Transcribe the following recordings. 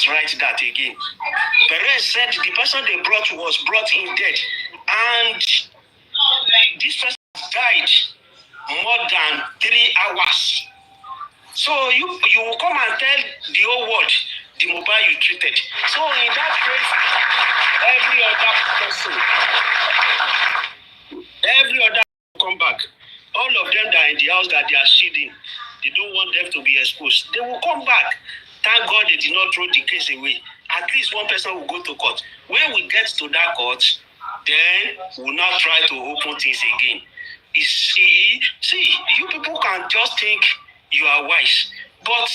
not write that again. Perez said the person they brought was brought in dead, and this person died more than 3 hours. So you will come and tell the whole world the mobile you treated. So in that case, every other will come back. All of them that are in the house that they are shielding, they don't want them to be exposed. They will come back. Thank God they did not throw the case away. At least one person will go to court. When we get to that court, then we'll not try to open things again. See, you people can just think you are wise, but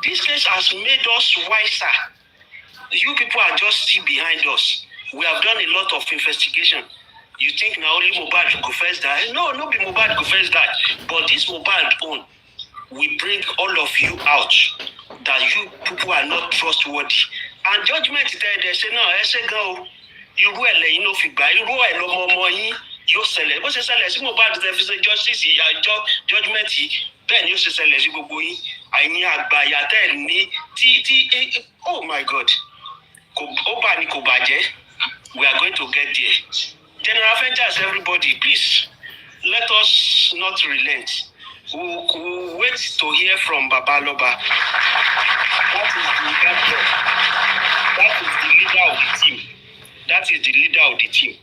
this case has made us wiser. You people are just still behind us. We have done a lot of investigation. You think now only Mohbad go first die? No be Mohbad go first die. But this Mohbad own, we bring all of you out that you people are not trustworthy. And judgment there, they say, no, I say go. You go and you know figure. You go and no more you sell it. What's the seller? See Mohbad there is a justice. Judgment. Then you say sellers you go going. I need a buyer. Tell me. Oh my God. We are going to get there. General Avengers, everybody, please let us not relent. We'll wait to hear from Babaloba. That is the leader of the team.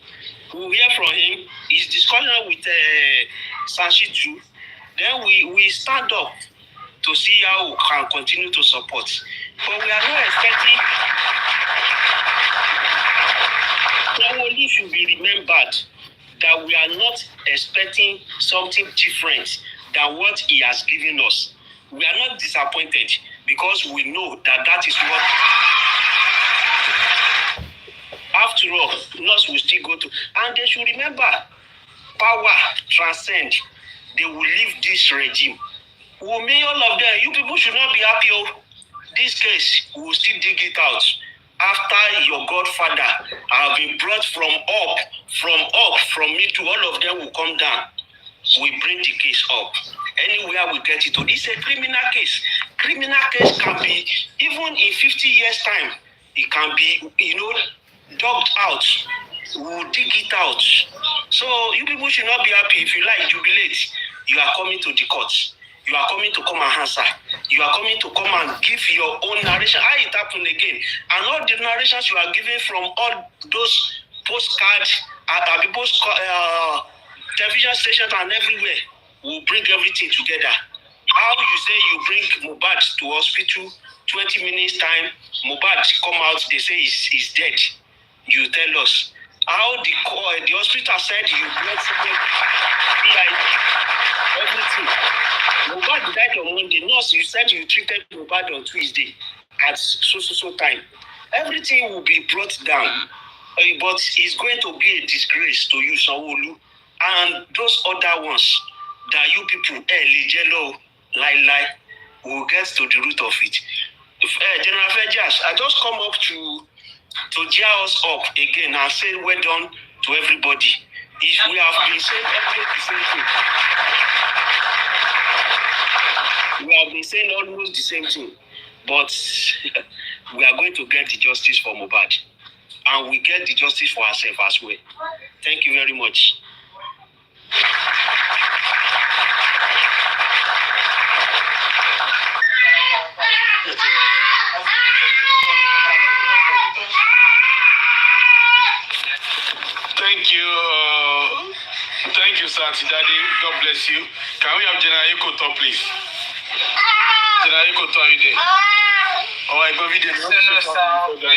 We'll hear from him. He's discussing with Sanshitu. Then we stand up to see how we can continue to support. But we are not expecting. Only should be remembered that we are not expecting something different than what he has given us. We are not disappointed because we know that is what. After all, us will still go to, and they should remember, power transcend. They will leave this regime. We'll make all of them. You people should not be happy. This case, we will still dig it out. After your godfather have been brought from me to all of them will come down. We bring the case up. Anywhere we get it to. It's a criminal case. Criminal case can be, even in 50 years' time, it can be, dug out. We'll dig it out. So you people should not be happy. If you like, jubilate. You are coming to the courts. You are coming to come and answer. You are coming to come and give your own narration. How it happened again. And all the narrations you are giving from all those postcards, television stations and everywhere, will bring everything together. How you say you bring Mohbad to hospital, 20 minutes time, Mohbad come out, they say he's dead. You tell us. How the hospital said you brought everything. Mohbad died on Monday. Nurse, you said you treated Mohbad on Tuesday at so time. Everything will be brought down, but it's going to be a disgrace to you, Sanwo-Olu, and those other ones that you people, Lijelo, lie, will get to the root of it. General Fejas, I just come up to gear us up again and say well done to everybody. If we have been saying the same thing. We have been saying almost the same thing, but we are going to get the justice for Mohbad, and we get the justice for ourselves as well. Thank you very much. Thank you, sir. Daddy, God bless you. Can we have General Ekoto, please? General Ekoto, are you there? All right, go video. General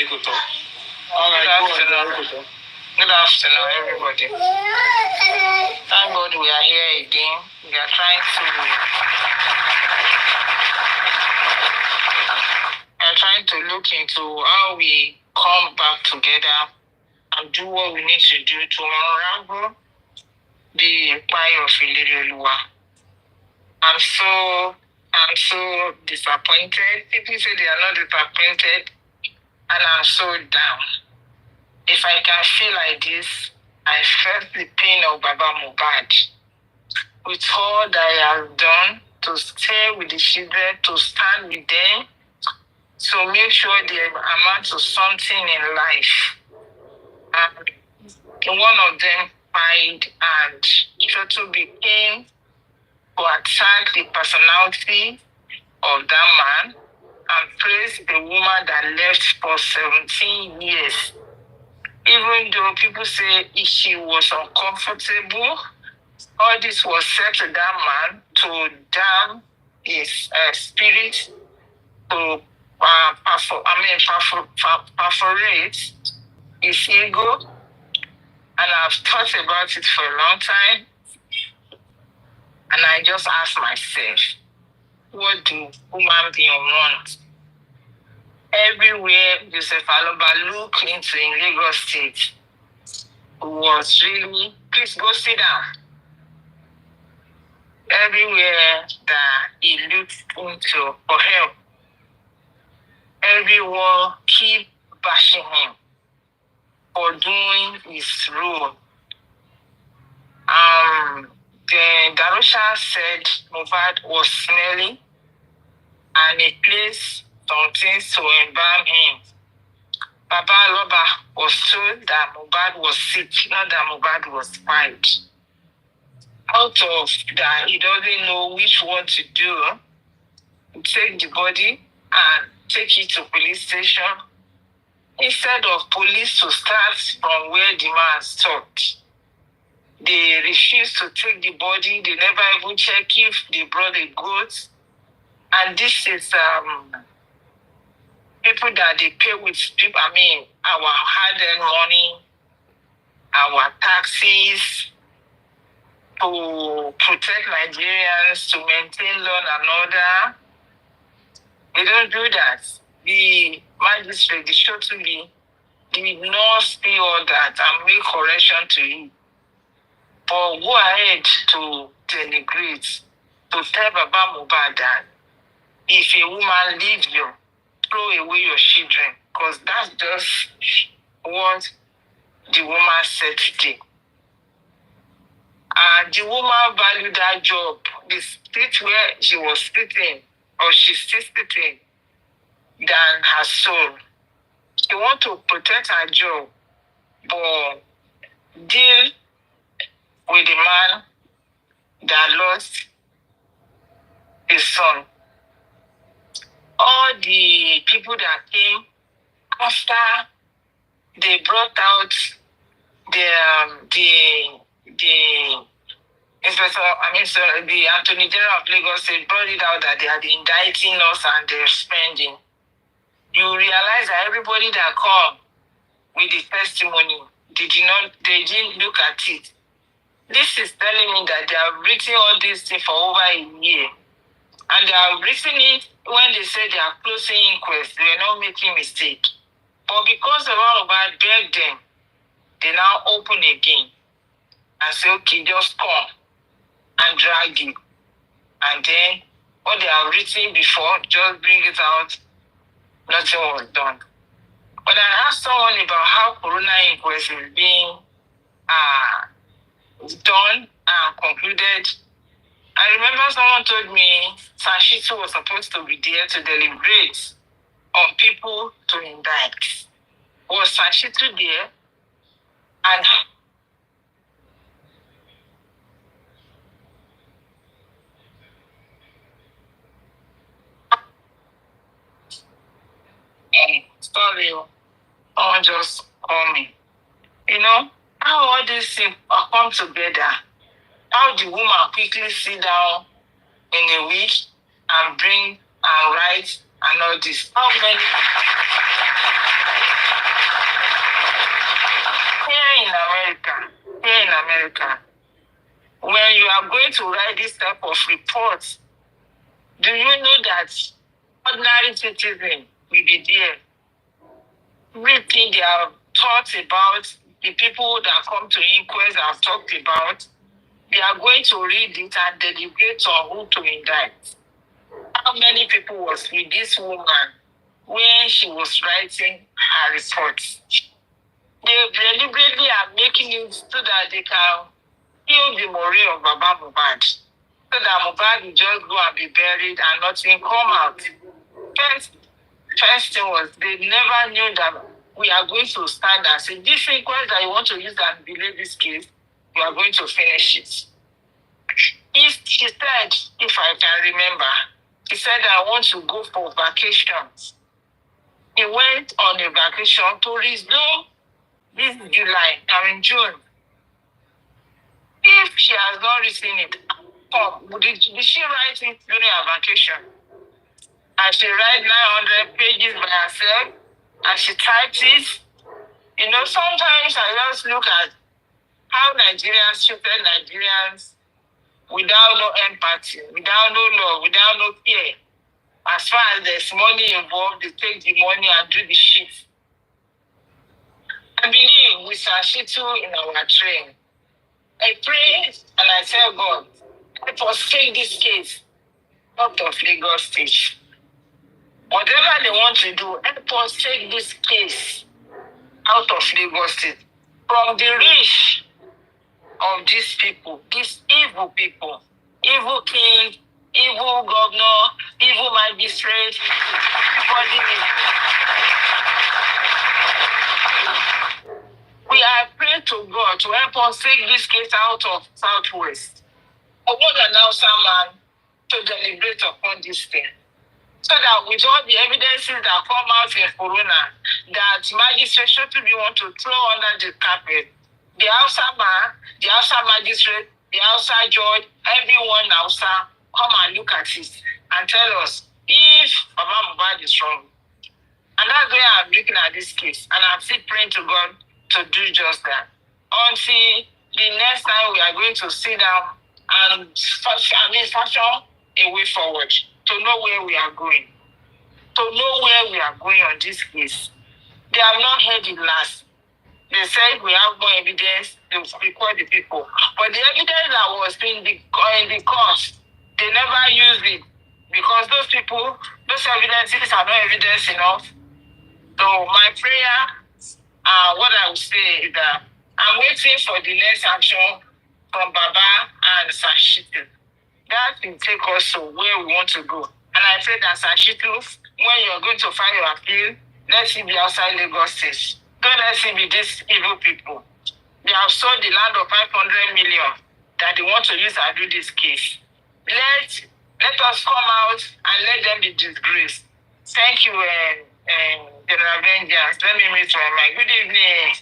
Ekoto. All right, go on, General Ekoto. Good afternoon, everybody. Thank God we are here again. We are trying to look into how we come back together and do what we need to do to unravel the empire of Ilerioluwa. I'm so disappointed. People say they are not disappointed, and I'm so down. If I can feel like this, I felt the pain of Baba Mohbad. With all that I have done to stay with the children, to stand with them, to make sure they amount to something in life. And one of them died, and Shoto became to attack the personality of that man and praise a woman that left for 17 years. Even though people say she was uncomfortable, all this was said to that man to damn his spirit, to perforate his ego. And I've thought about it for a long time. And I just ask myself, what do human beings want? Everywhere Joseph Aloba looked into in Lagos State was really, please go sit down. Everywhere that he looked into for help, everyone keep bashing him for doing his role. Then Darusha said Mohbad was smelly and he placed some things to embalm him. Baba Aloba was told that Mohbad was sick, not that Mohbad was fine. Out of that, he doesn't know which one to do. Take the body and take it to police station instead of police to start from where the man stopped. They refused to take the body. They never even check if they brought a goat. And this is people that they pay with people. I mean, our hard-earned money, our taxes to protect Nigerians, to maintain law and order. They don't do that. The magistrate, the Shotubi, did not see all that and make correction to it. But go ahead to denigrate, to tell Baba Mohbad that if a woman leaves you, throw away your children, because that's just what the woman said today. And the woman valued that job, the seat where she was sitting, or she's still sitting, than her soul. She wants to protect her job, but deal with the man that lost his son. All the people that came after they brought out the Attorney General of Lagos, they brought it out that they are indicting us and they're spending. You realize that everybody that come with the testimony, they didn't look at it. This is telling me that they have written all these things for over a year. And they have written it when they say they are closing inquest. They are not making mistake. But because the law about begged them, they now open again and say, okay, just come and drag you. And then what they have written before, just bring it out, nothing was done. But I asked someone about how Corona inquest is being done and concluded. I remember someone told me Sashitu was supposed to be there to deliberate on people to indict. Was Sashitu there? And sorry, someone just call me. You know, how all these things come together. How the woman quickly sit down in a week and bring and write and all this. How many here in America, when you are going to write this type of reports, do you know that ordinary citizen will be there? Everything they have talked about, the people that come to inquest have talked about, they are going to read it and deliberate on who to indict. How many people was with this woman when she was writing her reports? They deliberately are making it so that they can kill the morale of Baba Mohbad. So that Mohbad will just go and be buried and nothing come out. First, First thing was they never knew that we are going to stand and say, this request that you want to use and delay this case, we are going to finish it. She said, if I can remember, he said, I want to go for vacations. He went on a vacation to resume this June. If she has not written it, did she write it during her vacation? And she write 900 pages by herself, and she typed it. You know, sometimes I just look at how Nigerians treated Nigerians without no empathy, without no love, without no fear. As far as there's money involved, they take the money and do the shit. I believe with Sashitu in our train. I pray and I tell God, help us take this case out of Lagos State. Whatever they want to do, help us take this case out of Lagos State. From the reach of these people, these evil people, evil king, evil governor, evil magistrate, everybody. We are praying to God to help us take this case out of Southwest. I want an Hausa man to deliberate upon this thing. So that with all the evidences that come out in Corona, that magistrate should be want to throw under the carpet, the Hausa man, the Hausa magistrate, the Hausa judge, everyone Hausa, come and look at it and tell us if Baba Mohbad is wrong. And that's why I'm looking at this case. And I'm still praying to God to do just that. Until the next time we are going to sit down and fashion a way forward to know where we are going. To know where we are going on this case. They have not heard it last. They said we have more evidence, they will record the people. But the evidence that was in the court, they never used it. Because those people, those evidences are not evidence enough. So my prayer, what I would say is that I'm waiting for the next action from Baba and Sashitu. That will take us to where we want to go. And I pray that Sashitu, when you're going to file your appeal, let it be outside Lagos State. Don't let it be these evil people. They have sold the land of 500 million that they want to use and do this case. Let us come out and let them be disgraced. Thank you, General Vengeance. Let me meet my mic. Good evening,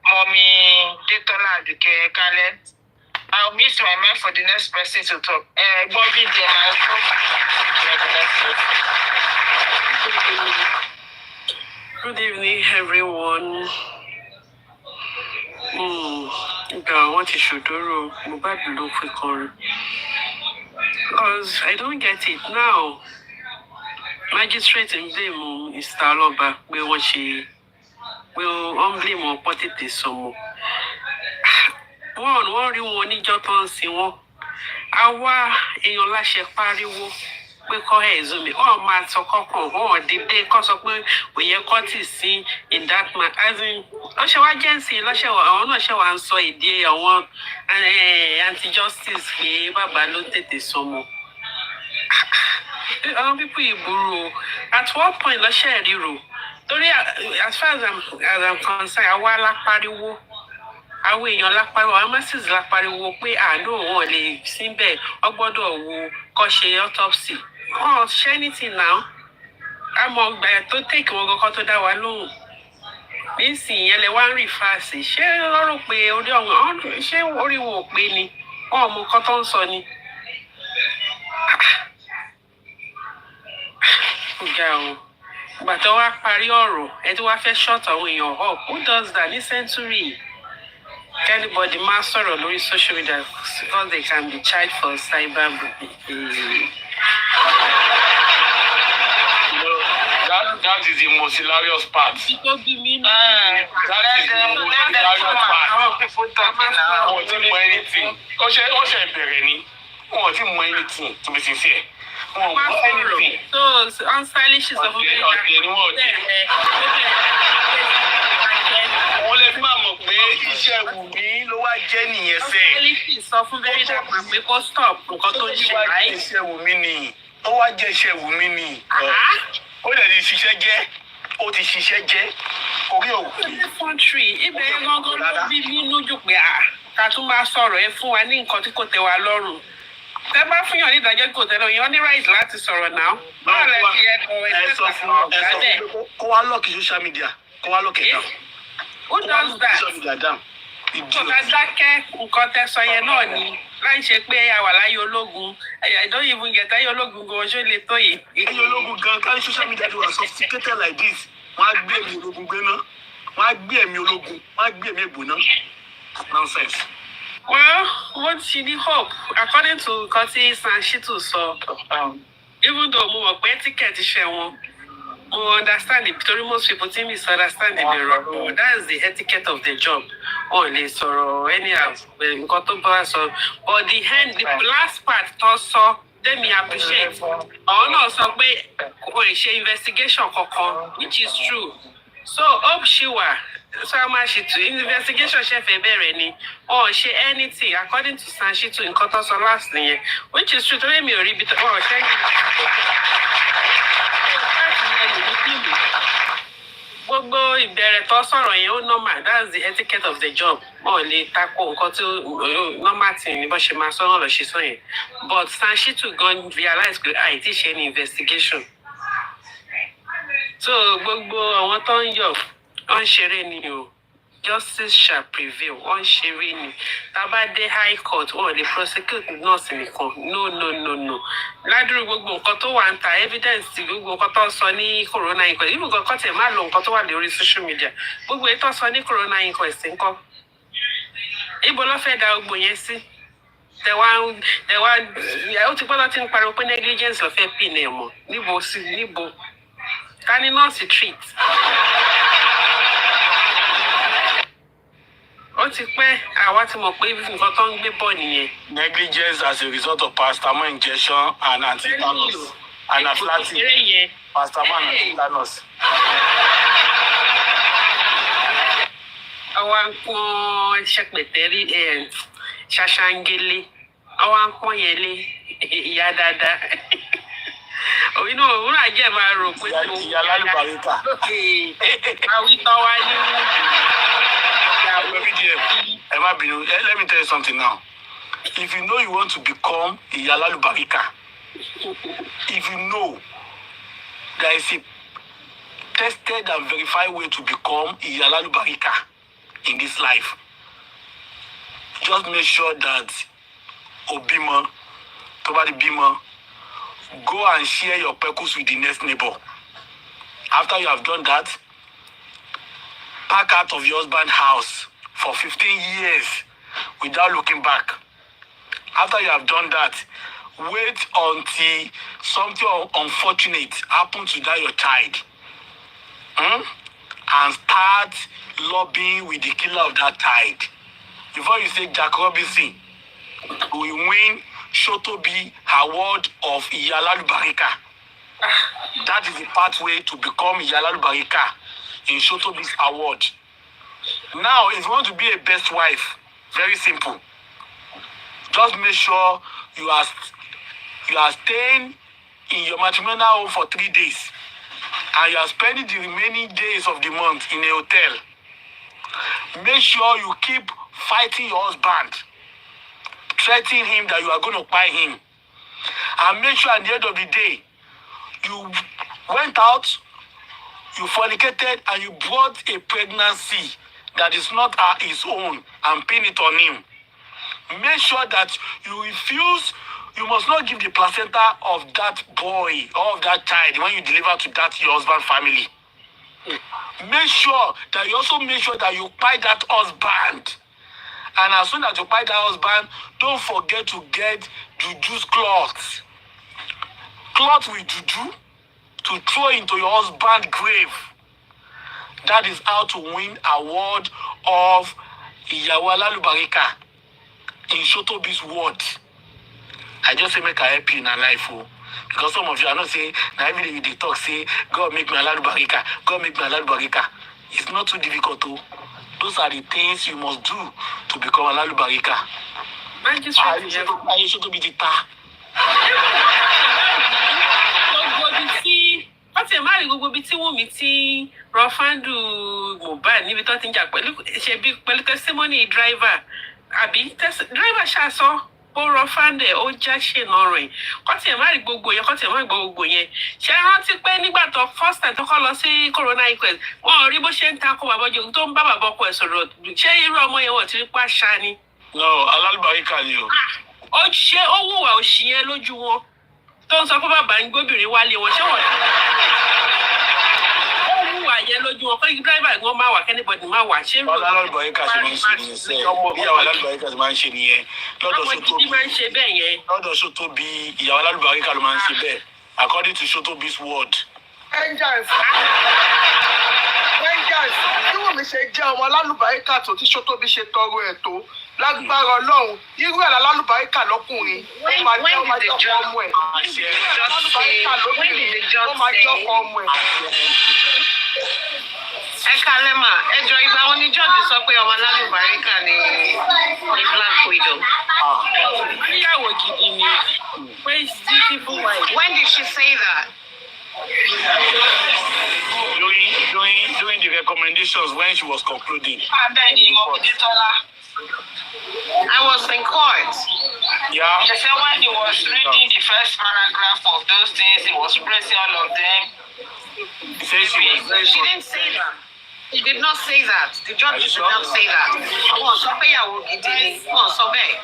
Mommy Detola Aduke Kale. I'll meet my mic for the next person to talk. Bobby, Good evening, everyone. What you should do, Mohbad look for. Because I don't get it now. Magistrate in blame is Taloba. We watch it. We'll blame or put it this summer. One rí wọn níjọ́ tó ń sin wọn. Àwa èèyàn láṣẹ pariwo pé kọ́ ẹ̀zùn mi. Wọ́n máa sọ kọ́kàn, wọ́n dìde kọ́ sọ pé kò yẹ kọ́ tì sí in that man. As in, lọ́ṣẹ̀ wá jẹ́ǹsì lọ́ṣẹ̀ àwọn náà ṣẹ̀ wá ń sọ èdè àwọn anti-justice pé bàbá ló tètè sọmọ. Àwọn people ìgboro, at what point lọ́ṣẹ̀ ríro? Torí as far as I'm concerned, àwa lápariwo. Àwọn èèyàn lápariwo, àwọn masses lápariwo pé àánú wọn lè síbẹ̀ wọ́n gbọ́dọ̀ wo kọ́ ṣe autopsy. Wọ́n ṣe anything now. Àmọ́ ìgbà tó take wọn kọ́kọ́ tó dá wa lóhùn. Nísìnyí yẹn lẹ wá ń rí fàásì. Ṣé wọ́n rò pé orí ọ̀hún ṣé orí wọn ò pé ni? Wọ́n mú nǹkan tó ń sọ ni. Ó ga o. Ìgbà tó wá parí ọ̀rọ̀, ẹ tí wá fẹ́ shut àwọn èèyàn up. Who does that ní century? Anybody máa sọ̀rọ̀ lórí social media because they can be charged for cyberbullying. That is the most hilarious part. That is the most hilarious part. Wọ́n ti mọ anything. Ó ṣe bẹ̀rẹ̀ ni. Wọ́n ti mọ anything to be sincere. Wọ́n mọ anything. So unstylish is a very wọ́n lè fi máa mọ̀ pé iṣẹ́ Wùmí ló wá jẹ́ nìyẹn sẹ́. Unstylish sọ fún very dapper pé kó stop nǹkan tó ń ṣe láì. Iṣẹ́ Wùmí ni. Ó wá jẹ́ iṣẹ́ Wùmí ni. ó dẹ̀ ti ṣiṣẹ́ jẹ́ ó ti ṣiṣẹ́ jẹ́ orí òkú. Country ibẹ̀ yẹn gangan ló bí nínú jù pé ká tún máa sọ̀rọ̀ ẹ fún wa ní nǹkan tí kò tẹ́ wa lọ́rùn. Tẹ́ bá fún yàn ní ìdájọ́ kò tẹ́ lọ yàn ní right láti sọ̀rọ̀ náà. Báwo lẹ fi ẹ sọ fún kó wá lọ́ọ̀kì social media kó wá lọ́ọ̀kì ẹ̀ down. Who does that? Social media down. Tọ́ka dákẹ́ nǹkan tẹ́ sọ yẹn náà ni láì ṣe pé a wà láyé ológun. I don't even get ayé ológun gan ṣó lè tó yìí. Ayé ológun gan ká ní social media dey were sophisticated like this. Wọ́n á gbé ẹ̀mí ológun gbé ná. Wọ́n á gbé ẹ̀mí ológun. Wọ́n á gbé ẹ̀mí ègbò ná. Nonsense. Well, what she need hope according to nǹkan tí Sanshitu sọ. Even though mo mọ̀ pé etiquette ṣe wọn. Mo understand it because most people think misunderstand the wrong. That's the etiquette of the job. Oh, lè sọ̀rọ̀ anyhow. Nǹkan tó bá sọ. But the last part tó sọ, let me appreciate. Àwọn náà sọ pé kò ṣe investigation kankan, which is true. So hope Shiwa, so Sanshitu investigation ṣe fẹ́ bẹ̀rẹ̀ ni. Ṣe anything according to Sanshitu nǹkan tó sọ last nìyẹn, which is true. Torí mi ò rí ibi tó ṣe gbogbo ìbẹ̀rẹ̀ tó sọ̀rọ̀ yẹn ó normal, that's the etiquette of the job. Wọ́n lè tako nǹkan tí normal thing ní bó ṣe máa sọ náà lọ ṣe sọ yẹn. But Sanshitu gan realize pé àìtí ṣe ní investigation. So gbogbo àwọn tó ń yọ̀ wọ́n ń ṣeré ni o. Justice shall prevail. Wọ́n ń ṣeré ni. Tá a bá dé high court, wọ́n lè prosecute nọ́ọ̀sì nìkan. No. Ládùúgbò gbogbo nǹkan tó wà ń ta evidence ti gbogbo nǹkan tó ń sọ ní corona inquest. Ibi nǹkan tẹ̀ máa lo nǹkan tó wà lórí social media. Gbogbo èyí tó ń sọ ní corona inquest ńkọ́. Ibo ló fẹ́ da gbogbo yẹn sí? Ó ti gbọ́dọ̀ ti ń pariwo pé negligence ló fẹ́ pin ẹ̀ mọ̀. Níbo? Ká ní nọ́ọ̀sì treat. Ó ti pẹ́ àwa ti mọ̀ pé nǹkan tó ń gbé bọ̀ nìyẹn. Negligence as a result of paracetamol injection and antitetanus. Anaphylactic. Paracetamol and antitetanus. Àwa ń pọ́n ṣẹpẹ̀tẹ́rì ṣaṣangele. Àwa ń pọ́n yẹn lé ìyá dáadáa. Òun náà jẹ́ máa rò pé ìyá lálùbáríkà. Àwítọ́ wa ní Let me tell you something now. If you know you want to become Iyalalu Barika, if you know there is a tested and verified way to become Iyalalu Barika in this life, just make sure that Obima, Tobadi Bima, go and share your purpose with the next neighbor. After you have done that, pack out of your husband's house for 15 years without looking back. After you have done that, wait until something unfortunate happens to your child. And start lobbying with the killer of that child. Before you say Jack Robinson will win Shotobi Award of Iyalalu Barika. That is the pathway to become Iyalalu Barika in Shotobi's award. Now, if you want to be a best wife, very simple. Just make sure you are staying in your matrimonial home for 3 days, and you are spending the remaining days of the month in a hotel. Make sure you keep fighting your husband, threatening him that you are going to buy him, and make sure at the end of the day, you went out, you fornicated, and you brought a pregnancy that is not his own and pin it on him. Make sure that you must not give the placenta of that boy or of that child when you deliver to that your husband's family. Make sure that you buy that husband. And as soon as you buy that husband, don't forget to get juju's cloths. Cloth with juju to throw into your husband's grave. That is how to win award of Iyalalu Barika in Shotobi's word. I just say make a happy in our life, because some of you are not saying now every day they talk say God make me Iyalalu Barika, God make me Iyalalu Barika. It's not too difficult. Those are the things you must do to become Iyalalu Barika. wọ́n ti má rí gbogbo ibi tí Wùmí tí rọ́fándù Mohbad níbi tó ti ń jà pẹ̀lú testimony driver àbí driver ṣàṣọ ó rọ́fándù ẹ̀ ó já ṣènà rìn kọ́ tiẹ̀ má rí gbogbo yẹn kọ́ tiẹ̀ má rí gbogbo yẹn ṣe rántí pé nígbà tó first time tó kọ́ lọ sí corona inquest wọn ò rí bó ṣe ń takò bàbá jòun tó ń bá bàbá ọkọ ẹ̀ sọ̀rọ̀ ṣé irú ọmọ yẹn wọ́n ti rí pàṣà ni. no alálùbáríkà ni o. ó ṣe ó wùwà òṣì yẹn lójú wọn tó ń sọ pé bàbá ń gbóbìnrin wálé wọn ṣé wọ́n wà yẹn lójú wọn pé dírẹ́bà ìgbọ́n máa wà kẹ́nìbọ̀dì máa wà ṣé. ọlá alálùbáríkà ṣe máa ń ṣe nìyẹn sẹ́ẹ̀ ìyàwó alálùbáríkà ṣe máa ń ṣe nìyẹn lọ́dọ̀ Sótóbí máa ń ṣe bẹ́ẹ̀ yẹn. lọ́dọ̀ Sótóbí ìyàwó alálùbáríkà ló máa ń ṣe bẹ́ẹ̀ according to Sótóbí's word. vengeance tí Wùmí ṣe jẹ́ ọmọ alálùbáríkà tó tí Sótóbí ṣe tọrọ ẹ̀ tó lágbára Ọlọ́run irú ẹ̀ alálùbáríkà lọ́kùnrin ó máa jẹ́ ọmọ ọmọ ẹ̀ alálùbáríkà lóbìnrin ó máa jẹ́ ọmọ ẹ̀. Ẹ kalẹ́ mà, ẹjọ́ ìgbà wọn ní George sọ pé ọmọ alálùbáríkà ni Black Widow. Ìyàwó gidi ni praise beautiful wife. When did she say that? During the recommendations when she was concluding. I was in court. Yeah. She said when he was reading the first paragraph of those things, he was praising all of them. She didn't say that. He did not say that. The judge did not say that. Wọ́n sọ pé ìyàwó gidi ni. Wọ́n sọ bẹ́ẹ̀.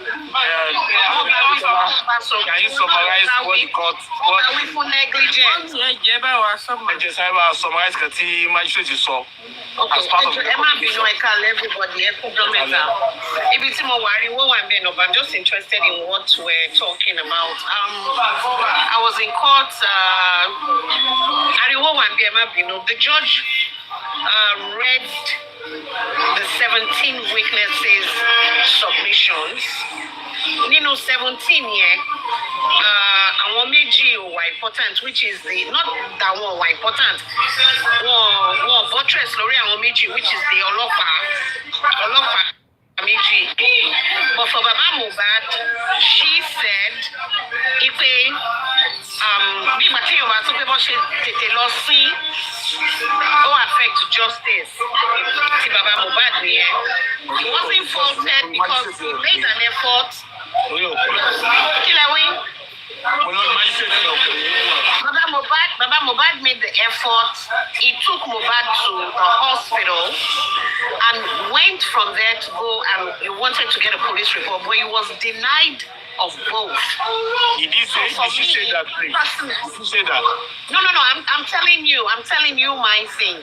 Can you summarize what the court? What are we for negligence? Ẹ jẹ́ sáré bá summarize kan tí magistrate sọ. As part of the ẹ má bínú ẹ̀ka everybody ẹ kú dọ́mẹ́ta. Ibi tí mo wà rí wọ́n wà bẹ́ẹ̀ náà, but I'm just interested in what we're talking about. I was in court. Ariwo wà bẹ́ẹ̀ má bínú. The judge read the 17 witnesses' submissions. Nínú 17 yẹn, àwọn méjì ò wà important, which is not that one wà important. Wọ́n buttress lórí àwọn méjì, which is the ọlọ́pàá méjì. But for Baba Mohbad, she said, ipe bí ìgbà tí Yorùbá tó pé bọ́ ṣe tètè lọ sí ó affect justice ti Baba Mohbad nìyẹn. He wasn't faulted because he made an effort. Kí lẹ wí? Baba Mohbad made the effort. He took Mohbad to the hospital and went from there to go and he wanted to get a police report, but he was denied of both. Did he say that? Did you say that? No. I'm telling you my thing.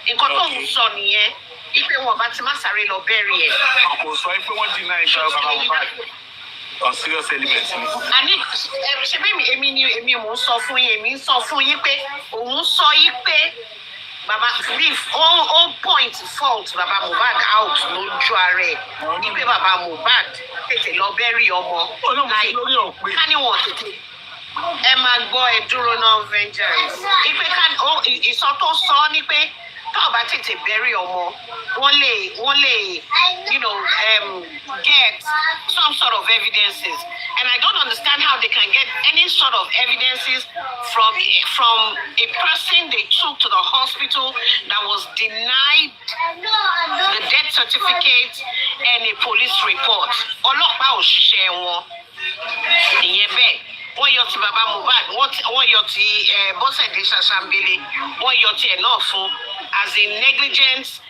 Nǹkan tó ń sọ nìyẹn. Ipe wọn bá ti má sáré lọ bẹ́ẹ̀rì ẹ̀. Kò sọ pé wọ́n deny ìṣẹ́ Baba Mohbad on serious elements. Àní ṣe bí èmi mò ń sọ fún yín, èmi ń sọ fún yín pé òun sọ yín pé Baba leave all point fault Baba Mohbad out lójú ara ẹ̀. Ipe Baba Mohbad tètè lọ bẹ́ẹ̀rì ọmọ. Ká ní wọn tètè. Ẹ máa gbọ́ ẹ dúró náà vengeance. Ipe ìsọ tó sọ ni pé tó bá tètè bẹ́ẹ̀rì ọmọ, wọ́n lè get some sort of evidences. And I don't understand how they can get any sort of evidences from a person they took to the hospital that was denied the death certificate and a police report. Ọlọ́pàá òṣìṣẹ́ wọn ìyẹn bẹ́ẹ̀. Wọ́n yọ ti Baba Mohbad, wọ́n yọ ti Bọ́sẹ̀dé Ṣàṣàmbélé, wọ́n yọ ti ẹ̀ náà fún as in negligence.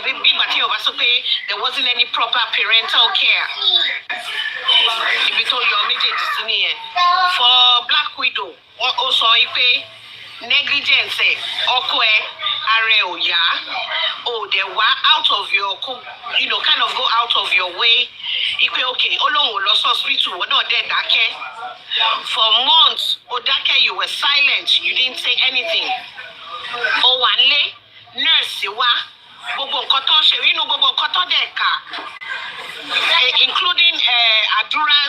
Big Bati Yorùbá sọ pé there wasn't any proper parental care. Ibi tó yọ méjèèjì sí nìyẹn. For Black Widow, wọ́n ó sọ pé negligence ẹ̀ ọkọ ẹ̀ ara ẹ̀ ò yá. O dẹ̀ wá out of your kind of go out of your way. Ipe okay, ó lóun ò lọ sí hospital, wọ́n náà dẹ̀ dákẹ́. For months, o dákẹ́, you were silent, you didn't say anything. O wà nílé, nurse wá. Gbogbo nǹkan tó ń ṣe nínú gbogbo nǹkan tó dẹ̀ kà, including Àdúrà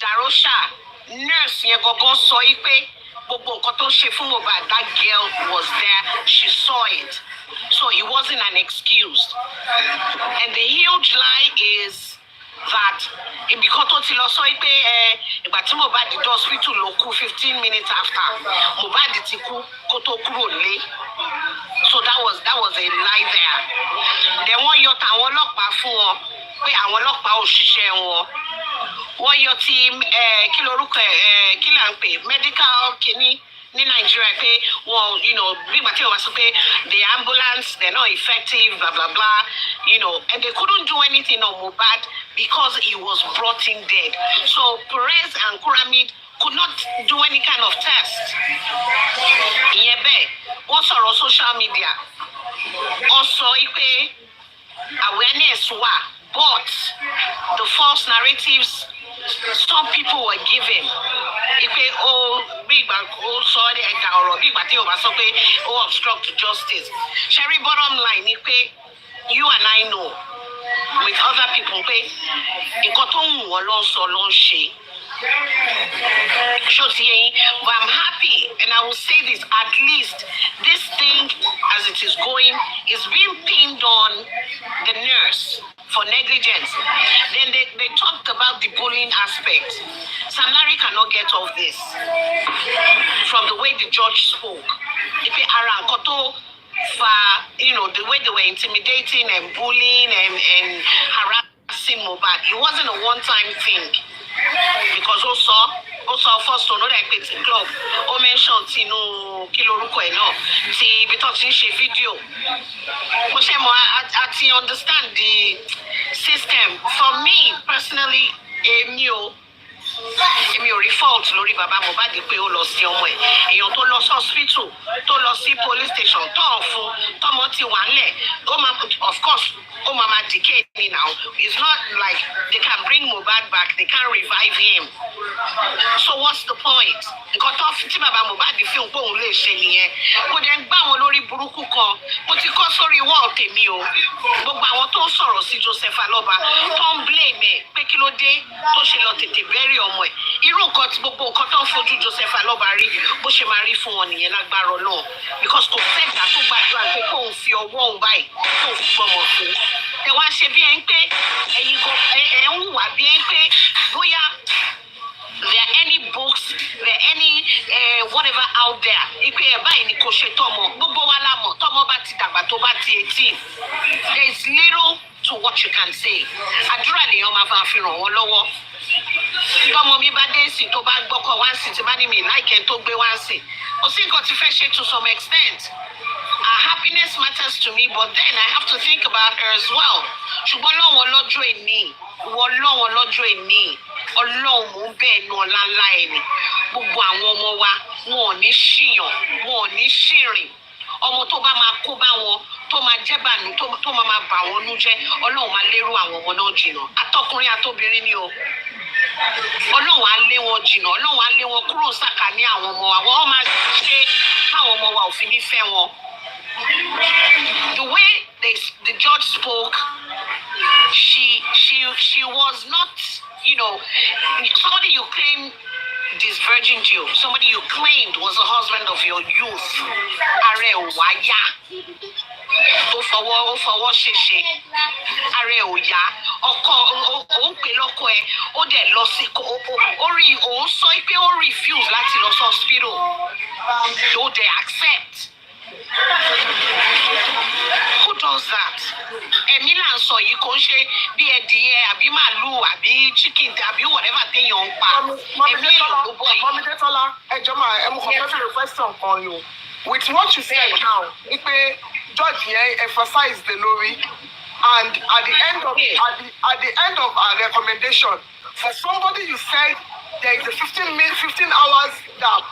Darosha, nurse yẹn gangan sọ pé gbogbo nǹkan tó ń ṣe fún Mohbad, that girl was there, she saw it, so it wasn't an excuse. And the huge lie is that ibìkan tó ti lọ sọ pé ìgbà tí Mohbad dé hospital ló kú 15 minutes after Mohbad ti kú kó tó kúrò lé. So that was a lie there. Then wọ́n yọ tàwọn ọlọ́pàá fún wọn pé àwọn ọlọ́pàá òṣìṣẹ́ wọn. Wọ́n yọ ti kí lorúkọ kí là ń pè medical kìíní ní Nigeria pé wọn bí ìgbà tí wọ́n wá sọ pé the ambulance they're not effective blah blah blah and they couldn't do anything on Mohbad because he was brought in dead. So Perez and Kuramid could not do any kind of test. Ìyẹn bẹ́ẹ̀ wọ́n sọ̀rọ̀ social media wọ́n sọ pé awareness wà but the false narratives some people were given ipe bí ìgbà ó sọ ẹ̀dà ọ̀rọ̀ bí ìgbà tí Yorùbá sọ pé ó obstruct justice. Sherry bottom line ni pé you and I know with other people pé nǹkan tó ń wù wọ́n ló ń sọ ló ń ṣe. But I'm happy and I will say this, at least this thing as it is going is being pinned on the nurse for negligence. Then they talked about the bullying aspect. Sam Larry cannot get off this from the way the judge spoke. The way they were intimidating and bullying and harassing Mohbad. It wasn't a one-time thing. Because also first to know that it's a club. O mention Tinu Kiloruko ti ibi tó ti ń ṣe video. Mo ṣe mo I understand the system. For me personally, èmi ò rí fault lórí bàbá Mohbad pé ó lọ sí ọmọ ẹ̀. Èèyàn tó lọ sí hospital, tó lọ sí police station, tó fún tọmọ ti wà nílẹ̀. Of course, Mama decay me now. It's not like they can bring Mohbad back, they can't revive him. So what's the point? Nǹkan tó tí bàbá Mohbad fi ń gbóhùn lè ṣe nìyẹn. Mo dẹ̀ ń gbá wọn lórí burúkú kan. Mo ti kọ́ sórí wall tèmi o. Gbogbo àwọn tó ń sọ̀rọ̀ sí Joseph Aloba tó ń blame ẹ̀ pé kí ló dé tó ṣe lọ tètè bẹ́rì ọmọ ẹ̀. Irú nǹkan tí gbogbo nǹkan tó ń fojú Joseph Aloba rí bó ṣe máa rí fún wọn nìyẹn lágbára Ọlọ́run. Because kò sẹ́gbà tó gbàdúrà pé kóun fi ọwọ́ òun báyìí kóun fi gbọ́mọ fún. Ẹ wá ṣe bí ẹ ń pé ẹ̀yin ẹ̀ ń hùwà bí ẹ ń pé bóyá there are any books, there are any whatever out there. Ipe ẹ̀ báyìí ni kò ṣe tọmọ. Gbogbo wa la mọ̀ tọmọ bá ti dàgbà tó bá ti 18. There is little to what you can say. Àdúrà lèèyàn máa fi ràn wọ́n lọ́wọ́. Tọmọ mi bá dé sí tó bá gbọ́kọ̀ wá sí tí bá ní mi láìkẹ́ tó gbé wá sí. Ó sì nǹkan ti fẹ́ ṣe to some extent. Her happiness matters to me, but then I have to think about her as well. Ṣùgbọ́n lọ́wọ́ lọ́jọ́ èní, lọ́wọ́ lọ́jọ́ èní, Ọlọ́run mò ń bẹ́ẹ̀ nu ọ̀la ńlá ẹ̀ ni. Gbogbo àwọn ọmọ wa, wọn ò ní ṣìyàn, wọn ò ní ṣìrìn. Ọmọ tó bá máa kó bá wọn, tó máa jẹ́ bànú, tó máa bà wọ́n nú jẹ́, Ọlọ́run máa lérò àwọn ọmọ náà jìnnà. Àtọkùnrin àtobìnrin ni o. Ọlọ́run á lé wọn jìnnà, Ọlọ́run á lé wọn kúrò sàkání àwọn ọmọ wa. Wọ́n máa ṣe káwọn ọmọ wa ò fi ní fẹ́ wọn. The way the judge spoke, she was not, somebody you claim this virgin Jew, somebody you claimed was the husband of your youth. Are waya. Ó fọwọ́ ṣèṣe. Are òya. Ọkọ ó ń pè lọ́kọ ẹ̀, ó dẹ̀ lọ sí ó sọ pé ó refuse láti lọ sí hospital. Ó dẹ̀ accept. Who does that? Èmi là ń sọ yìí kò ń ṣe bí ẹdìyẹ àbí màálù àbí chicken àbí whatever téèyàn ń pa. Èmi èèyàn ló bọ̀ yìí. Mọ́mí Dẹ́tọ́lá, ẹjọ́ máa ẹ mú kàn fẹ́ question kan yìí o. With what you said now, ni pé George yẹn emphasize the lórí and at the end of our recommendation for somebody you said there is a 15 hours gap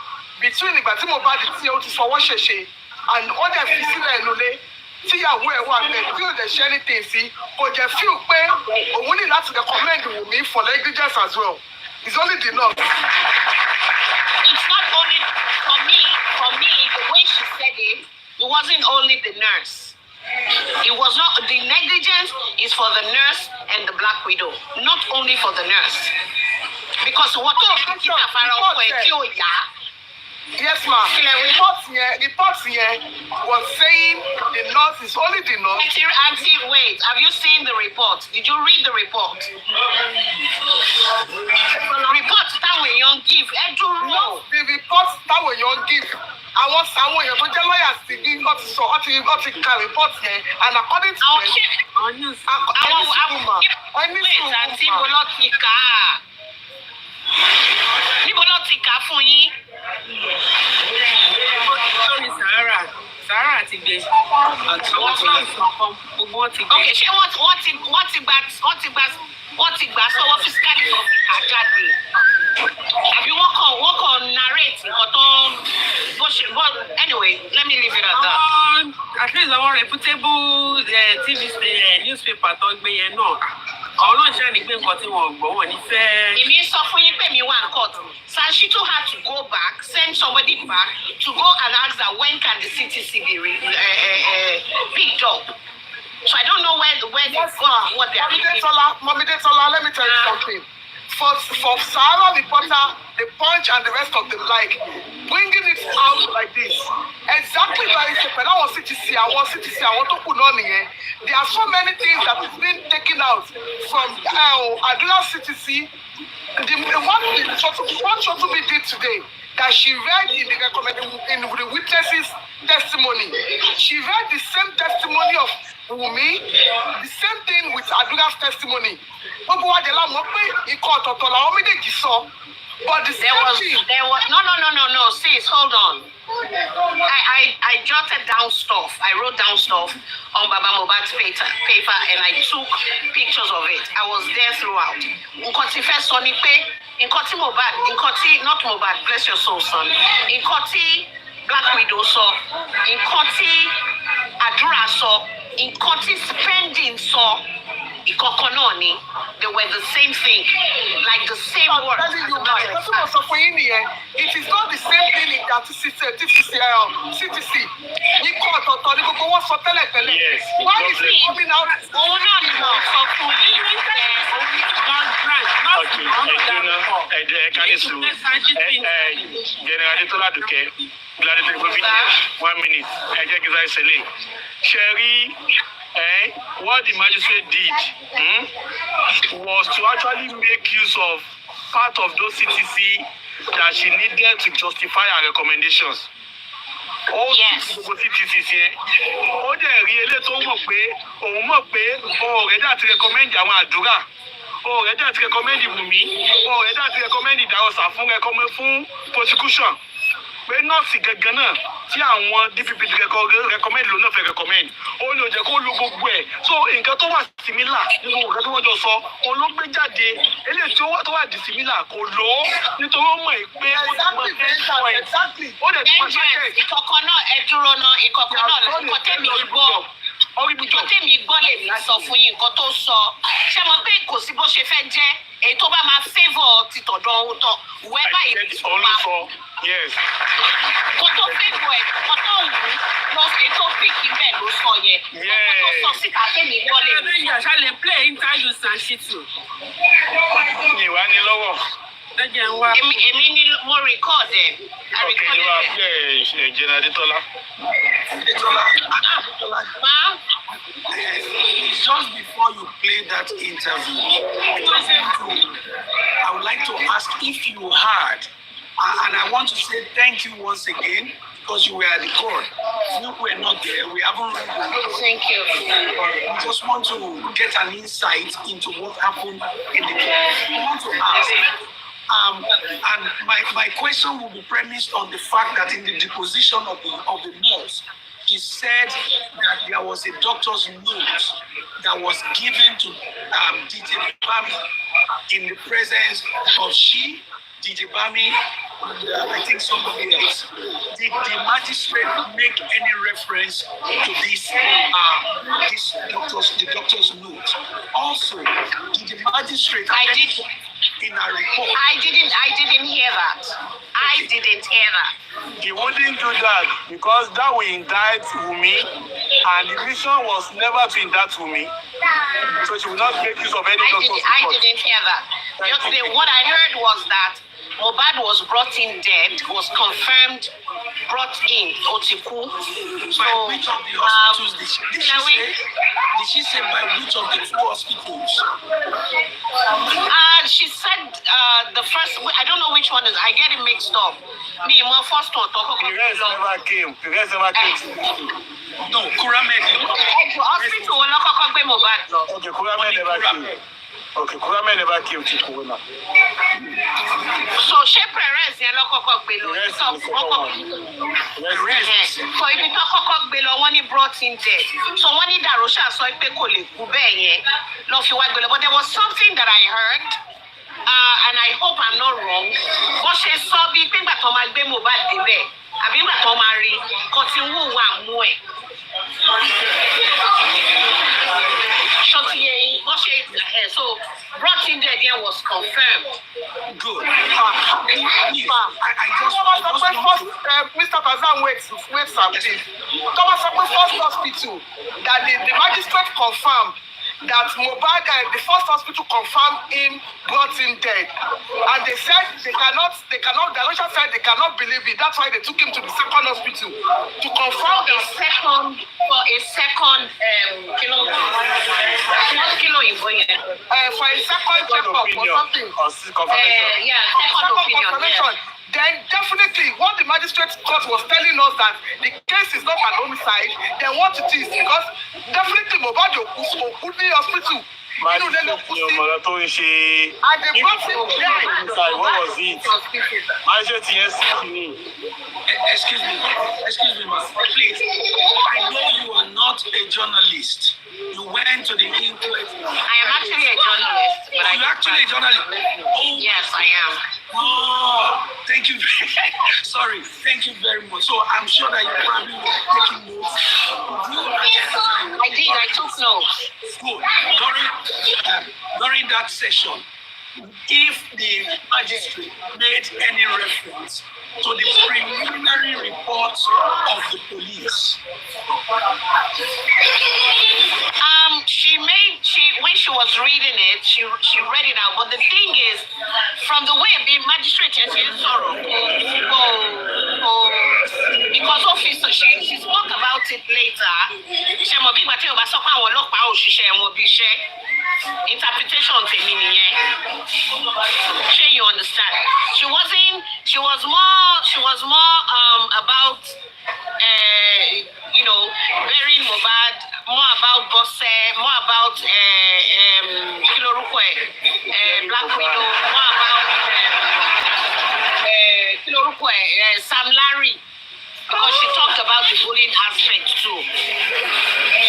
between ìgbà tí Mohbad tí ó ti fọwọ́ ṣèṣe and ó dẹ̀ fi sílẹ̀ lólé tíyàwó ẹ̀ wà bẹ́ẹ̀ tí ó dẹ̀ ṣe anything sí kò jẹ́ feel pé òun ní láti recommend Wunmi for negligence as well. It's only the law. It's not only for me, the way she said it wasn't only the nurse. It was not, the negligence is for the nurse and the Black Widow, not only for the nurse. Because what Yes, ma'am. Report here was saying the nurse is only the nurse. Auntie, wait. Have you seen the report? Did you read the report? Report táwọn èèyàn give. No, the report táwọn èèyàn give. Àwọn èèyàn tó jẹ́ lawyers ti ní wọ́n ti ka report yẹn and according to them. Wait, àǹtí mo lọ ti kà á. Níbo ló ti kà á fún yín? Sorry, Sahara ti gbé. Okay, ṣé wọ́n ti gbà sọ́wọ́ fiscally tó fi kà jáde? Àbí wọ́n kàn narrate nǹkan tó bó ṣe bọ́. Anyway, let me leave it at that. At least àwọn reputable TV newspaper tó gbé yẹn náà. Àwọn náà ṣáà ní pé nǹkan tí wọ́n gbọ́ wọ́n ní fẹ́. Èmi sọ fún yín pé mi wà ní court. Sanshito had to go back, send somebody back to go and ask that when can the CTC be picked up. So I don't know where Yes, what they are doing. Mommy Detola, let me tell you something. For Sahara reporter, the Punch and the rest of them, like bringing it out like this, exactly like when I was CTC, I want to put on here. There are so many things that is being taken out from Adula CTC. What Shotobi did today, that she read in the witnesses' testimony. She read the same testimony of Wumi, the same thing with Adula's testimony. But the same thing. No, sis, hold on. I jotted down stuff. I wrote down stuff on Baba Mohbad's paper and I took pictures of it. I was there throughout. Nkoti first sọ ni pé Nkoti Mohbad, not Mohbad, bless your soul, son. Nkoti Black Widow sọ, Nkoti Adura sọ, Nkoti spending sọ. They were the same thing, like the same word. It is not the same thing in CTC. Yes. Why is it coming out? General 1 minute. Sherry, what the magistrate did was to actually make use of part of those CTC that she needed to justify her recommendations. Yes. Ó dẹ̀ rí ilé tó mọ̀ pé ọ̀rẹ́dà ti recommend àwọn àdúrà, ọ̀rẹ́dà ti recommend Wùmí, ọ̀rẹ́dà ti recommend Ìdáyọ̀sà fún prosecution. Pé nọ́ọ̀sì gẹ́gẹ́ náà tí àwọn DPP ti recommend ló náà fẹ́ recommend. Ó ní ó jẹ́ kó lo gbogbo ẹ̀. So nǹkan tó wà similar nínú nǹkan tí wọ́n jọ sọ, òun ló gbé jáde. Eléyìí tí ó wà dissimilar kò lò ó nítorí ó mọ̀ pé ó ti mọ̀ Exactly. ó dẹ̀ ti mọ̀ ṣẹ́kẹ̀. Ìkọ̀kọ̀ náà ẹ dúró náà, ìkọ̀kọ̀ náà lọ́kọ̀ tẹ̀mí gbọ́. Nǹkan tẹ̀mí gbọ́ lè ní sọ fún yín nǹkan tó sọ. Ṣé mo pé kò sí bó ṣe fẹ́ jẹ́ èyí tó bá máa favour ti tọ̀dọ̀ ohun tán? Whoever it is tó máa. Yes. Kò tó favour ẹ̀, kò tó wù ú, lọ sí tó pìkì bẹ́ẹ̀ ló sọ yẹn. Nǹkan tó sọ síta tẹ̀mí gbọ́ lè ní. Ṣé lè play interview Sanshito? Ìwà ni lọ́wọ́. Èmi ni mo record ẹ̀. Okay, you are play General Detola. Just before you play that interview, I would like to ask if you heard, and I want to say thank you once again because you were at the court. You were not there. We haven't read the Thank you. We just want to get an insight into what happened in the court. I want to ask. And my question will be premised on the fact that in the deposition of the nurse, she said that there was a doctor's note that was given to DJ Bami in the presence of DJ Bami, and I think somebody else. Did the magistrate make any reference to the doctor's note? Also, did the magistrate in a report? I didn't hear that. I didn't hear that. He wouldn't do that because that will indict Wumi, and the mission was never to indict Wumi. So she will not make use of any doctor's report. I didn't hear that. What I heard was that Mohbad was brought in dead, was confirmed, brought in Otiku. So, by which of the hospitals did she say by which of the 2 hospitals? She said the first, I don't know which one is, I get it mixed up. Me, my first one, The rest never came. The rest never came. No, Kuramed. Hospital, Okay, Kuramed never came. Okay, Kuramed never came to Corona. So she Perez yẹn lọ́kọ́kọ́ gbé lọ. So ibi tó kọ́kọ́ gbé lọ wọ́n ní brought in dead. So wọ́n ní Darosha sọ pé kò lè kú bẹ́ẹ̀ yẹn lọ fi wá gbé lọ. But there was something that I heard and I hope I'm not wrong. Bó ṣe sọ bí pé ìgbà tó máa gbé Mohbad débẹ̀ àbí ìgbà tó máa rí kò tí ń wù wá mú ẹ̀. So brought in there again was confirmed. Good. Mr. Tazan, wait, sir, please. Thomas, first hospital that the magistrate confirmed that Mohbad, the first hospital confirmed him brought in dead, and they said they cannot. The Russia said they cannot believe it. That's why they took him to the second hospital to confirm for a second for a second checkup or something. Second opinion. Yeah. Then definitely what the magistrate court was telling us that the case is not an homicide, then what it is, because definitely Mohbad could be hospital. And they brought him there. What was it? Excuse me, ma'am. Please. I know you are not a journalist. You went to the Inquest. I am actually a journalist. But You're actually a journalist? Oh, yes, I am. Oh, thank you. Sorry, thank you very much. So I'm sure that you probably were taking notes. I did. I took notes. Good. During that session, if the magistrate made any reference to the preliminary report of the police. When she was reading it, she read it out. But the thing is, from the way the magistrate is sorrow, because officer, she spoke about it later. She mo bi gba tí ó bá sọ pé àwọn ọlọ́pàá òṣìṣẹ́ wọn bí iṣẹ́. Interpretation tèmi nìyẹn. Sure, you understand? She was more about burying Mohbad, more about Bosse, more about Black Widow, more about Sam Larry, because she talked about the bullying aspect too.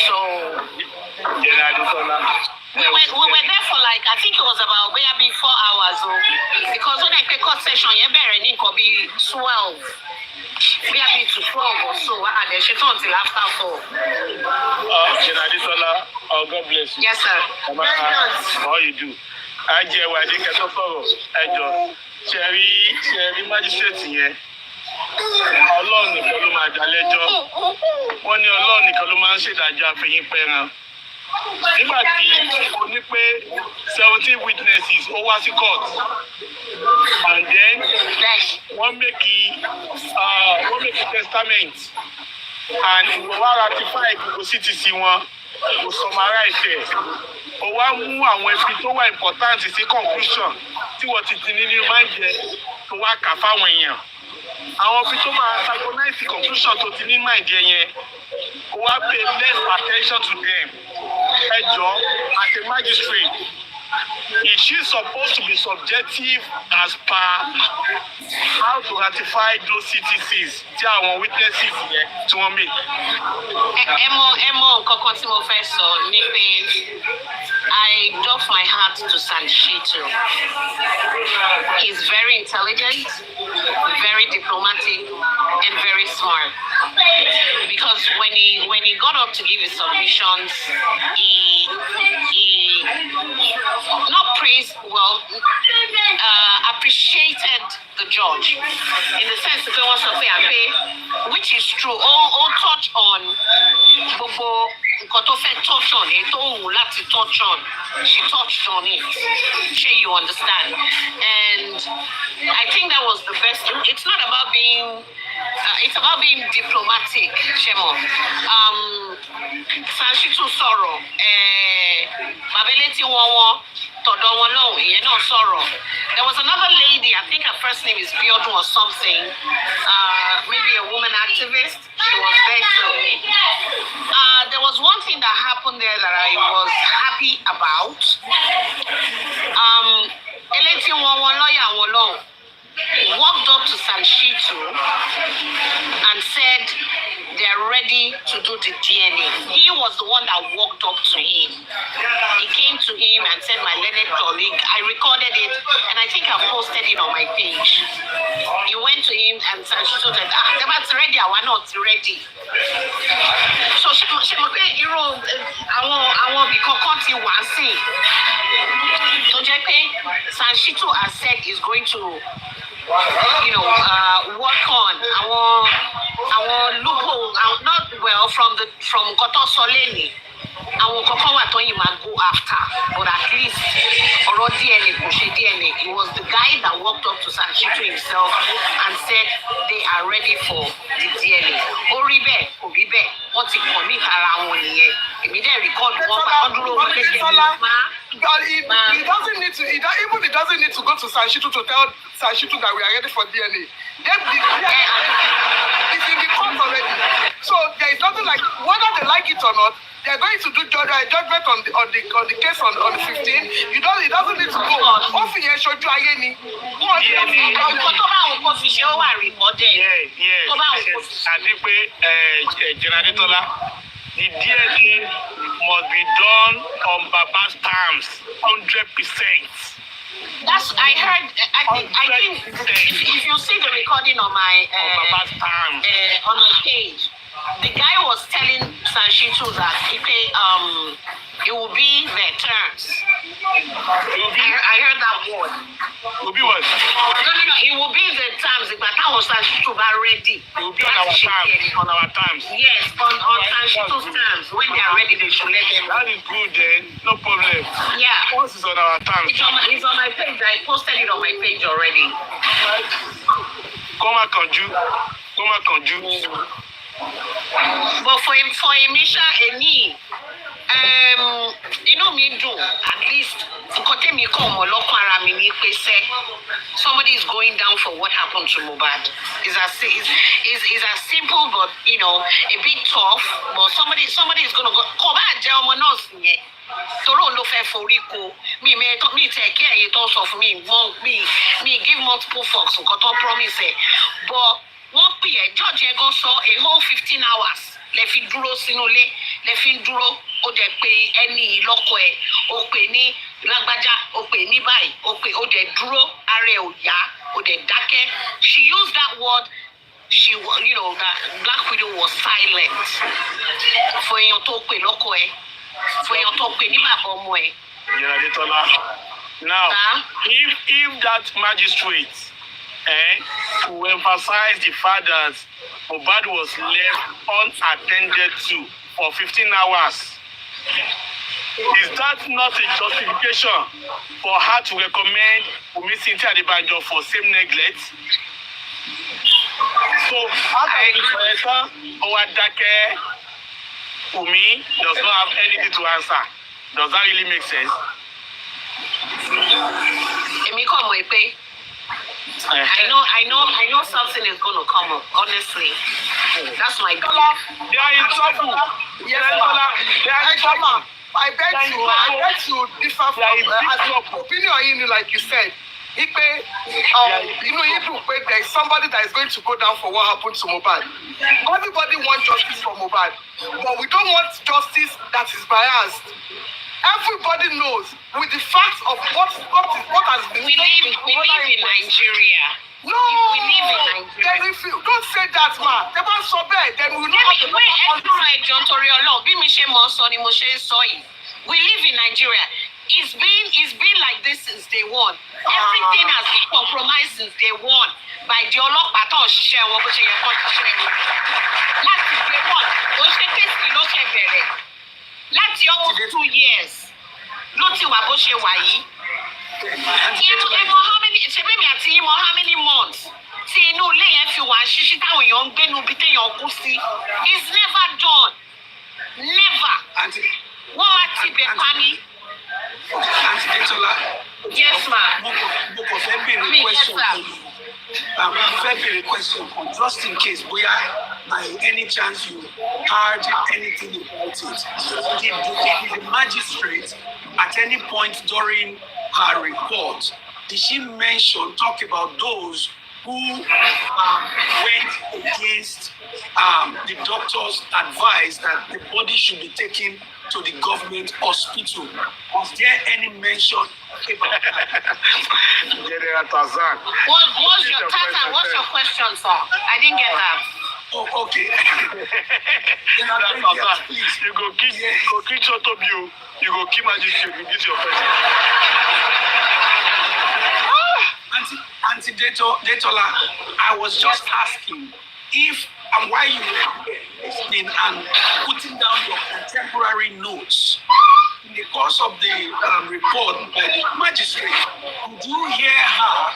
So we were there for like, I think it was about maybe 4 hours, because when I pick court session, you better need to be 12. Maybe to 12 or so, and then she turned till after 4. God bless you. Yes, sir. How you do? I think Cherry magistrate here. Ọlọ́run nìkan ló máa dá lẹ́jọ́. Wọ́n ní Ọlọ́run nìkan ló máa ń ṣèdájọ́ àfẹ́yìn pẹ́ran. Nígbà tí o ní pé 17 witnesses ó wá sí court, and then wọ́n make a testament, and ìwọ wá ratify gbogbo CTC wọn, kò summarize ẹ̀. Ó wá mú àwọn ẹbí tó wà important sí conclusion tí wọ́n ti di nínú mind yẹn tó wá kà fáwọn èèyàn. Àwọn òbí tó máa antagonize conclusion tó ti ní mind yẹn, ó wá pay less attention to them. Ẹ jọ̀ọ́, as a magistrate, is she supposed to be subjective as per how to ratify those CTCs tí àwọn witnesses yẹn tí wọ́n make? Ẹ mọ nǹkan kan tí mo fẹ́ sọ ni pé I doff my hat to Sanchitu. He's very intelligent, very diplomatic, and very smart. Because when he got up to give his submissions, he not praised, appreciated the judge in the sense that he wants to pay, which is true. All touch on Bobo nǹkan tó fẹ́ touch on èyí tó wù láti touch on she touched on it shey you understand and I think that was the best it's not about being it's about being diplomatic shemo Sanshitu sọ̀rọ̀ babele tí wọ́n tọ̀dọ̀ wọn lọ́hùn ìyẹn náà sọ̀rọ̀ there was another lady I think her first name is Biodun or something maybe a woman activist she was there too there was one thing that happened there that I was happy about elétí wọn lọ́yà wọn lọ́hùn walked up to Sanshitu and said they're ready to do the DNA. He was the one that walked up to him. He came to him and said, my learned colleague, I recorded it and I think I posted it on my page. He went to him and Sanshitu said, they were ready, I was not ready. So she must be, you know, I want to be concocting one thing. So JP, Sanshitu has said he's going to work on our loophole, not well from Koto Soleni. Àwọn kankan wà tó yìí máa go after, but at least ọ̀rọ̀ DNA kò ṣe DNA. It was the guy that walked up to Sanshitu himself and said they are ready for the DNA. Ó rí bẹ́ẹ̀, kò rí bẹ́ẹ̀, wọ́n ti commit ara wọn nìyẹn. Èmi dẹ̀ record wọn bá wọn dúró wọn kékeré. But he doesn't need to. He doesn't need to go to Sanshitu to tell Sanshitu that we are ready for DNA. It's in the court already. So there is nothing like whether they like it or not. They are going to do judgment on the case on the 15th. He doesn't need to go. Often he should do again. The DNA must be done on Baba's terms, 100%. That's I heard. I think if you see the recording on my on my page, the guy was telling Sanshitu that it will be their terms. I heard that word. It will be what? No. It will be the terms. But that was Sanshitu ready. It will be on our terms. On our terms. Yes, on Sanshitu's terms. When they are ready, they should let them. That is good then. No problem. Yeah. Once it's on our terms. It's on my page. I posted it on my page already. Come on, you. But for Emisha Eni, mi dùn at least nǹkan tẹ́mi kàn mọ́ lọ́kàn ara mi ni pé somebody is going down for what happened to Mohbad. It's as simple but a bit tough, but somebody is gonna go kò bá jẹ́ ọmọ nọ́ọ̀sì yẹn torí òun ló fẹ́ forí ko mi tẹ̀ kí ẹ̀yẹ tó sọ fún mi give multiple fucks nǹkan tó promise but wọ́n pè ẹ́ judge yẹn gan sọ a whole 15 hours lẹ fi dúró sínú ilé lẹ fi ń dúró ó dẹ̀ pé ẹni ìlọ́kọ ẹ̀ ó pè ní lágbájá ó pè ní báyìí ó dẹ̀ dúró ara ẹ̀ ò yá ó dẹ̀ dákẹ́ she used that word that Black Widow was silent fún èèyàn tó pè lọ́kọ ẹ̀ fún èèyàn tó pè ní bàbá ọmọ ẹ̀. Now, if that magistrate to emphasize the fact that Mohbad was left unattended to for 15 hours. Is that not a justification for her to recommend Wunmi Cynthia Adebanjo for same neglect? So, after Owadake, Wunmi does not have anything to answer. Does that really make sense? I know something is going to come up. Honestly, that's my belief. They are in trouble. Yes, they are in trouble. I beg to differ from opinion, like you said. There is somebody that is going to go down for what happened to Mohbad. Everybody wants justice for Mohbad, but we don't want justice that is biased. Everybody knows with the facts of what has been. We live in Nigeria. No, we live in Nigeria. Then if you don't say that, man, they won't so bad. Then we will not. We live in Nigeria. It's been like this since day one. Everything has been compromised since day one by the ọlọ́pàá tó ń ṣiṣẹ́ wọn bó ṣe yẹ kó ṣiṣẹ́ wọn. Láti day one, ó ṣe kéèsì ló ṣe bẹ̀rẹ̀. láti almost 2 years ló ti wà bó ṣe wà yìí. Ṣebí mi àti ìmọ̀ how many months tí inú ilé yẹn fi wà ṣíṣí táwọn èèyàn ń gbénu bí téèyàn kú sí. It's never done. Never. Wọ́n máa ti bẹ̀ pa ni. Auntie Detola. Yes, ma. Mo kò fẹ́ béèrè question. Mo fẹ́ béèrè question kan just in case bóyá by any chance you heard anything about it. Did the magistrate at any point during her report, did she talk about those who went against the doctor's advice that the body should be taken to the government hospital? Was there any mention about that? General Tazan. What's your question, sir? I didn't get that. Oh, okay. Please, you go keep Chotobio, you go keep magistrate with this your question. Auntie Detola, I was just asking if and why you were listening and putting down your contemporary notes in the course of the report by the magistrate. Did you hear her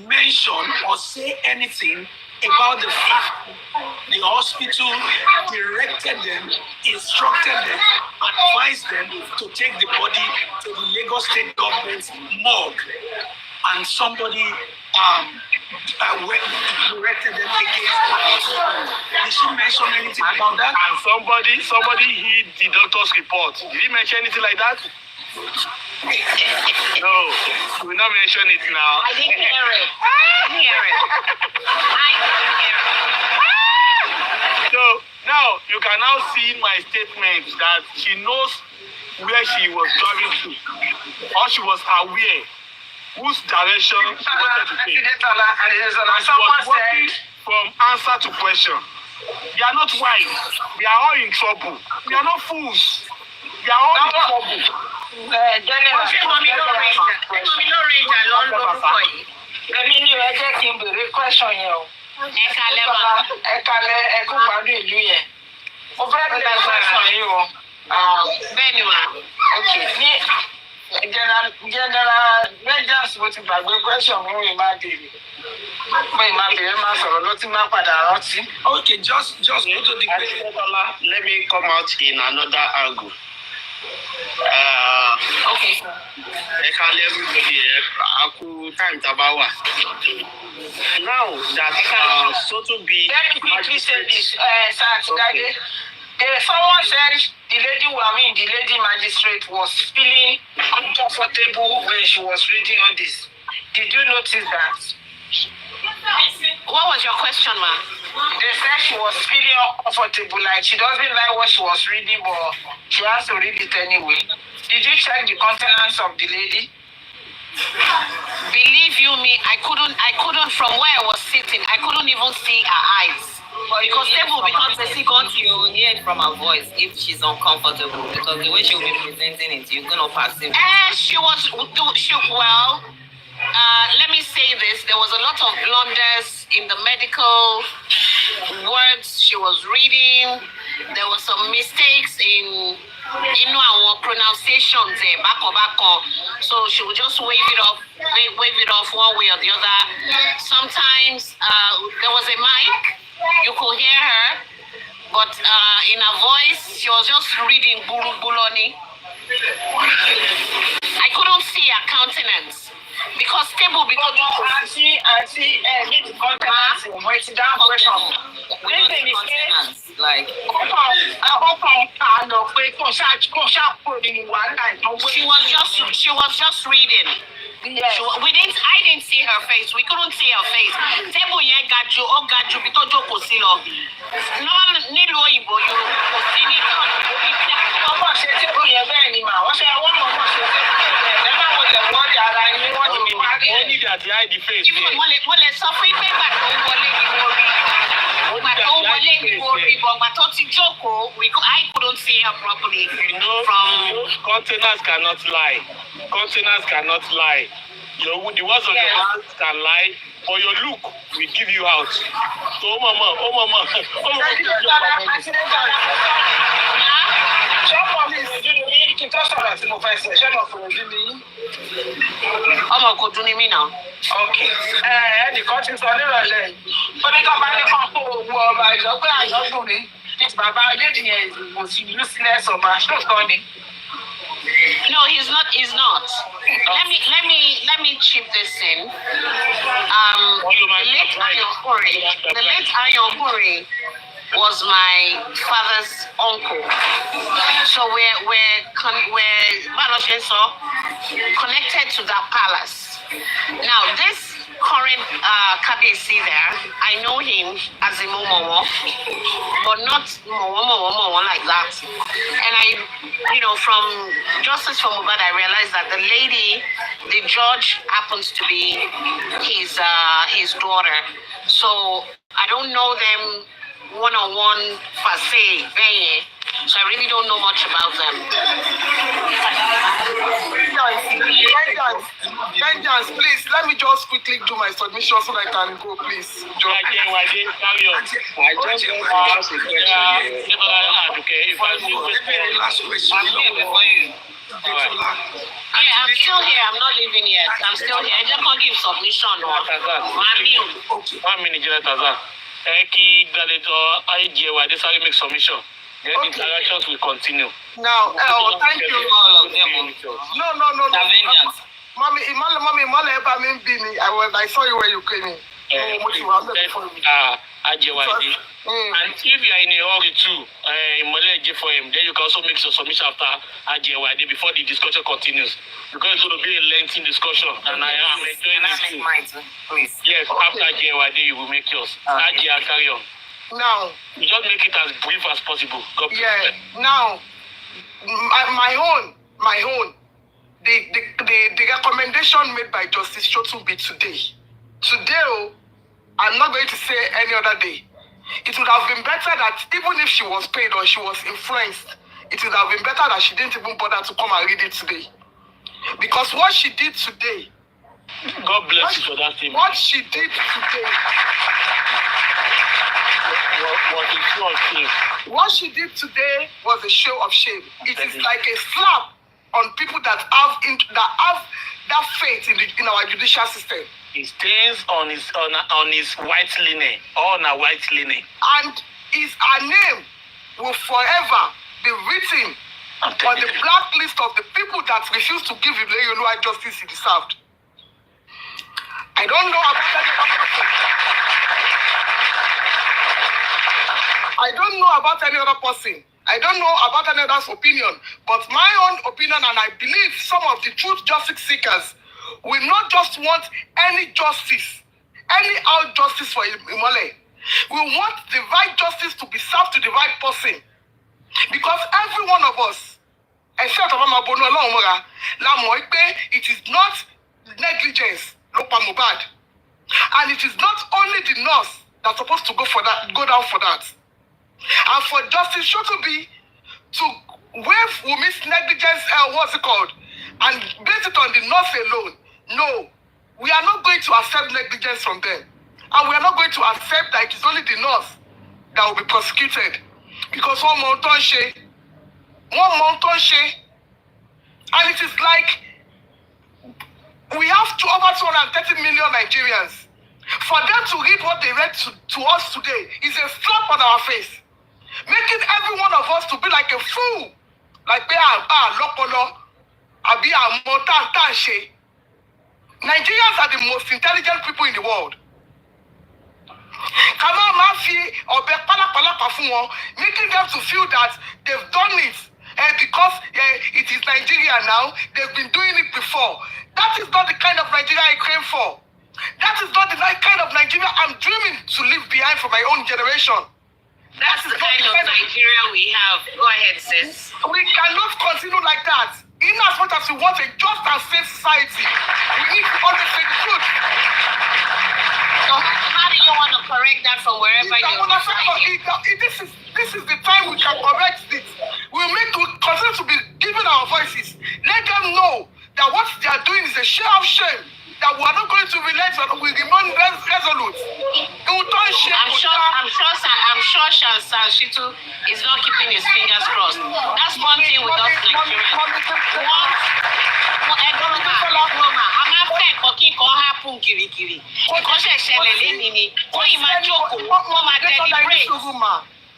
mention or say anything about the fact the hospital directed them, instructed them, advised them to take the body to the Lagos State government's morgue, and somebody directed them against her? Did she mention anything about that? And somebody hid the doctor's report. Did he mention anything like that? No, we will not mention it now. I didn't hear it. So now you can now see my statement that she knows where she was driving to, or she was aware whose direction she wanted to take. And she was working from answer to question. They are not wise. They are all in trouble. They are not fools. They are all in trouble. Èmi ni ẹ jẹ́ kí n bèrè question yẹn o. Ẹ kalẹ̀ ẹ kú gbádùn ìlú yẹn. Mo fẹ́ bèrè question yìí o. Bẹ́ẹ̀ni ma. Ní general Rangers mo ti gbàgbé question mi ò máa bèrè. Mo bèrè máa sọ̀rọ̀ ló ti máa padà rántí. Okay, just go to the question. Let me come out in another angle. Okay, sir. Everybody, time tabawa. Now that so to be. Let me quickly say this, Saturday. Someone said the lady magistrate was feeling uncomfortable when she was reading all this. Did you notice that? What was your question, ma? They said she was feeling uncomfortable, like she doesn't like what she was reading, but she has to read it anyway. Did you check the countenance of the lady? Believe you me, I couldn't from where I was sitting, I couldn't even see her eyes. Because you hear it from her voice if she's uncomfortable, because the way she will be presenting it, you're gonna perceive. Let me say this, there was a lot of blunders in the medical words she was reading. There were some mistakes in our pronunciations back. So she would just wave it off one way or the other. Sometimes there was a mic, you could hear her, but in her voice, she was just reading Buru Buloni. I couldn't see her countenance. Because stable, because I see, need the countenance, waiting down question. Like, she was just reading. Yes. I didn't see her face. We couldn't see her face. Table yẹn ga jù, ó ga jù bí tó jókòó sí lọ. Nílùú òyìnbó yóò kò sí ní ọmọ ṣe table yẹn bẹ́ẹ̀ ni mà. Wọ́n ṣe wọ́n mọ̀ ọmọ ṣe table yẹn bẹ́ẹ̀. Ẹ má wọlé wọ́ọ̀dì ara yín wọ́n ti parí. Ó ní ìdí àti hide the face. Mo lè sọ fún pé ìgbà tó ń wọlé ni mo rí. Ìgbà tó ń wọlé ni mo rí. Ìgbà tó ti jókòó, I couldn't see her properly. Containers cannot lie. Containers cannot lie. The words of your mouth can lie, but your look will give you out. So, mama. tó sọ̀rọ̀ tí mo fẹ́ sọ ṣé mo fòrò bí mi. Ọmọ kò dún ní mí náà. Ok. Ẹnìkan ti sọ nírọ̀lẹ́ yìí. Ó ní kí ọba ní kàn kó owó ọba ìjọ pé àyọ́kùnrin ní bàbá Adédìyẹ kò sí useless ọba ṣòótọ́ ni. No, he's not. He's not. Let me chip this in. The late Ayokuri was my father's uncle. So we're connected to that palace. Now this current Kabiyesi there, I know him as a Momowo, but not Mowo like that. And from Justice for Mohbad, I realized that the lady, the judge, happens to be his daughter. So I don't know them one-on-one per se, so I really don't know much about them. Vengeance, please, let me just quickly do my submission so that I can go, please. Carry on. I just want to ask a question. If I do last question. Yeah, I'm still here. I'm not leaving yet. I'm still here. I just can't give submission. Okay. 1 minute, Jonathan. Eki Galeto, IGA, they sorry make submission. Then the interactions will continue. Now, thank you. No. Mommy, I saw you when you came in. And if you are in a hurry too, for him, then you can also make your submission after AJYD before the discussion continues. Because it's going to be a lengthy discussion, and I am enjoying it too. Please. Yes, after AJYD, you will make yours. AJY, carry on. Now, you just make it as brief as possible. Now, my own. The recommendation made by Justice Shotubi today, I'm not going to say any other day. It would have been better that even if she was paid or she was influenced, it would have been better that she didn't even bother to come and read it today. Because what she did today, God bless you for that thing. What she did today was a show of shame. What she did today was a show of shame. It is like a slap on people that have that faith in our judicial system. He stains on his white linen, on a white linen. And her name will forever be written on the blacklist of the people that refuse to give Ileoluwa justice he deserved. I don't know about any other person. I don't know about any other person. I don't know about any other's opinion. But my own opinion, and I believe some of the truth justice seekers will not just want any justice, any out justice for Imole. We want the right justice to be served to the right person. Because every one of us, except it is not negligence, and it is not only the nurse that's supposed to go down for that. And for Justice Shotubi to waive Wumi's negligence, and base it on the nurse alone. No, we are not going to accept negligence from them. And we are not going to accept that it is only the nurse that will be prosecuted. Because one mountain shade. And it is like we have over 230 million Nigerians. For them to read what they read to us today is a slap on our face. Making every one of us to be like a fool. Like Nigerians are the most intelligent people in the world. Making them to feel that they've done it because it is Nigeria now, they've been doing it before. That is not the kind of Nigeria I came for. That is not the kind of Nigeria I'm dreaming to leave behind for my own generation. That's the kind of Nigeria we have. Go ahead, sis. We cannot continue like that. In as much as we want a just and safe society, we need to always say the truth. So how do you want to correct that from wherever you're This is the time we can correct it. We'll continue to be giving our voices. Let them know that what they are doing is a show of shame. That we are not going to relent, but we remain resolute. I'm sure Shitu is not keeping his fingers crossed. That's one thing with us Nigerians. happen kirikiri. Because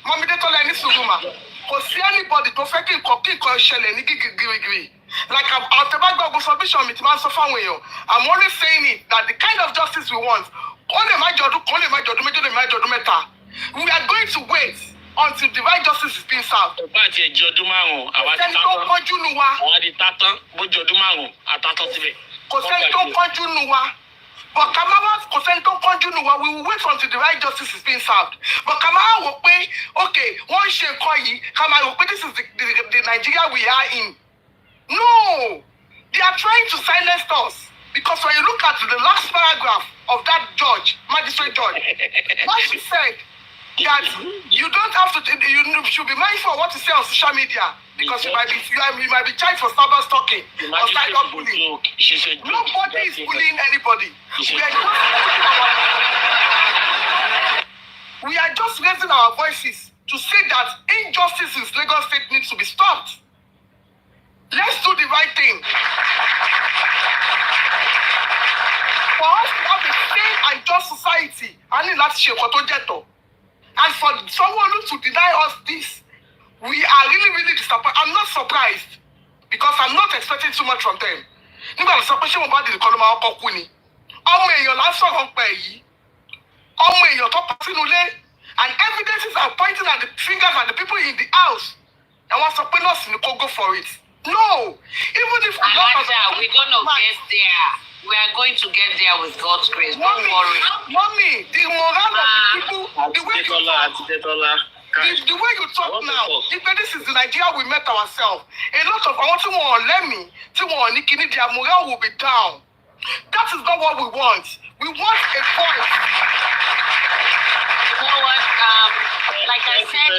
Mommy, they told any suguma. Kò sí anybody tó fẹ́ kí nǹkan ṣẹlẹ̀ ní gírígírí. Like I'll submission me to man suffer with you. I'm only saying it that the kind of justice we want. We are going to wait until divine justice is being served. But Kamara, we will wait until the right justice is being served. But Kamara will pay, okay, one shame Kamara will pay, this is the Nigeria we are in. No! They are trying to silence us. Because when you look at the last paragraph of that judge, magistrate judge, what she said, that you don't have to, you should be mindful of what you say on social media. Because you might be charged for cyber stalking or cyber bullying. Nobody is bullying anybody. We are just raising our voices to say that injustice in Lagos State needs to be stopped. Let's do the right thing. For us to have a sane and just society, I need that shit. And for someone to deny us this, we are really disappointed. I'm not surprised because I'm not expecting too much from them. Nígbà tó sọ pé ṣé mo bá di ìkọlù máa kọ́ kú ni. Ọmọ èèyàn lásán kan pẹ̀ yìí. Ọmọ èèyàn tó pa sínú ilé. And evidences are pointing at the fingers at the people in the house. And wọ́n sọ pé nọ́ọ̀sì ni kó go for it. No! Even if we're gonna get there. We are going to get there with God's grace. Don't worry. Mommy, the morale of the people, the way you talk now, if this is the Nigeria we met ourselves, a lot of our their morale will be down. That is not what we want. We want a voice. You know what? Like I said,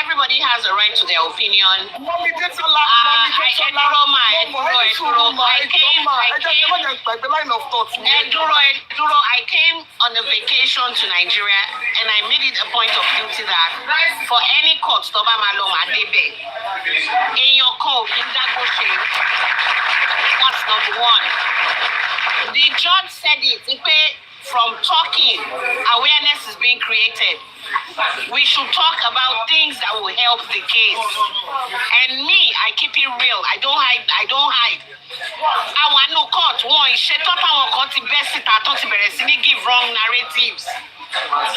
everybody has a right to their opinion. I came on a vacation to Nigeria and I made it a point of duty that for any court, that's number one. The judge said it. From talking, awareness is being created. We should talk about things that will help the case. And me, I keep it real. I don't hide. I want no court. One, shut up our court best give wrong narratives. 100.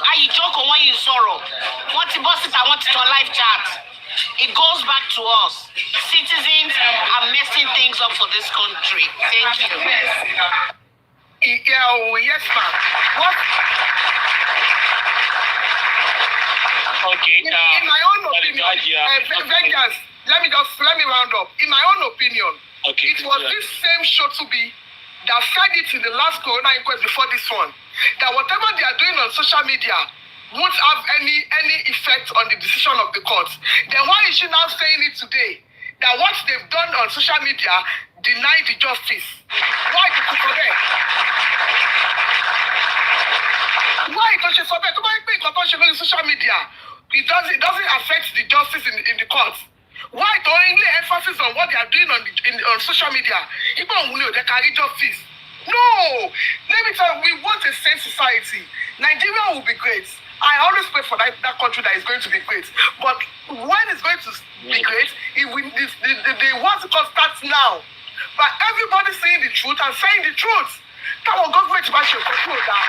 I joke when you sorrow. What the boss is, I want it on live chat. It goes back to us. Citizens are messing things up for this country. Thank you. Yes, ma'am. What? Okay. In my own opinion, Vegas, let me round up. In my own opinion, it was this same Shotubi that said it in the last Corona Inquest before this one, that whatever they are doing on social media won't have any effect on the decision of the court. Then why is she now saying it today? That what they've done on social media deny the justice. Why did you forget? Why don't you forget? Why on social media? It doesn't affect the justice in the courts. Why the only emphasis on what they are doing on social media? Even when they carry justice. No! Let me tell you, we want a safe society. Nigeria will be great. I always pray for that country that is going to be great. But when it's going to be great, the what's it called starts now. But everybody saying the truth and saying the truth. That will government to bash your control down.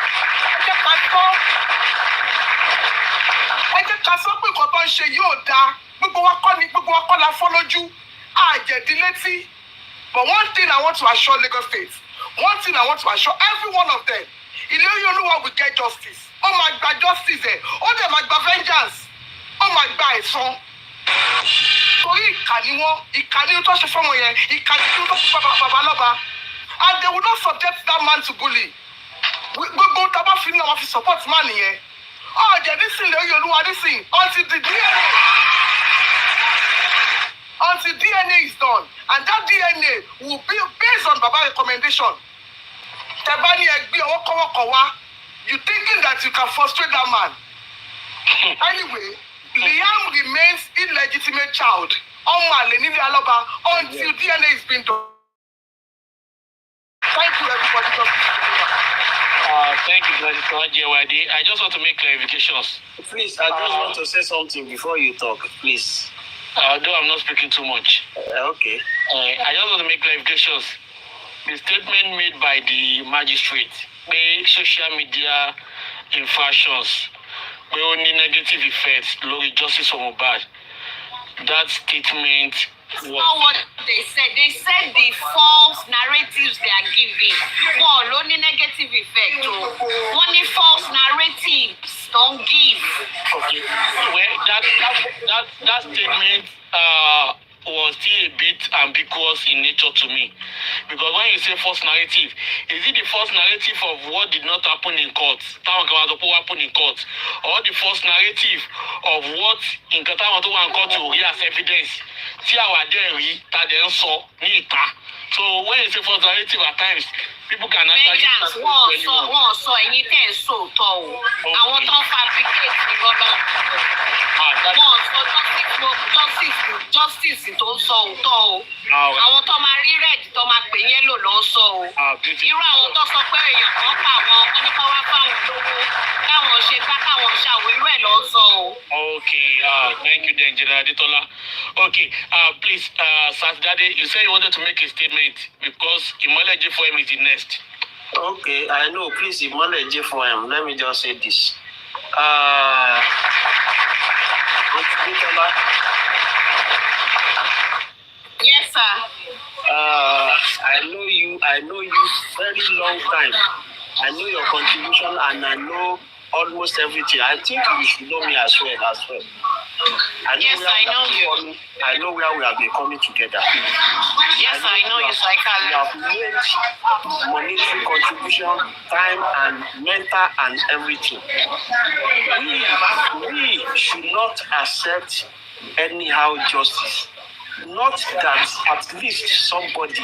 But one thing I want to assure Lagos State, one thing I want to assure every one of them, you know what we get justice. Oh my God, justice there. Oh my God, vengeance. Oh my God, son. And they will not subject that man to bully. We go to about feeling of support man here. Oh, yeah, this thing, until the DNA is done. And that DNA will be based on Baba's recommendation. You thinking that you can frustrate that man. Anyway, Liam remains illegitimate child. Ọmọ àlè nílé alọ́ba until DNA is being done. Thank you, everybody. Thank you, President JYD. I just want to make clarifications. Please, I just want to say something before you talk, please. Though I'm not speaking too much. Okay. I just want to make clarifications. The statement made by the magistrate, the social media infractions, the only negative effects, lórí justice for Mohbad. That statement That's not what they said. They said the false narratives they are giving. Well, only negative effect. Only false narratives don't give. Okay. Well, that statement was still a bit ambiguous in nature to me. Because when you say false narrative, is it the false narrative of what did not happen in court? Happen in court, or the false narrative of what in court to read as evidence? See our dairy that then saw Nita. So when you say false narrative at times, people can actually wọ́n sọ ẹ̀yin tẹ́ ẹ̀ sóòótọ́ o. Àwọn tó ń fabricate ni rọ́bà. Wọ́n sọ justice tó ń sọ òótọ́ o. Àwọn tó máa rí red tó máa pè yellow ló ń sọ o. Irú àwọn tó sọ pé èèyàn kan pa àwọn wọ́n ní kó wá fáwọn lówó káwọn ṣe gbá káwọn ṣàwò irú ẹ̀ ló ń sọ o. Okay, thank you, General Adetola. Okay, please, Saturday, you said you wanted to make a statement because Imole J4M is the next. Okay, I know. Please, Imole J4M, let me just say this. Yes, sir. I know you very long time. I know your contribution and I know almost everything. I think you should know me as well. Yes, I know you. I know where we have been coming together. Yes, I know you, Saikala. You have made monetary contribution, time and mental and everything. We should not accept anyhow justice. Not that at least somebody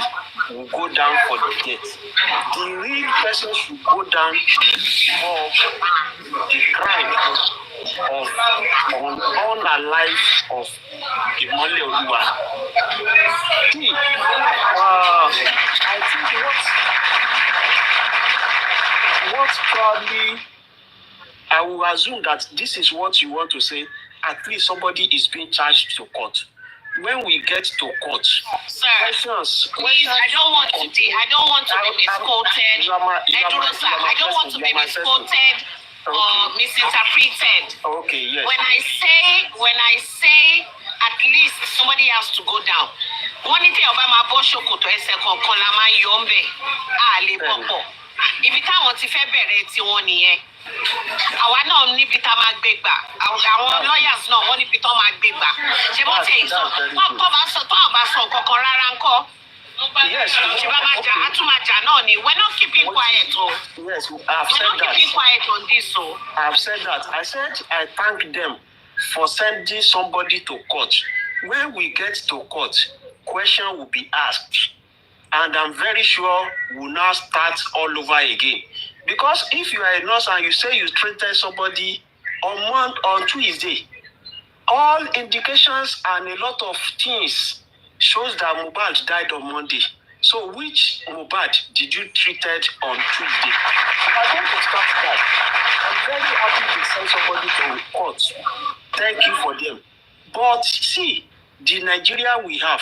will go down for the death. The real person should go down for the crime of unalive of Imole Oluwa. I think what probably I will assume that this is what you want to say. At least somebody is being charged to court. When we get to court, sir, please, I don't want to be misquoted. I don't want to be misquoted or misinterpreted. Okay, yes. When I say at least somebody has to go down. Wọ́n ní tẹ́ ọba máa bọ́ ṣòkòtò ẹsẹ̀ kọ̀ọ̀kan la máa yọ ọ́ ń bẹ̀. A lè bọ̀pọ̀. Ibi táwọn ti fẹ́ bẹ̀rẹ̀ tiwọn nìyẹn. Àwa náà níbi tá a máa gbé gbà. Àwọn lawyers náà wọ́n níbi tó máa gbé gbà. Ṣé wọ́n tẹ̀ ìsọ? Wọ́n kọ́ bá sọ tó àbá sọ kankan rárá ńkọ́. Yes. Ṣé bá máa jà á tún máa jà náà ni? We're not keeping quiet o. Yes, I've said that. We're not keeping quiet on this o. I've said that. I said I thank them for sending somebody to court. When we get to court, question will be asked. And I'm very sure we'll now start all over again. Because if you are a nurse and you say you treated somebody on Tuesday, all indications and a lot of things shows that Mohbad died on Monday. So which Mohbad did you treated on Tuesday? I want to start that. I'm very happy to send somebody to court. Thank you for them. But see, the Nigeria we have,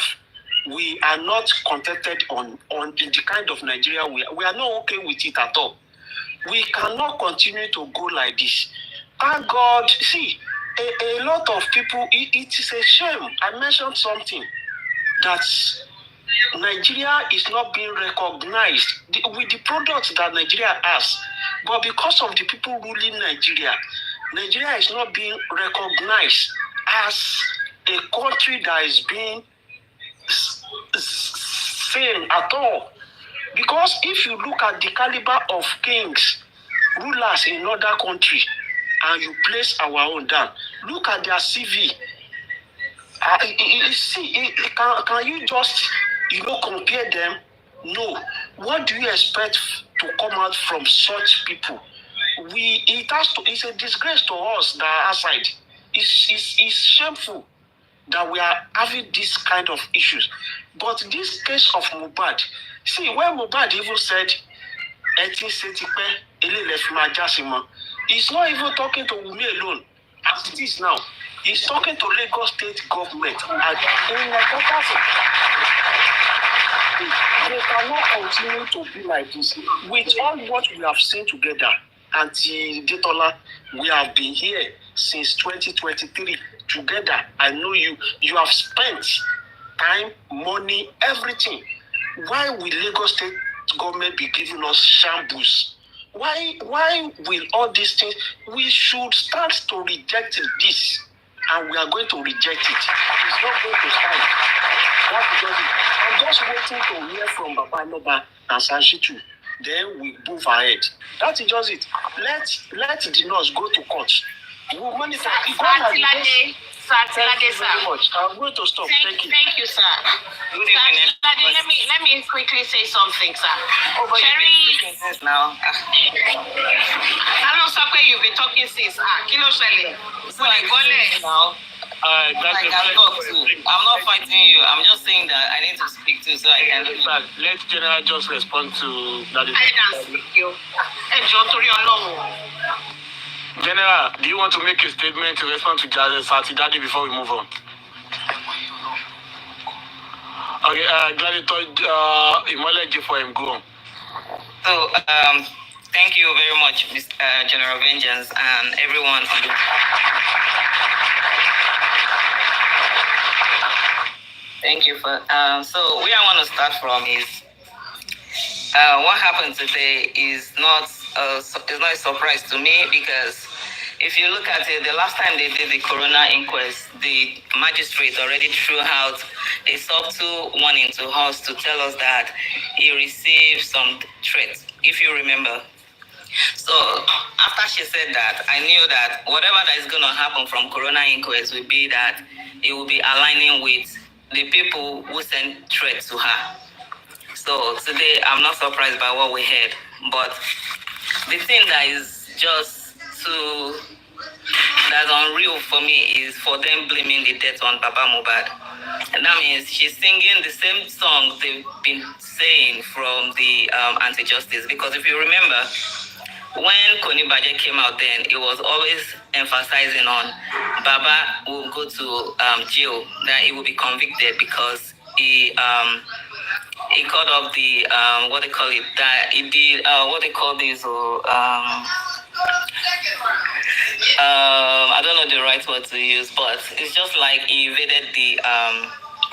we are not contented on the kind of Nigeria we are not okay with it at all. We cannot continue to go like this. Thank God. See, a lot of people, it is a shame. I mentioned something that Nigeria is not being recognized with the products that Nigeria has. But because of the people ruling Nigeria, Nigeria is not being recognized as a country that is being seen at all. Because if you look at the caliber of kings, rulers in other countries, and you place our own down, look at their CV. Can you just, compare them? No. What do you expect to come out from such people? It's a disgrace to us that are outside. It's shameful. that we are having this kind of issues. But this case of Mohbad, see, when Mohbad even said, he's not even talking to Wunmi alone, as it is now. He's talking to Lagos State government. And they cannot continue to be like this. With all what we have seen together, Auntie Detola, we have been here since 2023 together. I know you have spent time, money, everything. Why will Lagos State government be giving us shambles? Why will all these things? We should start to reject this, and we are going to reject it. It's not going to stand. That's just it. I'm just waiting to hear from Baba Noba and Sanshitu. Then we move ahead. That is just it. Let the nurse go to court. We'll monitor. Thank you very much. I'm going to stop. Thank you. Thank you, sir. Good evening. Let me quickly say something, sir. Cherry. Now. Hello, sir. You've been talking since. Kilo Shelley. So I got it now. I'm not fighting you. I'm just saying that I need to speak to so I can. Let General just respond to that. I can speak you. General, do you want to make a statement to respond to Sati Daddy before we move on? Okay, Gladiator, Imoleji for him, go on. So, thank you very much, Mr. General Vengeance, and everyone on the. Thank you for. So, where I want to start from is what happened today is not a surprise to me, because if you look at it, the last time they did the Corona Inquest, the magistrate already threw out a subtle warning to us to tell us that he received some threats, if you remember. So after she said that, I knew that whatever that is going to happen from Corona Inquest will be that it will be aligning with the people who sent threats to her. So today, I'm not surprised by what we heard, but the thing that is just that's unreal for me is for them blaming the death on Baba Mohbad. And that means she's singing the same song they've been saying from the anti-justice. Because if you remember, when Koni Baje came out then, it was always emphasizing on Baba will go to jail, that he will be convicted because he called up the what they call it, that he did what they call this I don't know the right word to use, but it's just like he evaded the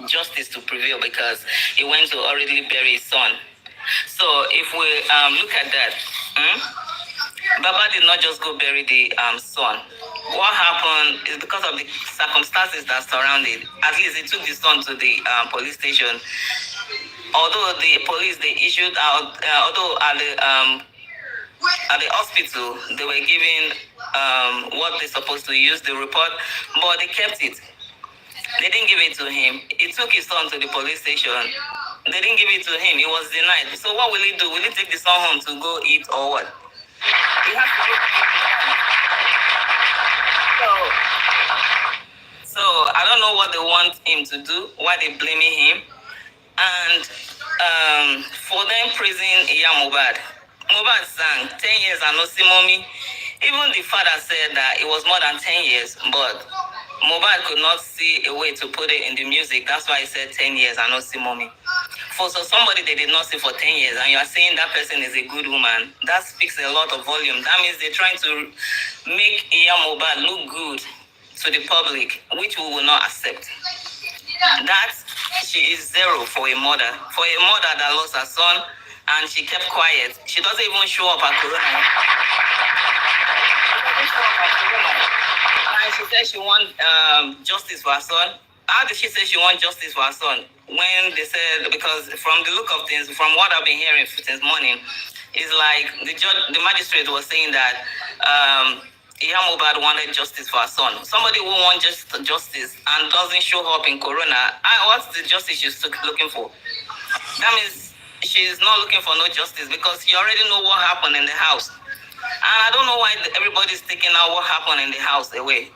justice to prevail because he went to already bury his son. So if we look at that, Baba did not just go bury the son. What happened is because of the circumstances that surrounded. At least he took the son to the police station. Although the police, they issued out, although at the hospital, they were giving what they're supposed to use, the report, but they kept it. They didn't give it to him. He took his son to the police station. They didn't give it to him. He was denied. So what will he do? Will he take the son home to go eat or what? He has to go. So I don't know what they want him to do, why they're blaming him. And for them praising Mohbad. Mohbad sang 10 years and no see mommy. Even the father said that it was more than 10 years, but Mohbad could not see a way to put it in the music. That's why he said 10 years and not see mommy. For somebody they did not see for 10 years, and you are saying that person is a good woman, that speaks a lot of volume. That means they're trying to make Mohbad look good to the public, which we will not accept. That she is zero for a mother. For a mother that lost her son and she kept quiet. She doesn't even show up at Corona. And she said she wants justice for her son. How did she say she wants justice for her son? When they said, because from the look of things, from what I've been hearing since morning, it's like the magistrate was saying that Mohbad wanted justice for her son. Somebody who wants justice and doesn't show up in Corona, what's the justice she's looking for? That means she's not looking for no justice because she already know what happened in the house. And I don't know why everybody's taking out what happened in the house away.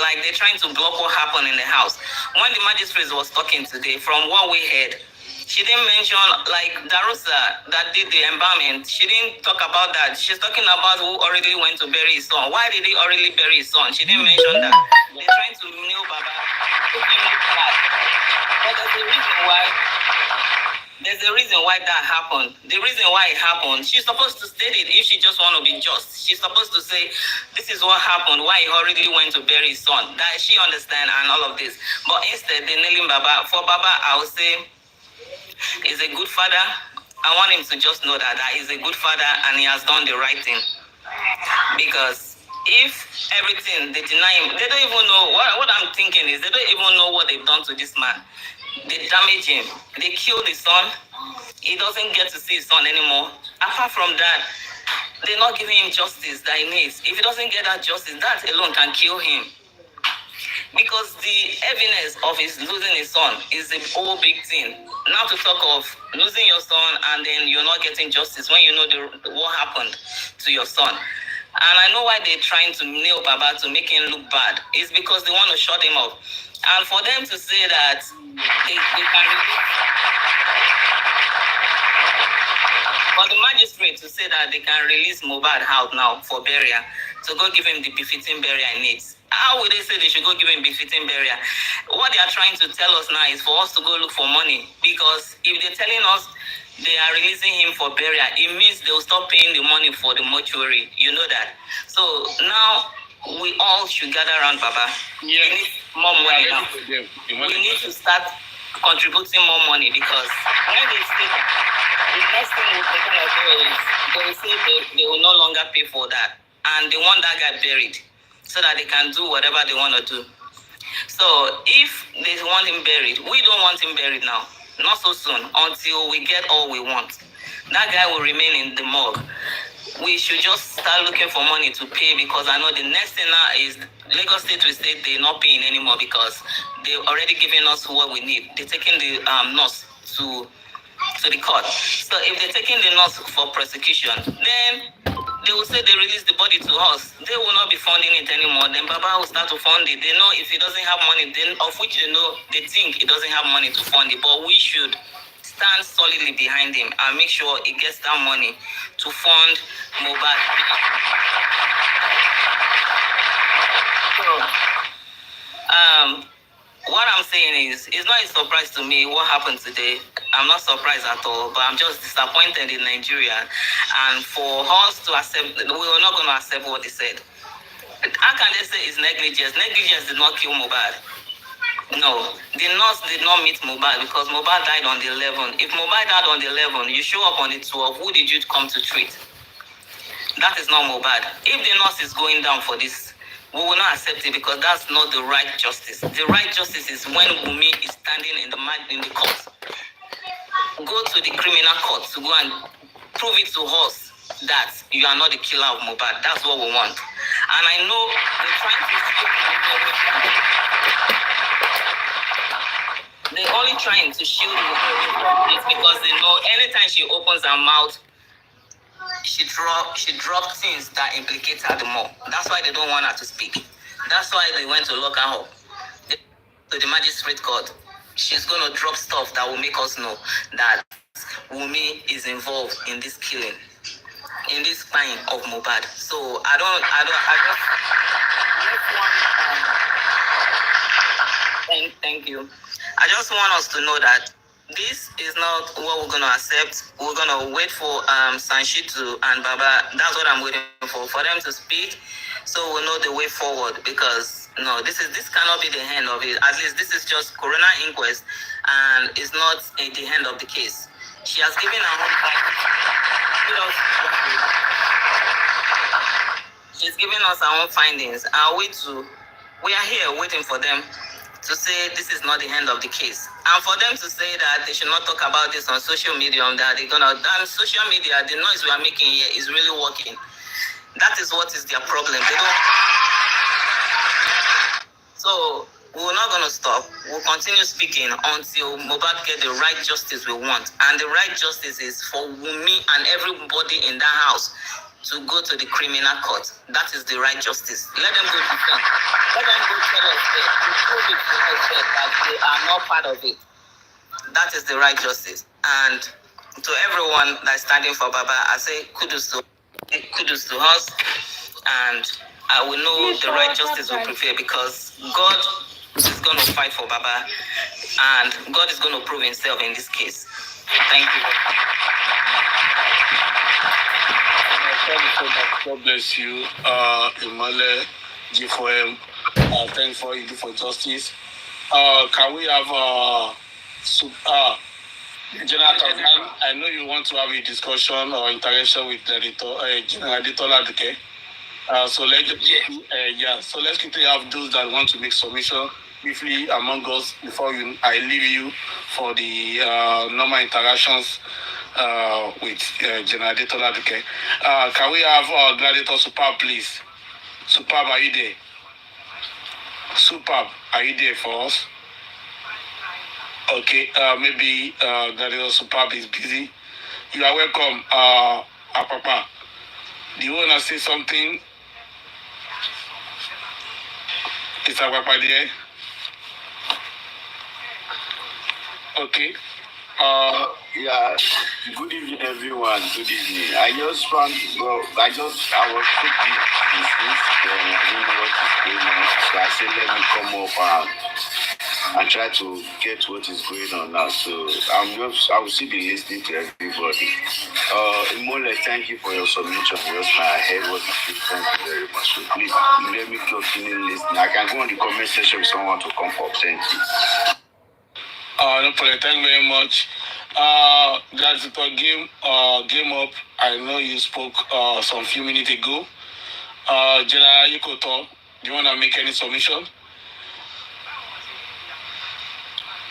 like they're trying to block what happened in the house. When the magistrate was talking today, from what we heard, she didn't mention, like, Darussa that did the embalming. She didn't talk about that. She's talking about who already went to bury his son. Why did he already bury his son? She didn't mention that. They're trying to kneel Baba, put him in flat. But there's a reason why that happened. The reason why it happened, she's supposed to state it if she just want to be just. She's supposed to say, this is what happened, why he already went to bury his son. That she understand and all of this. But instead, they're kneeling Baba. For Baba, I would say, he's a good father. I want him to just know that he's a good father and he has done the right thing. Because if everything, they deny him, they don't even know, what I'm thinking is, they don't even know what they've done to this man. They damage him. They kill his son. He doesn't get to see his son anymore. Apart from that, they're not giving him justice that he needs. If he doesn't get that justice, that alone can kill him. Because the evidence of his losing his son is a whole big thing. Now to talk of losing your son and then you're not getting justice when you know what happened to your son. And I know why they're trying to nail Baba to make him look bad. It's because they want to shut him up. And for them to say that they can for the magistrate to say that they can release Mohbad out now for burial, to go give him the befitting burial he needs. How would they say they should go give him befitting burial? What they are trying to tell us now is for us to go look for money. Because if they're telling us they are releasing him for burial, it means they'll stop paying the money for the mortuary. You know that. So now we all should gather around Baba. We need more money now. We need to start contributing more money, because when they say that, the next thing they're going to do is they will say they will no longer pay for that. And they want that guy buried so that they can do whatever they want to do. So if they want him buried, we don't want him buried now. Not so soon, until we get all we want. That guy will remain in the morgue. We should just start looking for money to pay, because I know the next thing now is Lagos State will say they're not paying anymore because they're already giving us what we need. They're taking the nurse to the court. So if they're taking the nurse for prosecution, then they will say they release the body to us. They will not be funding it anymore. Then Baba will start to fund it. They know if he doesn't have money, then of which they know they think he doesn't have money to fund it. But we should stand solidly behind him and make sure he gets that money to fund Mohbad. So, what I'm saying is, it's not a surprise to me what happened today. I'm not surprised at all, but I'm just disappointed in Nigeria. And for us to accept, we were not going to accept what they said. How can they say it's negligence? Negligence did not kill Mohbad. No, the nurse did not meet Mohbad because Mohbad died on the 11th. If Mohbad died on the 11th, you show up on the 12th, who did you come to treat? That is not Mohbad. If the nurse is going down for this, we will not accept it, because that's not the right justice. The right justice is when Wunmi is standing in the court. Go to the criminal court to go and prove it to us that you are not the killer of Mohbad. That's what we want. And I know they're trying to they're only trying to shield Mohbad because they know anytime she opens her mouth, she drops things that implicate her the more. That's why they don't want her to speak. That's why they went to lock her up. To the magistrate court, she's going to drop stuff that will make us know that Wunmi is involved in this killing, in this spying of Mohbad. So I just thank you. I just want us to know that this is not what we're going to accept. We're going to wait for Sanshitu and Baba. That's what I'm waiting for them to speak, so we'll know the way forward. Because no, this cannot be the end of it. At least this is just Corona Inquest, and it's not the end of the case. She has given her own she's giving us our own findings, and we are here waiting for them to say this is not the end of the case. And for them to say that they should not talk about this on social media, that they're gonna, and social media, the noise we are making here is really working. That is what is their problem. They don't. So we're not gonna stop. We'll continue speaking until Mohbad get the right justice we want. And the right justice is for Wunmi and everybody in that house to go to the criminal court. That is the right justice. Let them go defend. Let them go tell us there. To prove it to us there that they are not part of it. That is the right justice. And to everyone that's standing for Baba, I say kudos to us. And I will know the right justice will prevail because God is going to fight for Baba. And God is going to prove himself in this case. Thank you. Thank you so much. God bless you, Imale G4M. Thanks for you do for justice. Can we have General Kazan? I know you want to have a discussion or interaction with the General Editor Laduke. So let's quickly have those that want to make submission briefly among us before I leave you for the normal interactions with General Editor Laduke. Can we have Gladiator Superb, please? Superb, are you there? Superb, are you there for us? Okay, maybe Gladiator Superb is busy. You are welcome, Apapa. Do you want to say something? Is Apapa there? Okay. Yeah. Good evening, everyone. Good evening. I was so busy with this, then I didn't know what is going on. So I said, let me come up and try to get what is going on now. So I will still be listening to everybody. Imole, thank you for your submission. Just my head was thank you very much. So please let me continue listening. I can go on the comment section if someone to come up. Thank you. No problem. Thank you very much. That's the game up. I know you spoke some few minutes ago. General Yukoto, do you want to make any submission?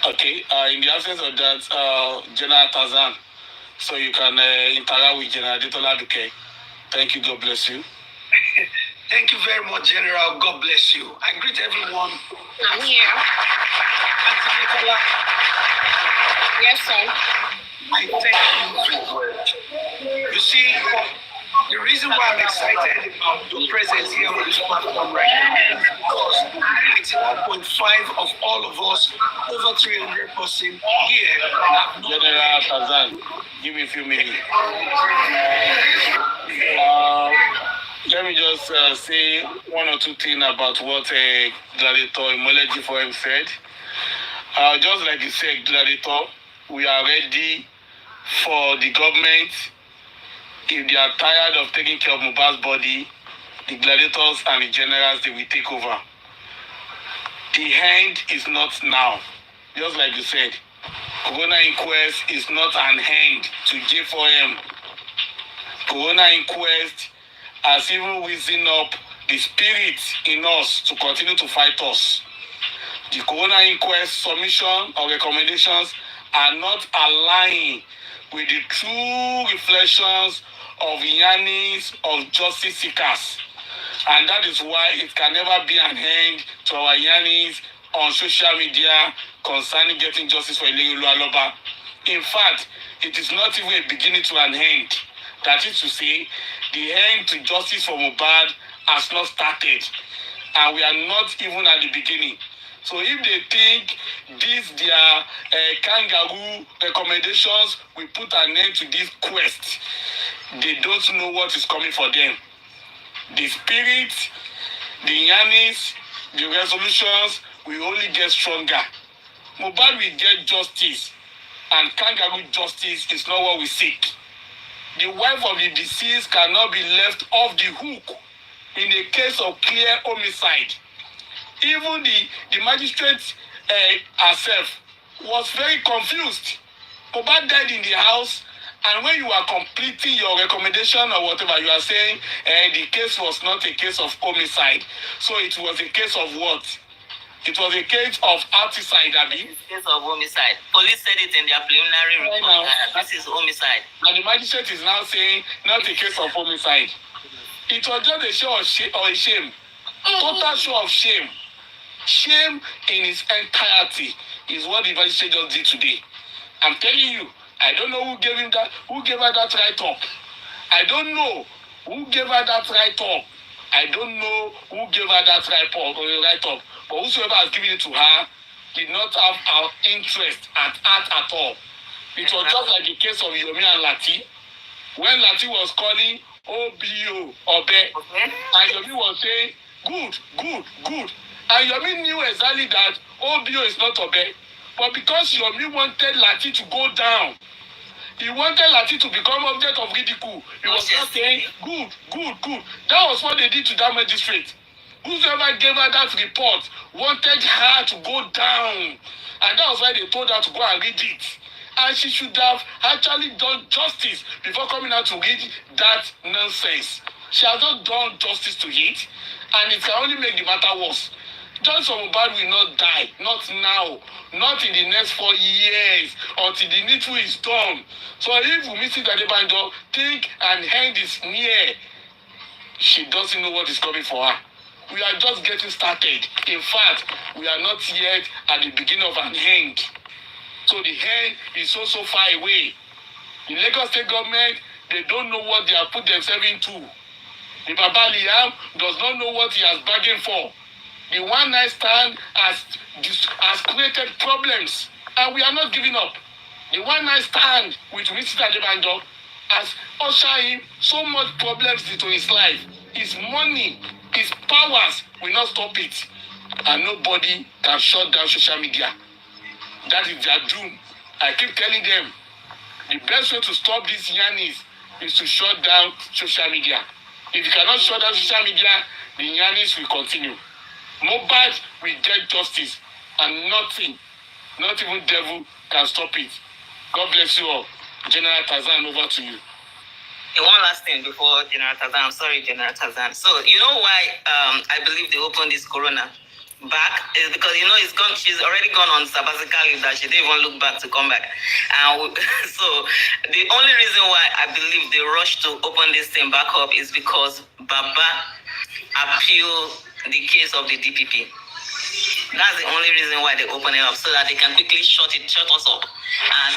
Okay. In the absence of that, General Tazan, so you can interact with General Adetola Duke. Thank you. God bless you. Thank you very much, General. God bless you. I greet everyone. I'm here. Auntie Nicola, Yes, sir. I thank you very much. You see, the reason why I'm excited about your presence here on this platform right now is because 91.5 of all of us, over 300% here, have no General Tazan, give me a few minutes. Let me just say one or two things about what Gladiator Imole G4M said. Just like you said, Gladiator, we are ready for the government. If they are tired of taking care of Mohbad's body, the gladiators and the generals, they will take over. The end is not now. Just like you said, Corona Inquest is not an end to J4M. Corona Inquest has even risen up the spirit in us to continue to fight us. The Corona Inquest submission or recommendations are not aligning with the true reflections of yearnings of justice seekers. And that is why it can never be an end to our yearnings on social media concerning getting justice for Ileolu Aloba. In fact, it is not even a beginning to an end. That is to say, the end to justice for Mohbad has not started. And we are not even at the beginning. So if they think these their kangaroo recommendations will put an end to this quest, they don't know what is coming for them. The spirit, the yearnings, the resolutions will only get stronger. Mohbad will get justice, and kangaroo justice is not what we seek. The wife of the deceased cannot be left off the hook in a case of clear homicide. Even the magistrate herself was very confused. Mohbad died in the house, and when you are completing your recommendation or whatever, you are saying the case was not a case of homicide. So it was a case of what? It was a case of articide, Abi. It's a case of homicide. Police said it in their preliminary report. This is homicide. And the magistrate is now saying not a case of homicide. It was just a show of shame. Total show of shame. Shame in its entirety is what the magistrate just did today. I'm telling you, I don't know who gave him that, who gave her that write-up. I don't know Who gave her that write-up? I don't know who gave her that write-up, but whosoever has given it to her did not have our interest at heart at all. It was just like the case of Yomi and Lati. When Lati was calling OBO, Obe, and Yomi was saying, good, good, good. And Yomi knew exactly that OBO is not Obe. But because Yomi wanted Lati to go down, he wanted Lati to become object of ridicule. He was not saying, good, good, good. That was what they did to that magistrate. Whosoever gave her that report wanted her to go down. And that was why they told her to go and read it. And she should have actually done justice before coming out to read that nonsense. She has not done justice to it, and it can only make the matter worse. Johnson Mohbad will not die, not now, not in the next 4 years, until the needful is done. So if Mrs. Adebanjo think an end is near, she doesn't know what is coming for her. We are just getting started. In fact, we are not yet at the beginning of an end. So the end is so far away. The Lagos State government, they don't know what they have put themselves into. The Baba Liam does not know what he has bargained for. The one night stand has created problems, and we are not giving up. The one night stand with Mr. Adebanjo has ushered him so much problems into his life. His money, his powers will not stop it. And nobody can shut down social media. That is their doom. I keep telling them, the best way to stop these yannies is to shut down social media. If you cannot shut down social media, the yannies will continue. Mohbad will get justice, and nothing, not even devil, can stop it. God bless you all. General Tazan, over to you. One last thing before General Tazan. I'm sorry, General Tazan. So, you know why I believe they opened this corona back is because, you know, she's already gone on sabbatical leave that she didn't even look back to come back. So the only reason why I believe they rushed to open this thing back up is because Baba appealed the case of the DPP. That's the only reason why they open it up, so that they can quickly shut us up. And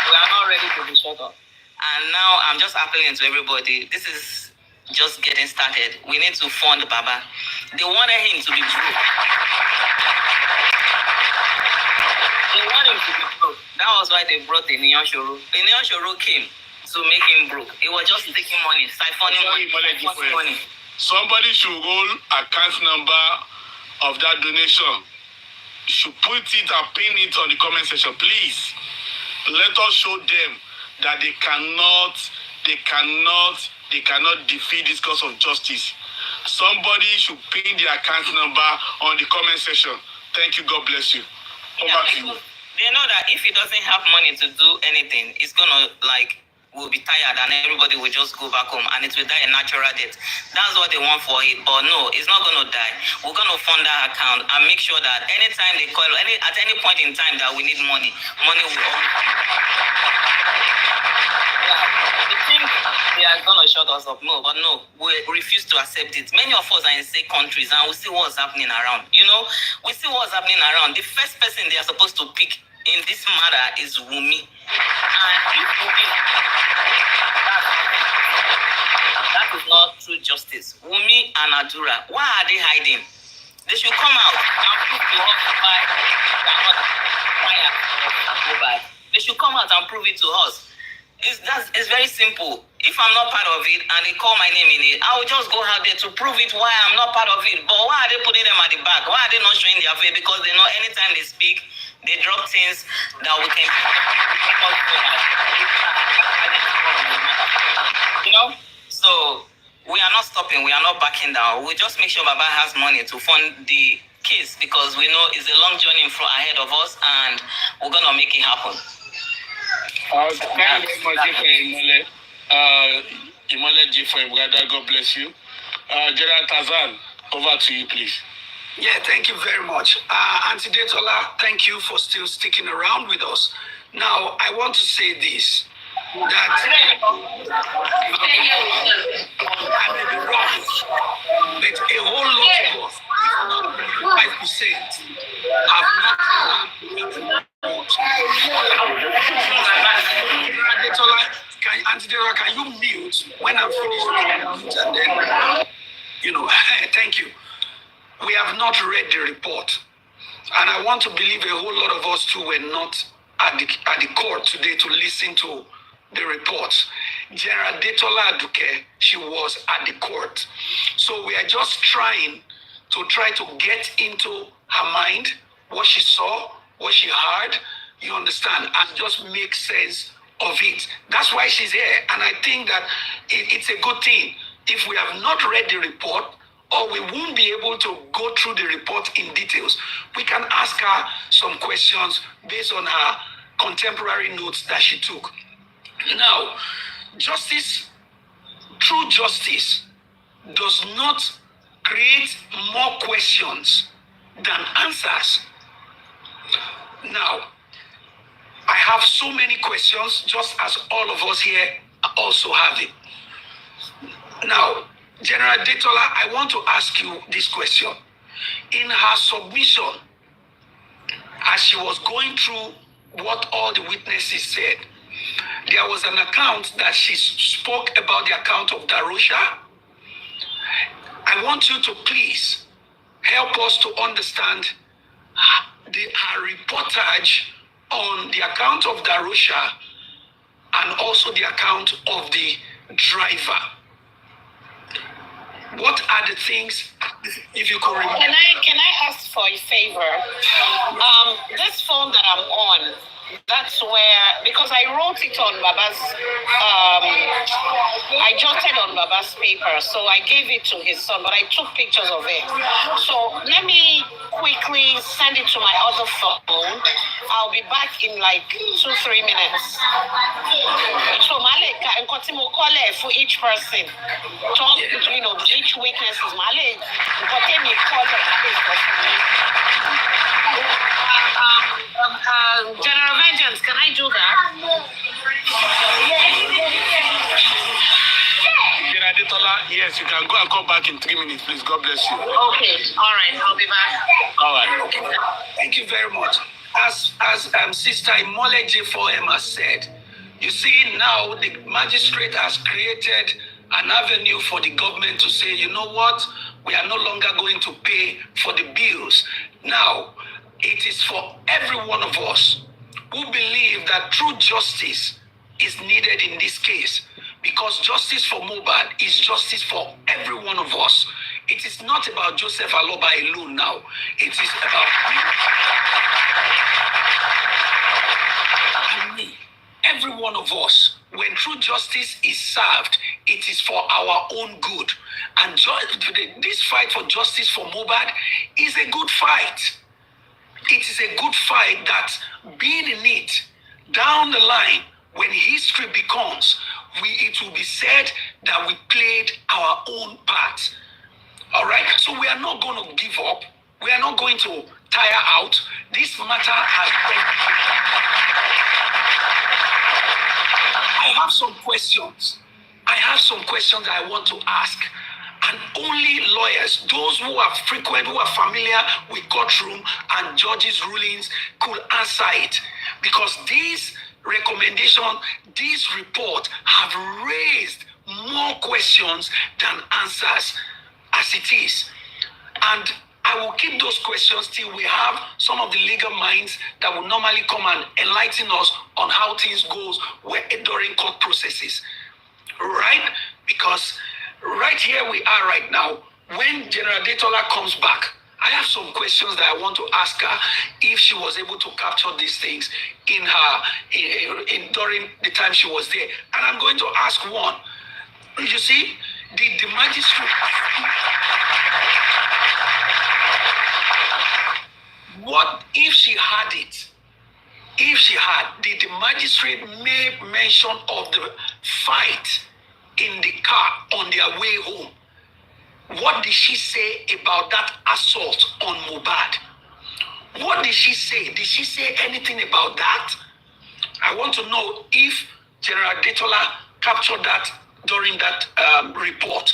we are not ready to be shut up. And now I'm just appealing to everybody. This is just getting started. We need to fund Baba. They wanted him to be broke. They want him to be broke. That was why they brought the Neon Shoro. The Neon Shoro came to make him broke. It was just taking money, siphoning money. Somebody should roll account number of that donation. Should put it and pin it on the comment section, please. Let us show them that they cannot defeat this cause of justice. Somebody should pin the account number on the comment section. Thank you. God bless you. Over to you. They know that if he doesn't have money to do anything, it's gonna will be tired and everybody will just go back home and it will die a natural death. That's what they want for it. But no, it's not going to die. We're going to fund that account and make sure that anytime they call, at any point in time that we need money will always come. They think they are going to shut us up. No, but no, we refuse to accept it. Many of us are in safe countries and we see what's happening around. You know, we see what's happening around. The first person they are supposed to pick in this matter is Wumi. And if Wumi, that is not true justice. Wumi and Adura, why are they hiding? They should come out and prove to us why they should come out and prove it to us. It's very simple. If I'm not part of it and they call my name in it, I will just go out there to prove it why I'm not part of it. But why are they putting them at the back? Why are they not showing their face? Because they know anytime they speak, they drop things that we can. You know? So we are not stopping, we are not backing down. We just make sure Baba has money to fund the case because we know it's a long journey ahead of us and we're gonna make it happen. Thank you very much for Imole Jifo, brother. God bless you. General Tazan, over to you, please. Yeah, thank you very much. Auntie Detola, thank you for still sticking around with us. Now, I want to say this, that I may be wrong, but a whole lot of us, 5%, have not heard Detola, when I'm finished, and then, thank you. We have not read the report. And I want to believe a whole lot of us too were not at the court today to listen to the reports. General Detola Aduke, she was at the court. So we are just trying to get into her mind, what she saw, what she heard, you understand, and just make sense of it. That's why she's here. And I think that it's a good thing. If we have not read the report, or we won't be able to go through the report in details, we can ask her some questions based on her contemporary notes that she took. Now, true justice does not create more questions than answers. Now, I have so many questions, just as all of us here also have it. Now, General Detola, I want to ask you this question. In her submission, as she was going through what all the witnesses said, there was an account that she spoke about, the account of Darusha. I want you to please help us to understand her reportage on the account of Darusha and also the account of the driver. What are the things, if you could remember? Can I ask for a favor? This phone that I'm on, that's where, because I wrote it on Baba's, I jotted on Baba's paper, so I gave it to his son, but I took pictures of it. So let me quickly send it to my other phone. I'll be back in like 2-3 minutes. So Malek, and Kotimo call for each person. Talk, each weakness is Malek. Kotimi call General Vengeance, can I do that? General Detola, yes, you can go and come back in 3 minutes, please. God bless you. Okay, all right, I'll be back. All right. Okay. Thank you very much. As Sister Imole J4M has said, you see now the magistrate has created an avenue for the government to say, you know what, we are no longer going to pay for the bills. Now, it is for every one of us who believe that true justice is needed in this case, because justice for Mohbad is justice for every one of us. It is not about Joseph Aloba alone now. It is about me, every one of us. When true justice is served, it is for our own good. And this fight for justice for Mohbad is a good fight. It is a good fight that, being in it, down the line, when history becomes, it will be said that we played our own part. All right? So we are not going to give up. We are not going to tire out. This matter has been... I have some questions. I want to ask. And only lawyers, those who are frequent, who are familiar with courtroom and judges' rulings, could answer it. Because these recommendations, this report have raised more questions than answers as it is. And I will keep those questions till we have some of the legal minds that will normally come and enlighten us on how things goes during court processes. Right? Because right here we are right now. When General Detola comes back, I have some questions that I want to ask her if she was able to capture these things in during the time she was there. And I'm going to ask one. You see, the magistrate... What if she had it? If she had, did the magistrate make mention of the fight in the car on their way home? What did she say about that assault on Mohbad? What did she say? Did she say anything about that? I want to know if General Detola captured that during that report.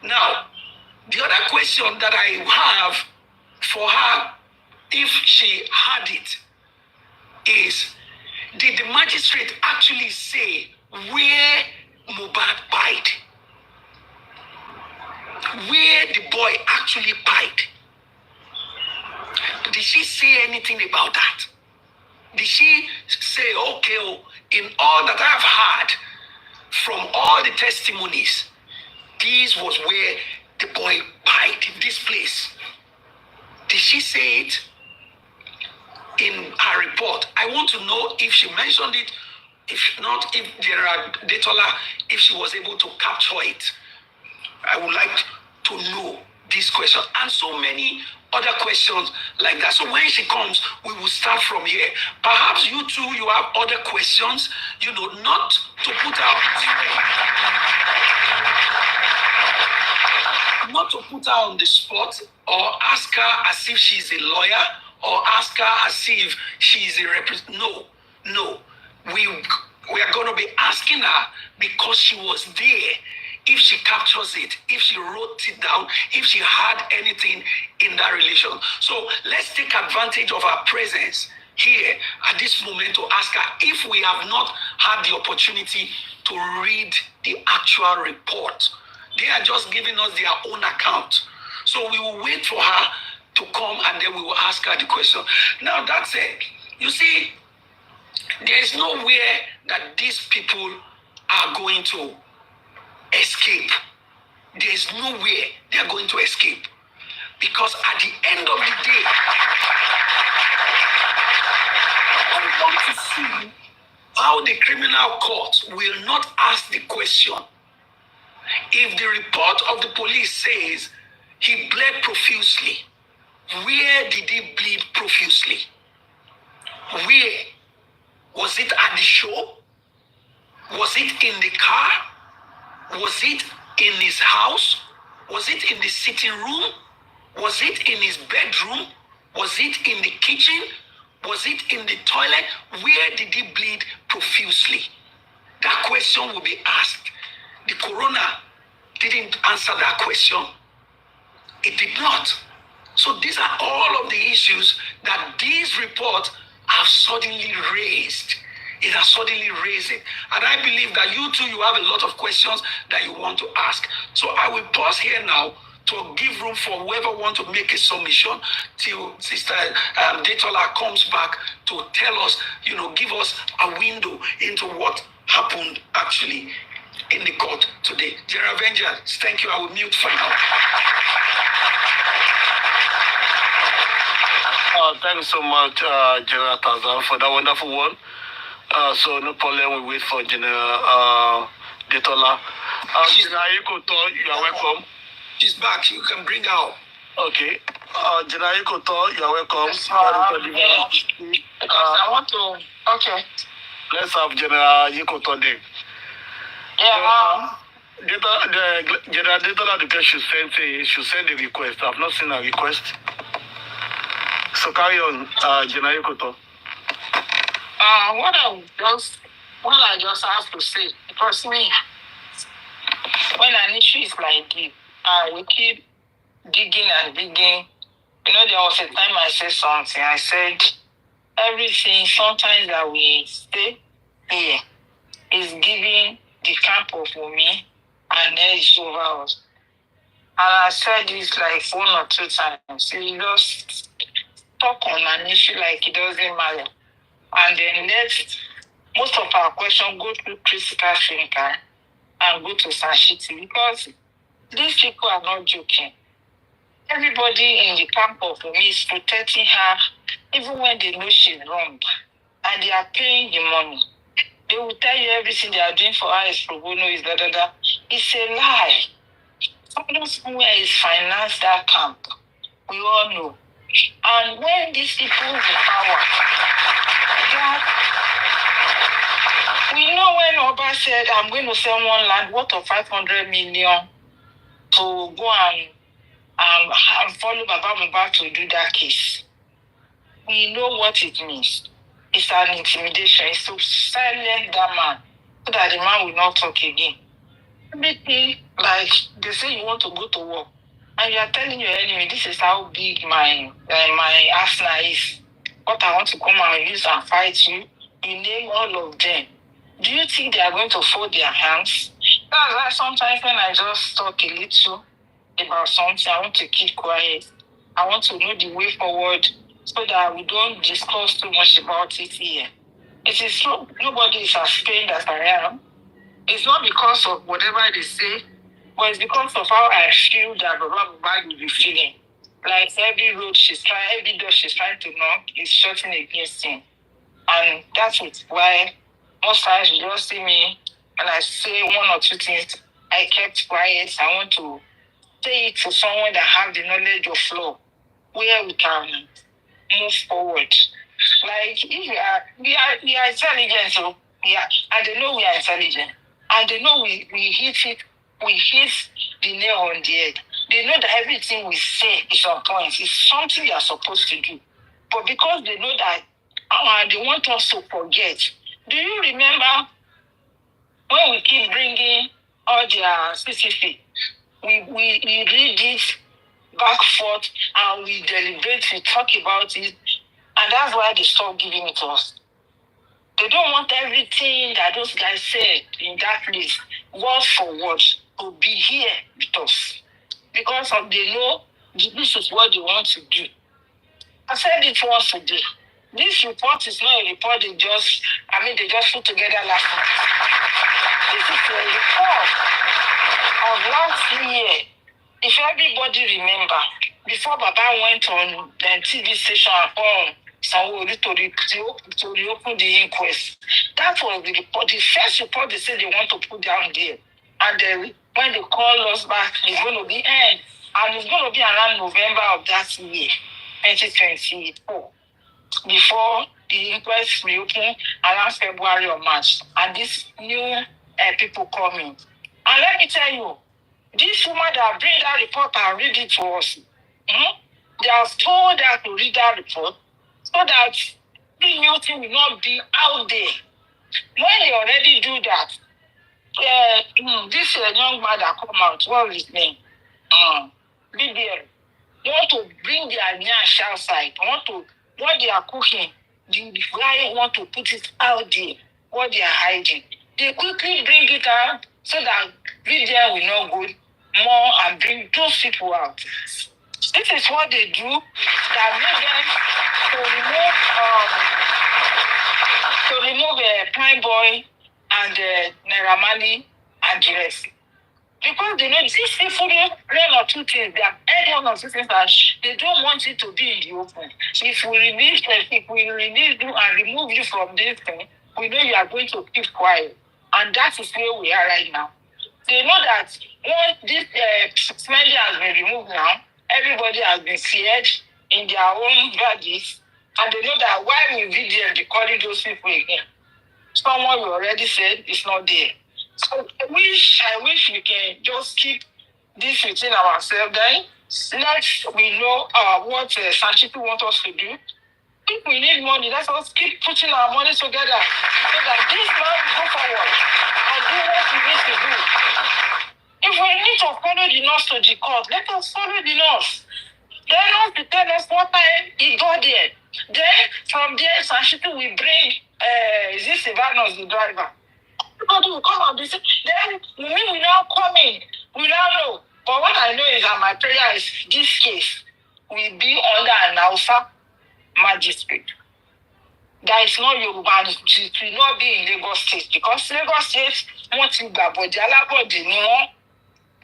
Now, the other question that I have for her, if she had it, is, did the magistrate actually say where Mohbad died? where the boy actually pied. Did she say anything about that? Did she say, okay, in all that I've heard from all the testimonies, this was where the boy pied, in this place? Did she say it in her report? I want to know if she mentioned it. If not, if there are data, if she was able to capture it. I would like to know this question and so many other questions like that. So when she comes, we will start from here. Perhaps you too, you have other questions, not to put her on the spot or ask her as if she's a lawyer or ask her as if she's a representative. No. We are going to be asking her because she was there. If she captures it, if she wrote it down, if she had anything in that relation. So let's take advantage of her presence here at this moment to ask her if we have not had the opportunity to read the actual report. They are just giving us their own account. So we will wait for her to come and then we will ask her the question. Now that's it. You see, there is nowhere that these people are going to escape. There is nowhere they are going to escape. Because at the end of the day, I want to see how the criminal court will not ask the question. If the report of the police says he bled profusely, where did he bleed profusely? Where? Was it at the show? Was it in the car? Was it in his house? Was it in the sitting room? Was it in his bedroom? Was it in the kitchen? Was it in the toilet? Where did he bleed profusely? That question will be asked. The coroner didn't answer that question. It did not. So these are all of the issues that these reports have suddenly raised. It has suddenly raised it. And I believe that you too, you have a lot of questions that you want to ask. So I will pause here now to give room for whoever wants to make a submission till Sister Detola comes back to tell us, give us a window into what happened actually in the court today. General Vengeance, thank you. I will mute for now. Thanks so much, General Tazan, for that wonderful one. So no problem, we wait for General Detola. General Ikoto, you are welcome. She's back. You can bring her out. Okay. General Ikoto, you are welcome. Because I want to. Okay. Let's have General Ikoto then. Yeah. General Detola should send a request. I've not seen a request. So carry on, General Ikoto. What I just have to say, because me, when an issue is like this, we keep digging and digging. There was a time I said something. I said, everything sometimes that we stay here is giving the camp of me an edge over us. And I said this like 1 or 2 times. You just talk on an issue like it doesn't matter. And then let most of our questions go through critical thinker and go to Sashiti, because these people are not joking. Everybody in the camp of me is protecting her, even when they know she's wrong. And they are paying the money. They will tell you everything they are doing for her is pro bono, is da. It's a lie. Somewhere is financed that camp. We all know. And when these people in power, we know when Oba said, I'm going to sell one land worth of 500 million to go and follow Baba Mohbad to do that case. We know what it means. It's an intimidation. It's to silence that man so that the man will not talk again. Everything, like they say you want to go to war and you are telling your enemy, this is how big my arsenal is. What I want to come and use and fight you. You name all of them. Do you think they are going to fold their hands? That's why sometimes when I just talk a little, about something, I want to keep quiet. I want to know the way forward so that we don't discuss too much about it here. It is true, nobody is as pained as I am. It's not because of whatever they say, but it's because of how I feel that Baba will be feeling. Like every door she's trying to knock is shutting against him. And that's it. Why most times you just see me and I say one or two things, I kept quiet. I want to say it to someone that have the knowledge of law, where we can move forward. Like if we are intelligent, so and they know we are intelligent, and they know we hit the nail on the head. They know that everything we say is on point. It's something we are supposed to do, but because they know that they want us to forget. Do you remember when we keep bringing all their CCP? We read it back forth and we deliberate, we talk about it, and that's why they stop giving it to us. They don't want everything that those guys said in that list, word for word, to be here with us. Because they know this is what they want to do. I said it once today. This report is not a report they just put together last night. This is a report of last year. If everybody remember, before Baba went on the TV station on Sanwo-Olu to reopen the inquest, that was the report. The first report they said they want to put down there. And then when they call us back, it's going to be end. And it's going to be around November of that year, 2024. Before the inquest reopen around February or March. And these new people coming. And let me tell you, this woman that bring that report and read it to us, they have told her to read that report so that the new thing will not be out there. When they already do that, this young man that come out, what is his name? BBL, want to bring their nyash outside, what they are cooking, the guy want to put it out there, what they are hiding. They quickly bring it out so that BBL will not go more and bring those people out. This is what they do that made them to remove Prime Boy and Naira Marley and the rest. Because they know these people one or two things, they have heard one or two things that they don't want it to be in the open. If we release you and remove you from this thing, we know you are going to keep quiet. And that is where we are right now. They know that once this smelly has been removed now, everybody has been cleared in their own bodies, and they know that why we video they calling those people again. Someone you already said is not there. So I wish we can just keep this within ourselves. Then we know what Sanchipi want us to do. If we need money, let's us keep putting our money together so that this man will go forward and do what we need to do. If we need to follow the nurse to the court, let us follow the nurse. Then not to tell us what time he got there. Then from there, Sanchipi will bring is this Ivanos, the driver. Everybody will come and say, then we now come in. We now know. But what I know is that my prayer is this case will be under an Hausa magistrate. That is not Yoruba, it will not be in Lagos State, because Lagos State wọ́n ti gbàbọ̀dé alábọ̀dé ni wọ́n.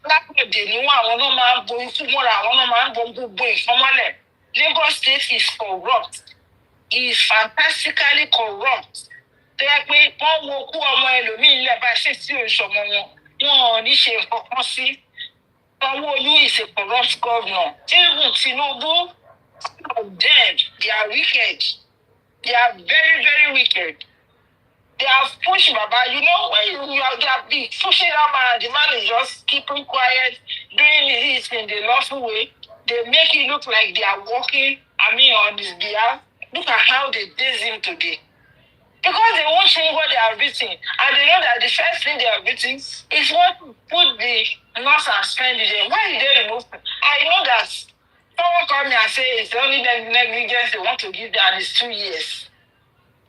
Alábọ̀dé ni wọ́n, àwọn náà máa ń bo ikú mọ́ra, àwọn náà máa ń bo gbogbo ìfọ́mọ́lẹ̀. Lagos State is corrupt. It is fantastically corrupt. Tó yẹ pé wọ́n wo kú ọmọ ẹlòmíín lẹ̀ bá ṣe sí òṣọmọ wọn, wọn ò ní ṣe nǹkan kan sí. Sanwo-Olu is a corrupt governor. Even Tinubu, some of them, they are wicked. They are very, very wicked. They have pushed Baba. You know, when they have been pushing that man, the man is just keeping quiet, doing it in the lawful way. They make it look like they are working, on his behalf. Look at how they diss him today. Because they won't change what they are written. And they know that the first thing they are written is what put the nurse and spend it in. Why did they remove it? I know that someone called me and said it's only the negligence they want to give them, and it's 2 years.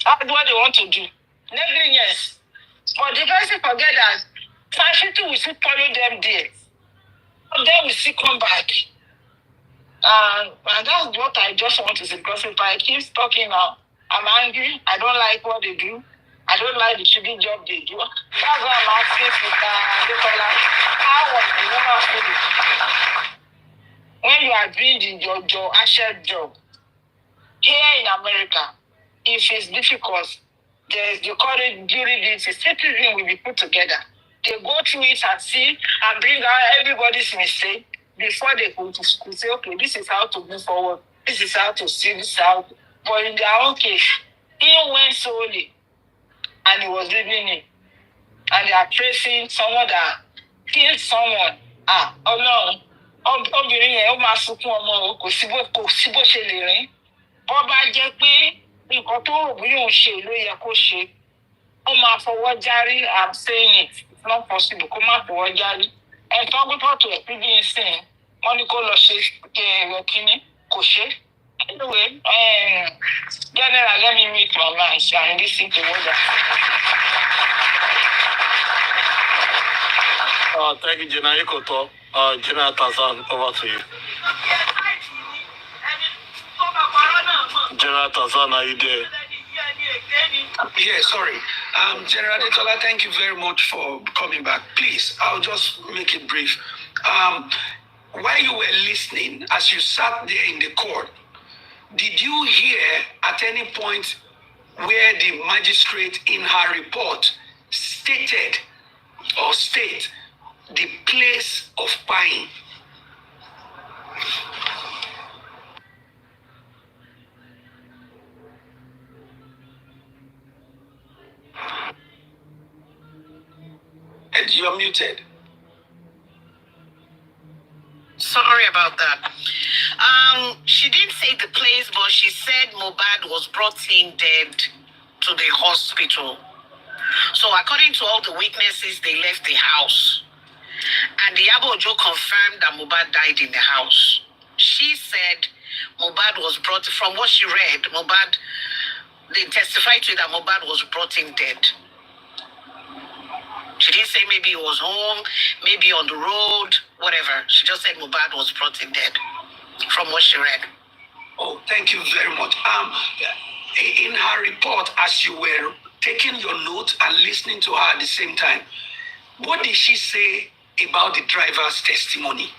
That's what they want to do. Negligence. But the person forget that Sanchipi will still follow them there. Then we still come back. And that's what I just want to say, because if I keep talking now, I'm angry. I don't like what they do. I don't like the shitty job they do. That's why I'm asking Nicola, how was the woman feeling when you are doing your actual job? Here in America, if it's difficult, there's the current jury duty, citizen will be put together. They go through it and see and bring out everybody's mistake before they could say, okay, this is how to move forward. This is how to see this out. But in their own case, he went solely and he was living in. And they are tracing someone that killed someone. Oh no. Obìnrin yẹn ó máa sunkún ọmọ o, kò sí bó ṣe lè rìn. Bó bá jẹ́ pé nǹkan tó rò bí òun ṣe ló yẹ kó ṣe, ó máa fọwọ́ járí. I'm saying it, it's not possible kó má fọwọ́ járí. Ẹ̀tọ́ gbé pọ̀tù ẹ̀ pín bí n sìn, wọ́n ní kó lọ ṣe ẹ̀rọ kínní, kò ṣe. Anyway, General, let me make my mind and listen to what they're saying. Thank you, General Ikoto. General Tazan, over to you. General Tazan, are you there? Yeah, sorry. General Detola, thank you very much for coming back. Please, I'll just make it brief. While you were listening, as you sat there in the court, did you hear at any point where the magistrate in her report stated or state the place of buying? And you're muted. Sorry about that. She didn't say the place, but she said Mohbad was brought in dead to the hospital. So according to all the witnesses, they left the house. And the Ojo confirmed that Mohbad died in the house. She said Mohbad was brought, from what she read, they testified to it that Mohbad was brought in dead. She didn't say maybe he was home, maybe on the road, whatever. She just said Mohbad was brought in dead, from what she read. Oh, thank you very much. In her report, as you were taking your notes and listening to her at the same time, what did she say about the driver's testimony?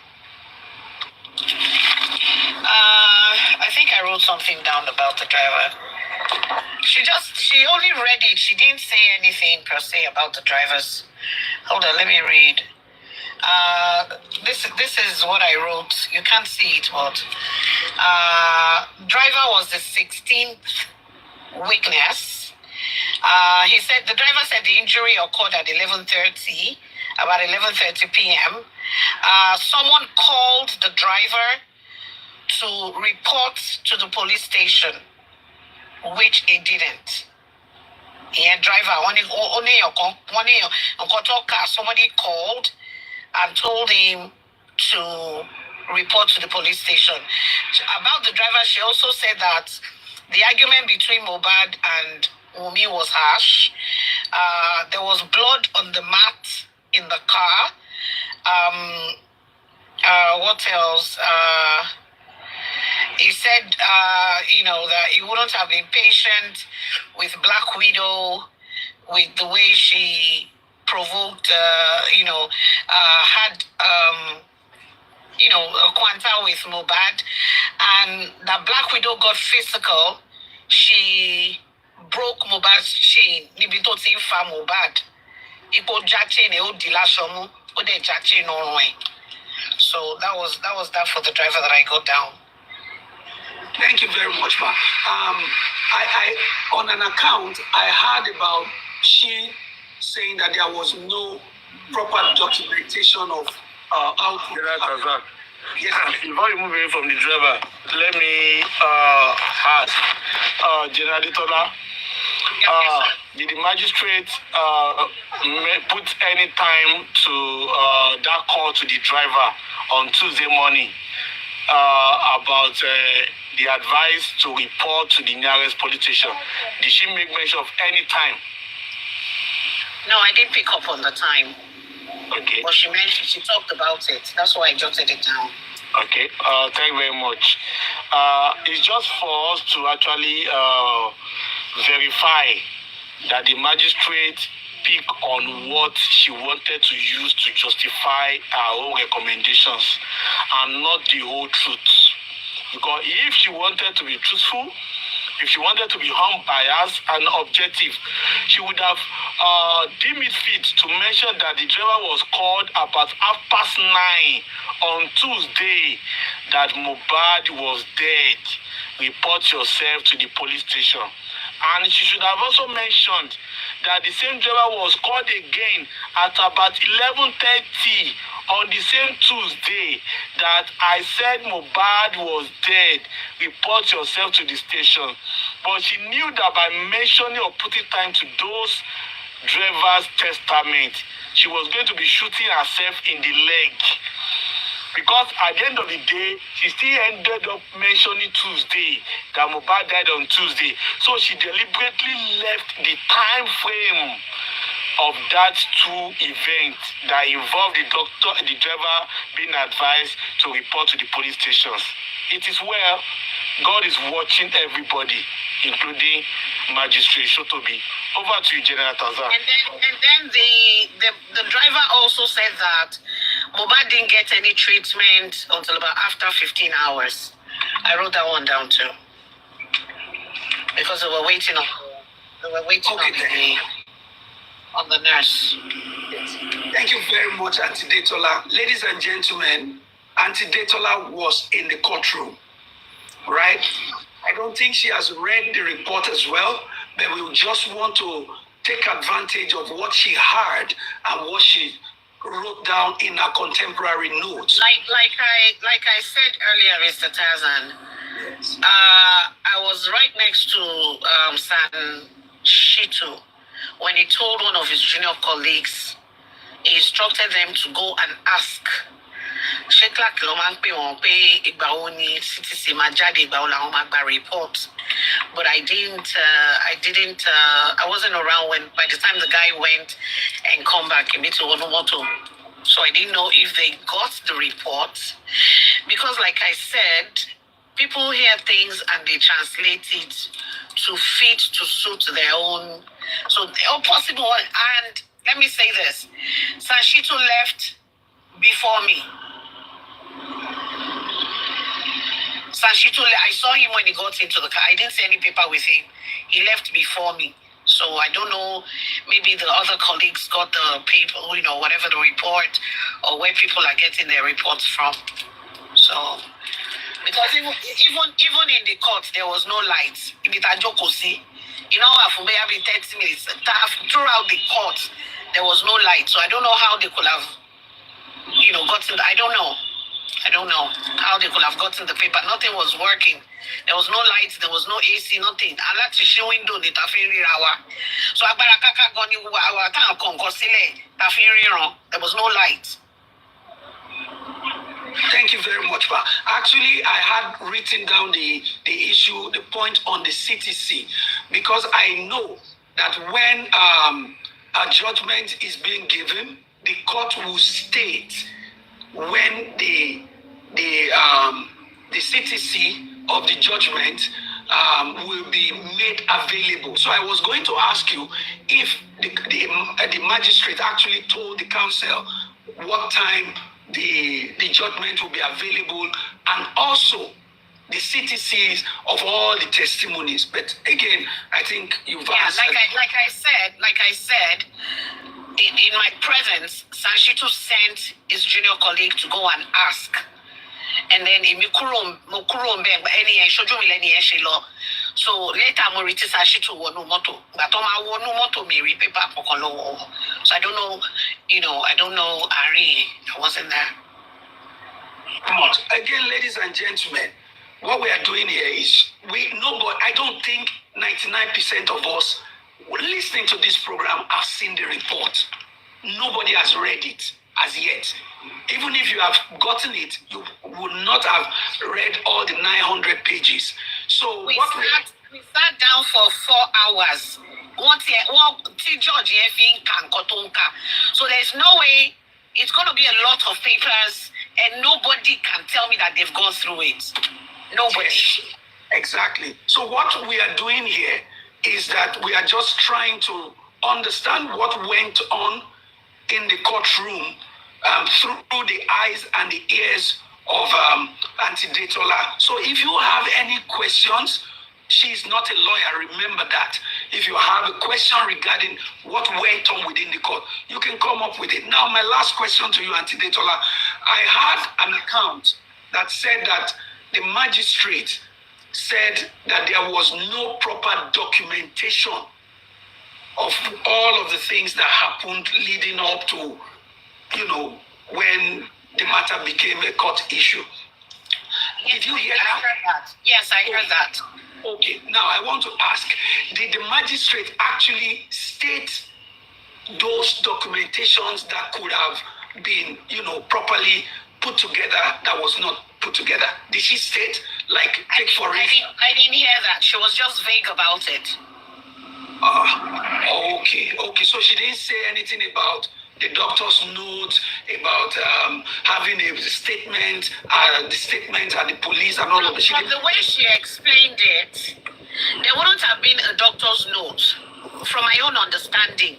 I think I wrote something down about the driver. She only read it. She didn't say anything per se about the drivers. Hold on, let me read. This is what I wrote. You can't see it, but driver was the 16th witness. He said the driver said the injury occurred at 11:30, about 11:30 p.m. Someone called the driver to report to the police station, which he didn't. Somebody called and told him to report to the police station. About the driver, she also said that the argument between Mohbad and Wunmi was harsh. There was blood on the mat in the car. What else? He said, that he wouldn't have been patient with Black Widow, with the way she provoked, had, a quanta with Mohbad, and that Black Widow got physical. She broke Mohbad's chain. Níbi tó ti ń fa Mohbad. Ipo ja chain e o di lasomu, o de ja chain orun e. So that was that for the driver that I got down. Thank you very much, ma. I on an account, I heard about she saying that there was no proper documentation of how to... Yes, before you move away from the driver, let me ask General Detola, did the magistrate put any time to that call to the driver on Tuesday morning about the advice to report to the nearest police station? Did she make mention of any time? No, I didn't pick up on the time. Okay. But she talked about it. That's why I jotted it down. Okay. Thank you very much. It's just for us to actually verify that the magistrate pick on what she wanted to use to justify her own recommendations and not the whole truth. Because if she wanted to be truthful, if she wanted to be unbiased and objective, she would have deemed it fit to mention that the driver was called about 9:30 on Tuesday that Mohbad was dead. Report yourself to the police station. And she should have also mentioned that the same driver was called again at about 11:30 on the same Tuesday that I said Mohbad was dead. Report yourself to the station. But she knew that by mentioning or putting time to those drivers' testament, she was going to be shooting herself in the leg. Because at the end of the day, she still ended up mentioning Tuesday, that Mohbad died on Tuesday. So she deliberately left the time frame of that two events that involved the driver being advised to report to the police stations. It is well, God is watching everybody, including Magistrate Shotobi. Over to you, General Tazan. And then the driver also said that Mohbad didn't get any treatment until about after 15 hours. I wrote that one down too. Because they were waiting on the nurse. Yes. Thank you very much, Auntie Detola. Ladies and gentlemen, Auntie Detola was in the courtroom, right? I don't think she has read the report as well, but we just want to take advantage of what she heard and what she wrote down in her contemporary notes. Like I said earlier, Mr. Tarzan, yes. I was right next to San Shitu when he told one of his junior colleagues, he instructed them to go and ask. Report. But I wasn't around when, by the time the guy went and come back, so I didn't know if they got the report. Because like I said, people hear things and they translate it to fit, to suit their own. So all possible. And let me say this, Sashito left before me. Sashito, I saw him when he got into the car. I didn't see any paper with him. He left before me. So I don't know, maybe the other colleagues got the paper, whatever the report, or where people are getting their reports from. So, because even in the court, there was no lights. For me, every 30 minutes, throughout the court, there was no light. So I don't know how they could have, gotten, I don't know how they could have gotten the paper. Nothing was working. There was no lights, there was no AC, nothing. And that's the show window, the Tafiri Rawa. So there was no light. Thank you very much, Pa. Actually, I had written down the issue, the point on the CTC, because I know that when a judgment is being given, the court will state when the CTC of the judgment will be made available. So I was going to ask you if the magistrate actually told the council what time the judgment will be available, and also the CTCs of all the testimonies. But again, I think you've answered. Like I said, in my presence, Sanshito sent his junior colleague to go and ask. And then so later Moriti Sanshito wonu moto. So I don't know Ari. I wasn't there. Again, ladies and gentlemen, what we are doing here is I don't think 99% of us listening to this program have seen the report. Nobody has read it as yet. Even if you have gotten it, you would not have read all the 900 pages. So we sat down for 4 hours. So there's no way it's going to be a lot of papers, and nobody can tell me that they've gone through it. Nobody. Yes, exactly. So what we are doing here is that we are just trying to understand what went on in the courtroom through the eyes and the ears of Auntie Detola. So if you have any questions, she's not a lawyer, remember that. If you have a question regarding what went on within the court, you can come up with it. Now, my last question to you, Auntie Detola. I had an account that said that the magistrate said that there was no proper documentation of all of the things that happened leading up to, when the matter became a court issue. Did you hear that? I heard that. Yes, I heard that. Okay, now I want to ask, did the magistrate actually state those documentations that could have been, properly put together that was not put together? Did she state, take for instance? I didn't hear that. She was just vague about it. Okay. So she didn't say anything about the doctor's note, about having a statement, the statement at the police and all of that. From the way she explained it, there wouldn't have been a doctor's note. From my own understanding,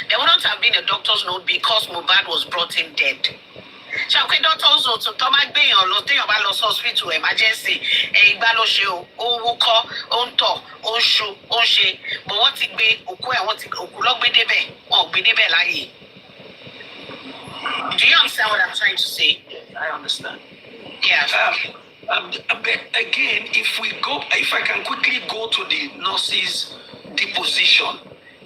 there wouldn't have been a doctor's note because Mohbad was brought in dead. Ṣàpè doctor's note tó máa gbéyàn lọ téèyàn bá lọ sí hospital emergency ìgbà ló ṣe o, ó ń wúkọ́, ó ń tọ̀, ó ń ṣu, ó ń ṣe, but wọ́n ti gbé òkú ẹ̀, òkú ló gbé débẹ̀, wọn ò gbé débẹ̀ láàyè. Do you understand what I'm trying to say? I understand. Yeah. But again, if I can quickly go to the nurse's deposition,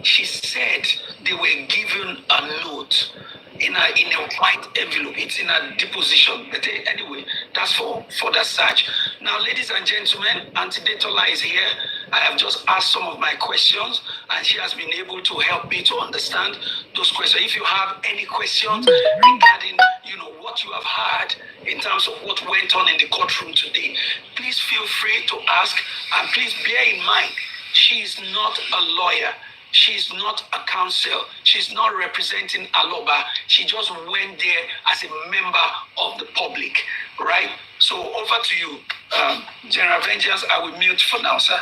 she said they were given a note in a white envelope. It's in a deposition. But anyway, that's for further search. Now, ladies and gentlemen, Auntie Detola is here. I have just asked some of my questions, and she has been able to help me to understand those questions. If you have any questions regarding, what you have heard in terms of what went on in the courtroom today, please feel free to ask, and please bear in mind, she is not a lawyer. She's not a counsel. She's not representing Aloba. She just went there as a member of the public, right? So over to you, General Vengeance. I will mute for now, sir.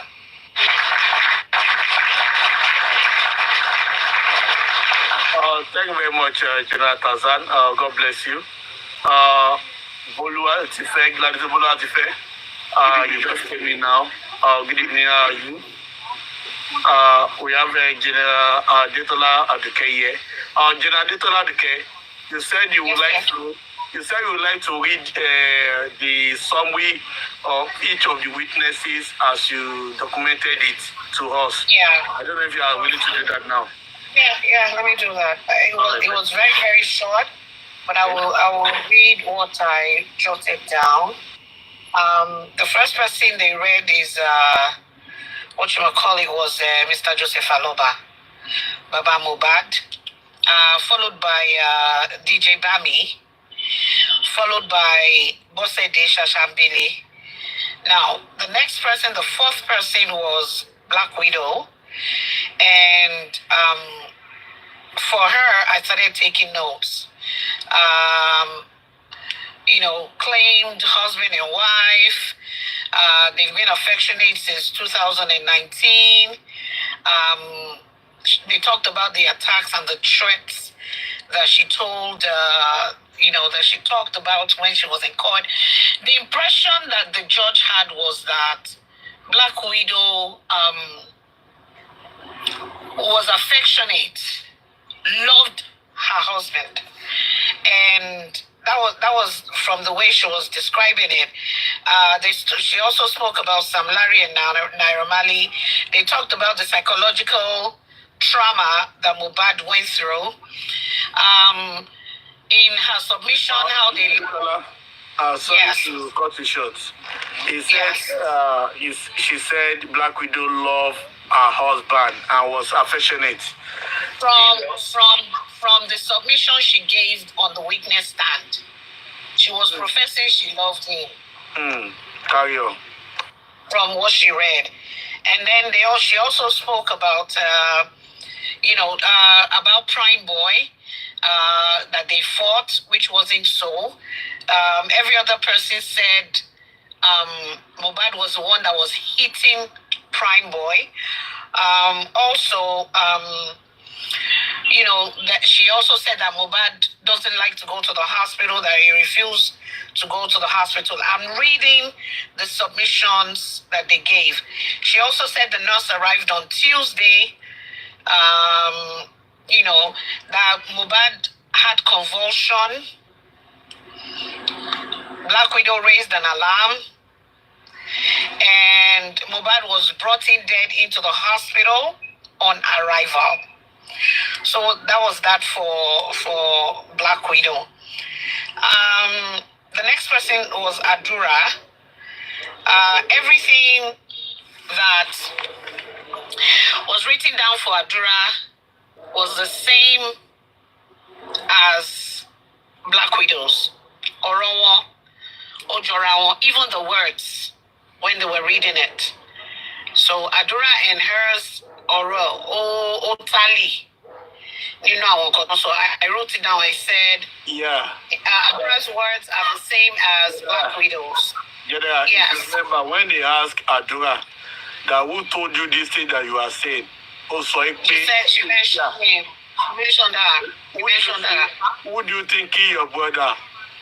Thank you very much, General Tazan. God bless you. Bolua Tife, Gladys Bolua Tife. You just came in now. Good evening, how are you? We have General Detola Aduke here. General Detola Aduke, you said you would like to. You said you would like to read the summary of each of the witnesses as you documented it to us. Yeah. I don't know if you are willing to do that now. Yeah. Let me do that. It was very, very short, but I will read what I jotted down. The first person they read is what you call it was Mr. Joseph Aloba, Baba Mohbad, followed by DJ Bami, followed by Bosede Shashambili. Now, the next person, the fourth person was Black Widow. And for her, I started taking notes. Claimed husband and wife. They've been affectionate since 2019. They talked about the attacks and the threats that she told, that she talked about when she was in court. The impression that the judge had was that Black Widow was affectionate, loved her husband, and that was from the way she was describing it. She also spoke about Sam Larry and Naira Marley. They talked about the psychological trauma that Mohbad went through. In her submission, how they... Sorry to cut you short. She said Black Widow loved her husband and was affectionate. From the submission she gave on the witness stand, she was professing she loved him. Carry on. From what she read. And then she also spoke about, about Prime Boy. that they fought, which wasn't so. Every other person said Mohbad was the one that was hitting Prime Boy. That she also said that Mohbad doesn't like to go to the hospital, that he refused to go to the hospital. I'm reading the submissions that they gave. She also said the nurse arrived on Tuesday, that Mohbad had convulsion. Black Widow raised an alarm, and Mohbad was brought in dead into the hospital on arrival. So that was that for Black Widow. The next person was Adura. Everything that was written down for Adura was the same as Black Widow's. Orowo, Ojorawo, even the words when they were reading it. So Adura and hers, Otali. So I wrote it down. I said, Adura's words are the same as Black Widow's. Yes. Remember when they asked Adura that who told you this thing that you are saying? She mentioned him. She mentioned that. Who do you think is your brother?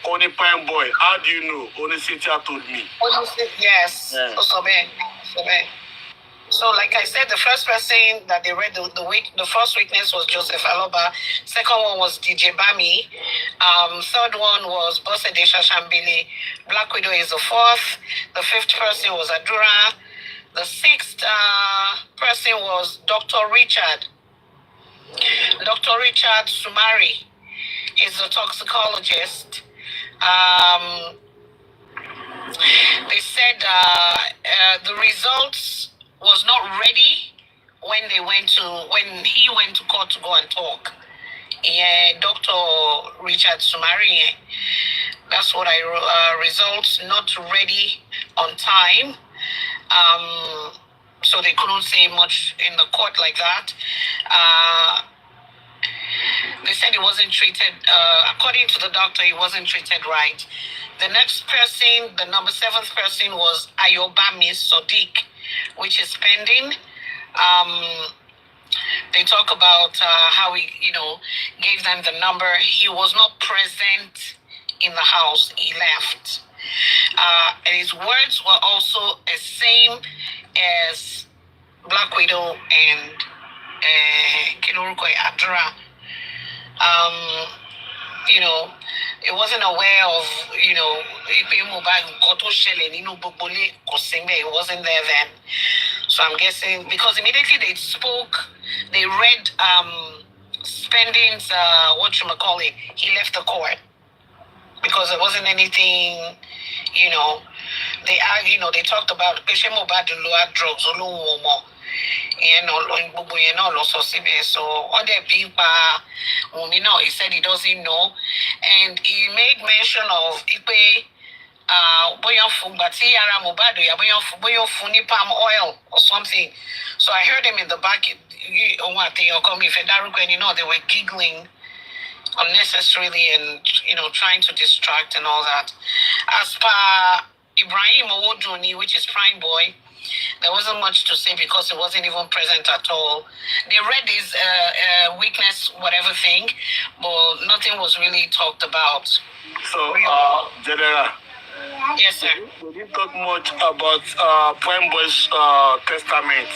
Only Prime Boy. How do you know? Only Cynthia told me. Yes. So, like I said, the first person that they read, the first witness was Joseph Aloba. Second one was DJ Bami. Third one was Bose Desha Shambili. Black Widow is the fourth. The fifth person was Adura. The sixth person was Dr. Richard. Dr. Richard Sumari is a toxicologist. They said the results was not ready when he went to court to go and talk. Yeah, Dr. Richard Sumari, that's what I wrote. Results not ready on time. So they couldn't say much in the court like that. They said he wasn't treated, according to the doctor, he wasn't treated right. The next person, the number 7th person, was Ayobami Sodiq, which is pending. They talk about how he, gave them the number. He was not present in the house. He left. And his words were also the same as Black Widow and Kilurukoi Adra. It wasn't aware of, it wasn't there then. So I'm guessing, because immediately they read Spending's, he left the court. Because there wasn't anything, they talked about patient mobile drugs, so on the people, he said he doesn't know, and he made mention of palm oil or something. So I heard him in the back. They were giggling unnecessarily and trying to distract and all that. As per Ibrahim Owoduni, which is Prime Boy, there wasn't much to say because he wasn't even present at all. They read his weakness, whatever thing, but nothing was really talked about. So, General. Yes, sir. We didn't talk much about Prime Boy's testament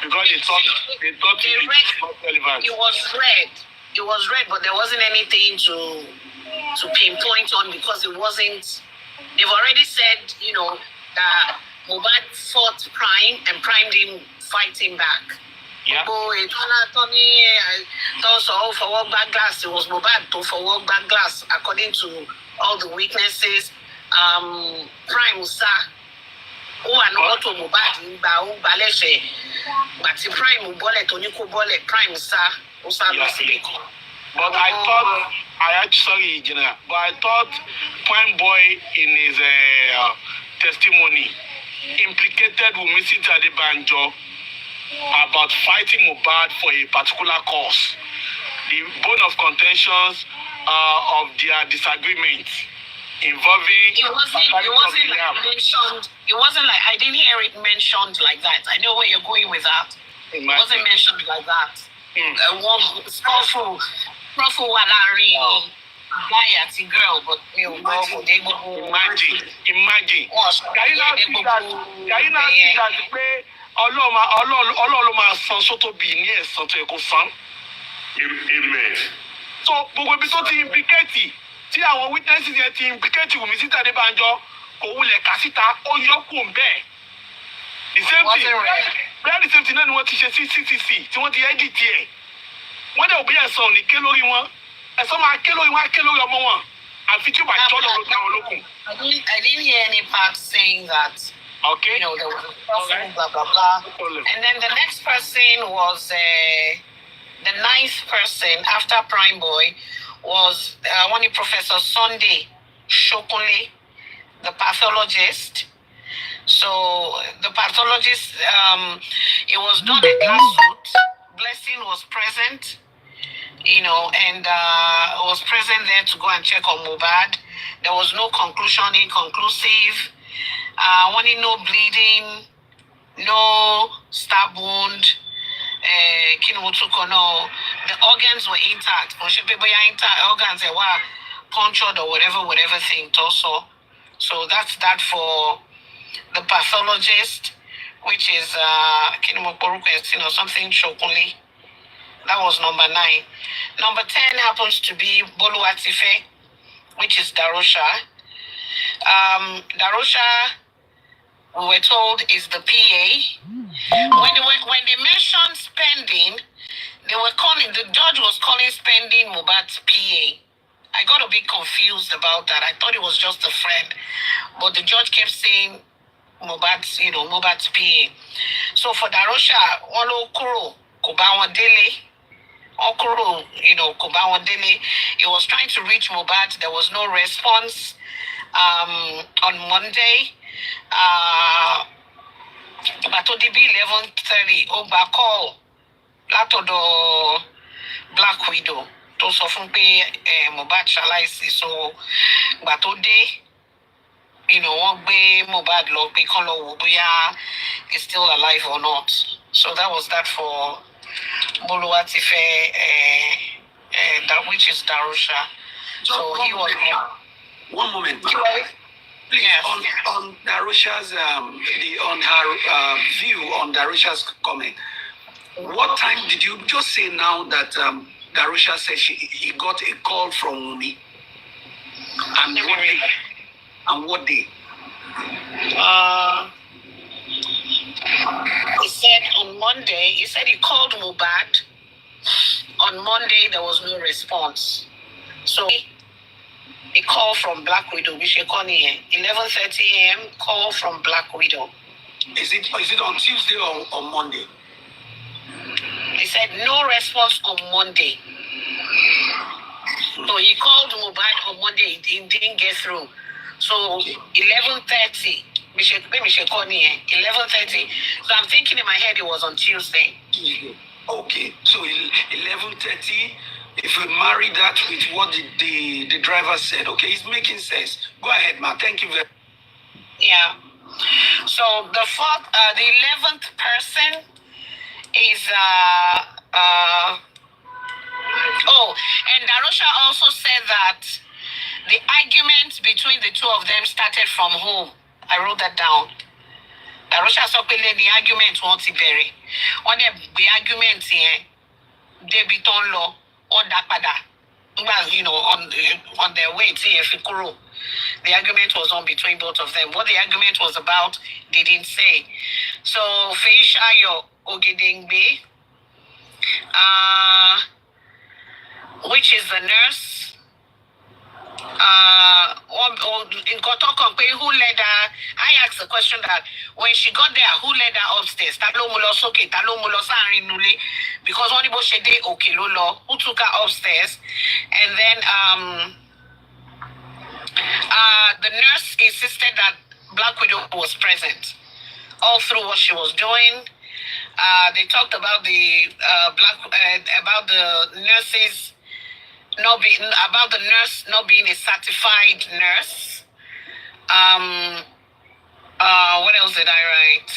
because they thought it was relevant. It was read, but there wasn't anything to pinpoint on because it wasn't. They've already said, that Mohbad fought Prime and Prime didn't fight him back. Yeah. It was Mohbad to forward back glass according to all the witnesses. Prime sir, who are not to Mohbad in Bao Baleshe, but the Prime bullet on Nico bullet Prime sir. But I thought Prime Boy in his testimony implicated Wumisi Adebanjo about fighting Mohbad for a particular cause. the bone of contentions of their disagreement involving It wasn't like mentioned. It wasn't like I didn't hear it mentioned like that. I know where you're going with that. It wasn't mentioned like that. One scuffle wà láàrin guy àti girl, but mi ò gbọ́ kò dé gbogbo. Imagine. Can you now see that pé Ọlọ́run ló máa san sótó bíi ní ẹ̀san tó yẹ kó san? Amen. So gbogbo ibi tó ti implicate tí àwọn witnesses yẹn ti implicate Wùmí síta Adébánjọ kò wulẹ̀ kà síta ó yọkù bẹ́ẹ̀. The same thing bẹ́ẹ̀ the same thing náà ni wọ́n ti ṣe sí CCC tí wọ́n ti edit ẹ̀. Wọ́n dẹ̀ òbí ẹ̀sán ò ní ké lórí wọn. Ẹ̀sán máa ké lórí wọn á ké lórí ọmọ wọn. Àfi tí ó bá jọ́ lọ́rọ̀ táwọn olókùn. I didn't hear any part saying that. Okay. You know, there was a person, blah, blah, blah. And then the next person was the ninth person after Prime Boy was one of Professor Sunday Shokunle, the pathologist. So the pathologist, it was done at lawsuit. Blessing was present, you know, and was present there to go and check on Mohbad. There was no conclusion, inconclusive. No bleeding, no stab wound. The organs were intact. Organs were punctured or whatever thing also. So that's that for the pathologist, which is something Shokunle. That was number 9. Number 10 happens to be Bolu Atife, which is Darosha. Darosha, we were told, is the PA. When they mentioned spending, the judge was calling spending Mohbad's PA. I got a bit confused about that. I thought it was just a friend, but the judge kept saying Mohbad's PA. So for Darosha, Kuro, Kobawa Dele, Okoro, Kobawa Dele, it was trying to reach Mohbad. There was no response. On Monday, but to be 11:30, Oba call Latodo Black Widow to sofun pe Mohbad ṣaláìsí. So but today, wọ́n gbé Mohbad lọ pé kán lọ wò bóyá is still alive or not. So that was that for Bolu Atife, that which is Darusha. So he was. One moment. Please, yes. on Darusha's, on her view on Darusha's comment, what time did you just say now that Darusha said he got a call from Wunmi? And what day? He said on Monday, he called Mohbad. On Monday, there was no response. So a call from Black Widow, 11:30 a.m. call from Black Widow. Is it on Tuesday or Monday? He said no response on Monday. So he called Mohbad on Monday. He didn't get through. So 11:30. 11:30. So I'm thinking in my head it was on Tuesday. Okay. So 11:30. If we marry that with what the driver said, okay, it's making sense. Go ahead, ma. Thank you very much. Yeah. So the 11th person is and Darosha also said that the argument between the two of them started from home. I wrote that down. Darosha sọ pé the argument wọ́n ti bẹ̀rẹ̀. Wọ́n dẹ̀ gbé argument yẹn débi tó ń lọ. On their way to Efikuro. The argument was on between both of them. What the argument was about, they didn't say. So Feishayo Ogedengbe, which is the nurse, in Kotoko, who led her? I asked the question that when she got there, who led her upstairs? Because who took her upstairs, and then the nurse insisted that Black Widow was present all through what she was doing. They talked about the about the nurses not being about the nurse not being a certified nurse. What else did I write?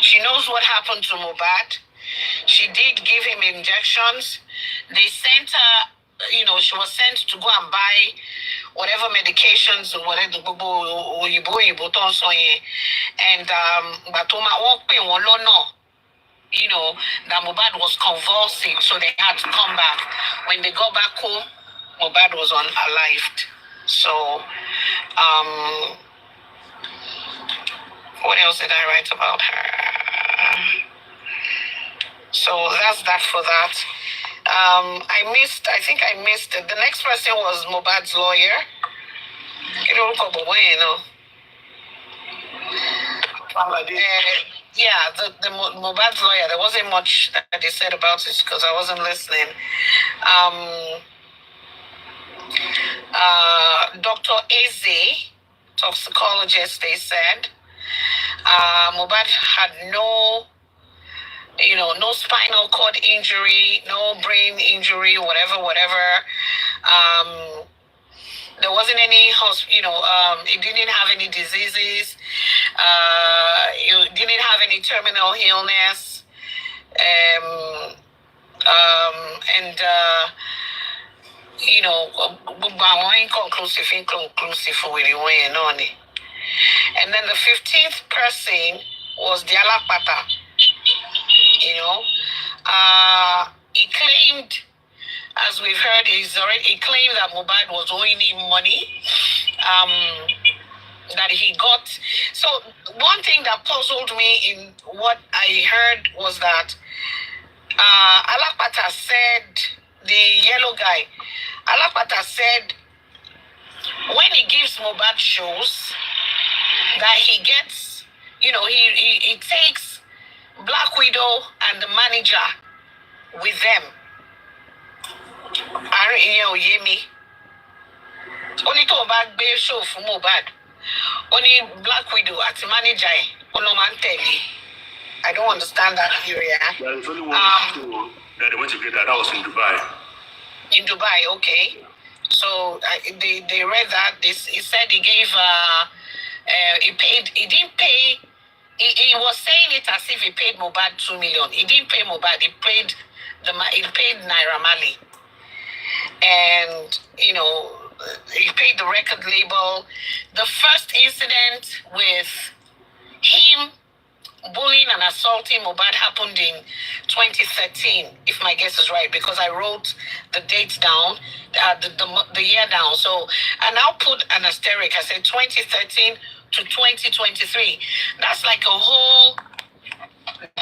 She knows what happened to Mohbad. She did give him injections. They sent her, she was sent to go and buy whatever medications or whatever, and that Mohbad was convulsing, so they had to come back. When they got back home, Mohbad was unalived. So, what else did I write about her? So that's that for that. I think I missed it. The next person was Mohbad's lawyer. The Mohbad's lawyer. There wasn't much that they said about it because I wasn't listening. Dr. Eze, toxicologist, they said, Mohbad had no spinal cord injury, no brain injury, whatever. There wasn't any it didn't have any diseases. It didn't have any terminal illness. And then the 15th person was the Alakpata. He claimed, as we've heard, he claimed that Mohbad was owing him money. That he got. So one thing that puzzled me in what I heard was that Alakpata said, the yellow guy, Alakpata said when he gives Mohbad shows that he gets, he takes Black Widow and the manager with them. Yemi. Only to Mohbad be show for Mohbad. Only Black Widow at the manager. I don't understand that area. There's only one show that they went together. That was in Dubai. In Dubai, okay. So they read that. He said he gave. He paid. He didn't pay. He was saying it as if he paid Mohbad 2 million. He didn't pay Mohbad. He paid Naira Marley, and he paid the record label. The first incident with him bullying and assaulting Mohbad happened in 2013, if my guess is right, because I wrote the dates down, the year down. So I now put an asterisk. I said 2013 to 2023. That's like a whole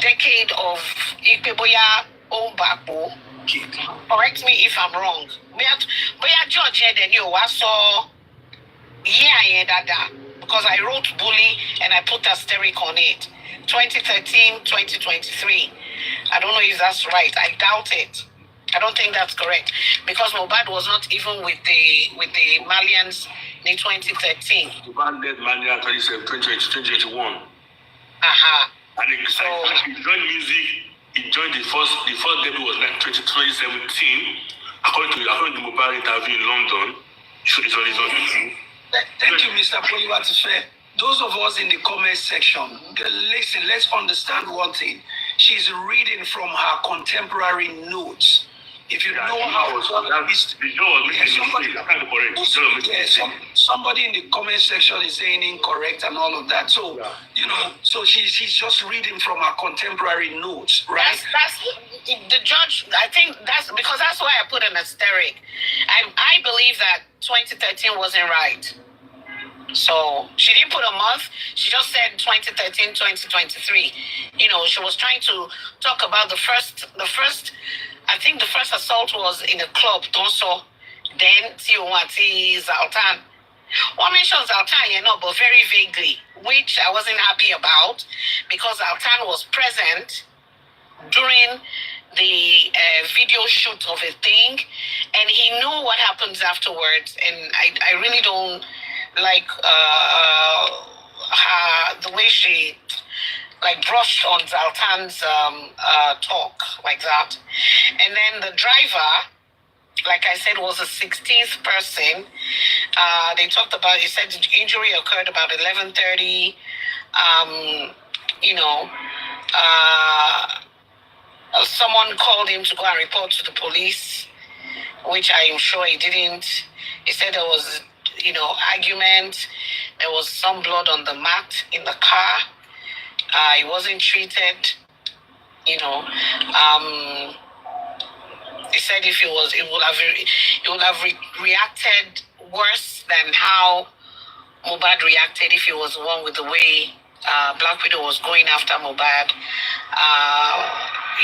decade of Ikeboya Ombakbo. Correct me if I'm wrong. But George here, then I saw because I wrote bully and I put asterisk on it. 2013, 2023. I don't know if that's right. I doubt it. I don't think that's correct because Mohbad was not even with the Malians in 2013. Mohbad led Malian 2021. And he joined music. He joined the first debut was like 2017. According to Mohbad interview in London, it's on YouTube. Thank you, Mr. Poliwatife. Those of us in the comment section, listen, let's understand one thing. She's reading from her contemporary notes. If you know how somebody in the comment section is saying incorrect and all of that. So so she's just reading from her contemporary notes, right? That's the judge. I think that's because that's why I put an asterisk. I believe that 2013 wasn't right. So she didn't put a month. She just said 2013, 2023. She was trying to talk about the first. I think the first assault was in a club, Tonso. Then Tiwati Zaltan. One mentions Zaltan, but very vaguely, which I wasn't happy about because Zaltan was present during the video shoot of a thing, and he knew what happens afterwards. And I really don't like the way she like brushed on Zaltan's talk like that. And then the driver, like I said, was a 16th person. They talked about, he said the injury occurred about 11:30. You know, someone called him to go and report to the police, which I am sure he didn't. He said there was, you know, argument. There was some blood on the mat in the car. He wasn't treated. You know, he said if it would have reacted worse than how Mohbad reacted if he was the one with the way Black Widow was going after Mohbad.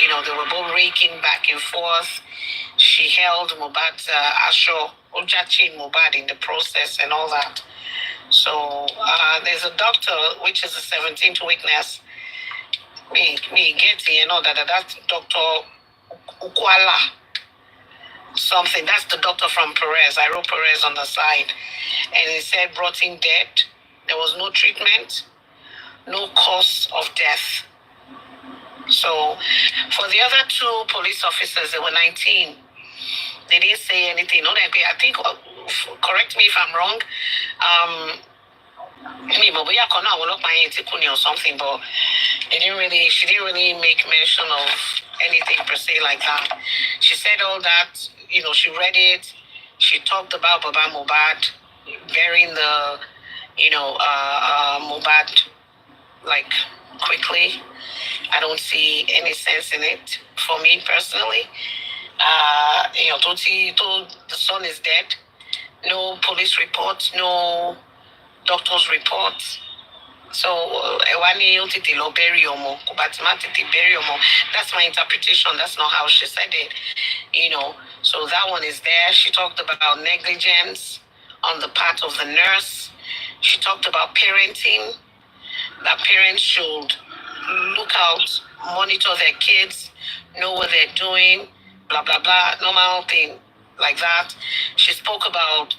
You know, they were both raking back and forth. She held Mohbad's Asho, Ojachin Mohbad in the process and all that. So there's a doctor, which is a 17th witness. Me getting, you know, that's Dr. Ukwala. Something. That's the doctor from Perez. I wrote Perez on the side. And he said brought in dead. There was no treatment, no cause of death. So for the other two police officers, they were 19. They didn't say anything. No, I think, correct me if I'm wrong, or something, but she didn't really make mention of anything per se like that. She said all that, you know, she read it. She talked about Baba Mohbad burying the, you know, Mohbad like quickly. I don't see any sense in it for me personally. You know, the son is dead. No police reports, no doctor's reports. So, that's my interpretation. That's not how she said it. You know, so that one is there. She talked about negligence on the part of the nurse. She talked about parenting. That parents should look out, monitor their kids, know what they're doing, blah, blah, blah, normal thing like that. She spoke about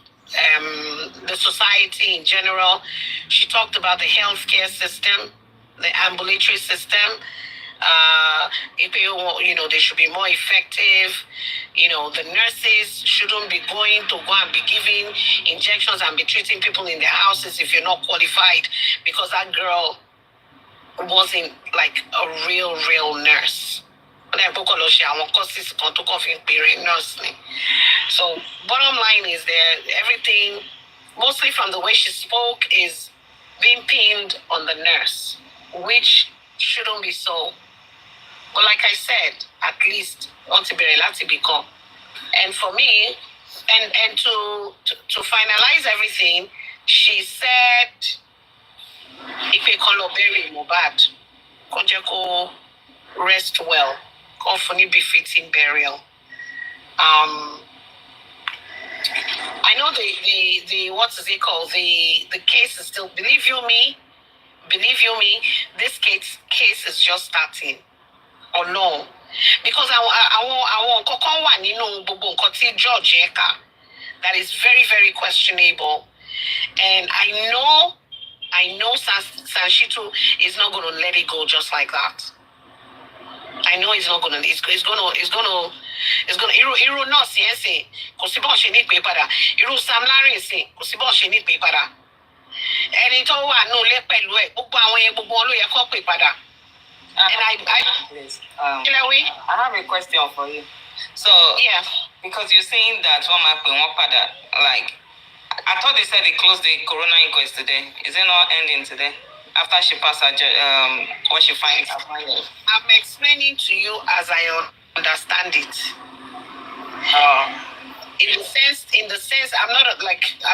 the society in general. She talked about the healthcare system, the ambulatory system. You know, they should be more effective. You know, the nurses shouldn't be going to go and be giving injections and be treating people in their houses if you're not qualified, because that girl wasn't like a real nurse. So bottom line is there, everything, mostly from the way she spoke, is being pinned on the nurse, which shouldn't be so. But like I said, at least become. And for me, and to finalize everything, she said, if we call bury Mohbad, Kojeko rest well, hopefully befitting burial. I know the what is it called? The case is still, believe you me, this case is just starting. Or no, because I want Kokon Nino Bobo Koti George Eka. That is very questionable. And I know Sanshito is not going to let it go just like that. I know it's not going to. It's going to. Iru no siense. Kosibo she need paper. Iru Sam Larry say. Kosibo she need paper. And it all no le pelu e. Gbogbo àwọn yẹn gbogbo lo yẹ kó paper. Please, I have a question for you. So, yeah, because you're saying that like, I thought they said they closed the Corona Inquest today. Is it not ending today? After she passed her, what she finds? I'm explaining to you as I understand it. In the sense, I'm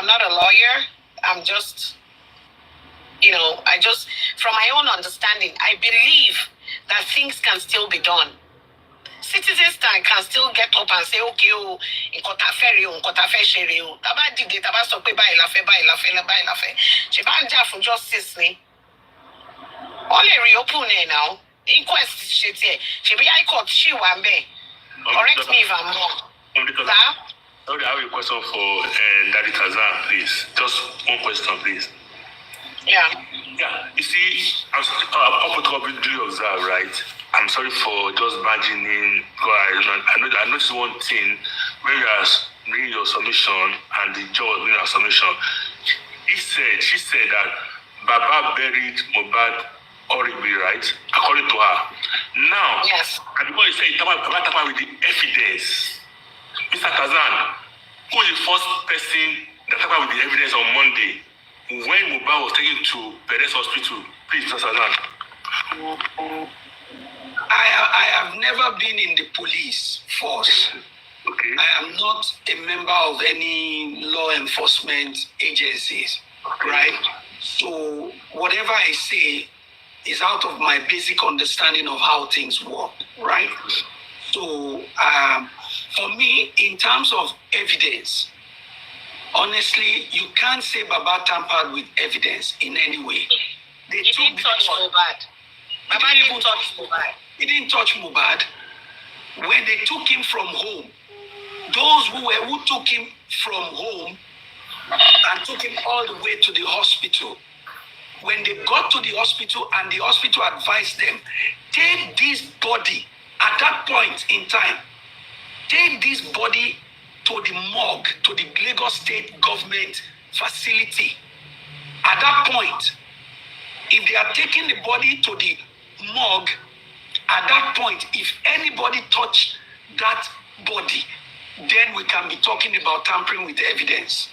not a lawyer. I'm just, you know, from my own understanding, I believe that things can still be done. Citizens can still get up and say, okay, for justice. Only reopen now. Inquest shit here. She be high court, she one be. Correct me if I'm wrong. I have a question for Daddy Tazan, please. Just one question, please. Yeah. Yeah, you see, I'm completely observed, right? I'm sorry for just barging in. I noticed one thing when you are reading your submission and the judge was reading your submission. She said that Baba buried Mohbad horribly, right? According to her. Now, Yes. and because you say Baba tampered with the evidence, Mr. Kazan, who is the first person that tampered with the evidence on Monday when Mohbad was taken to Perez Hospital? Please, Mr. Kazan. I have never been in the police force. Okay. I am not a member of any law enforcement agencies, right? So whatever I say is out of my basic understanding of how things work, right? So for me, in terms of evidence, honestly, you can't say Baba tampered with evidence in any way. He didn't touch Mohbad. Baba didn't touch Mohbad. He didn't touch Mohbad. When they took him from home, those who took him from home and took him all the way to the hospital, when they got to the hospital and the hospital advised them, take this body at that point in time, take this body to the morgue, to the Lagos State government facility. At that point, if they are taking the body to the morgue, at that point, if anybody touch that body, then we can be talking about tampering with evidence.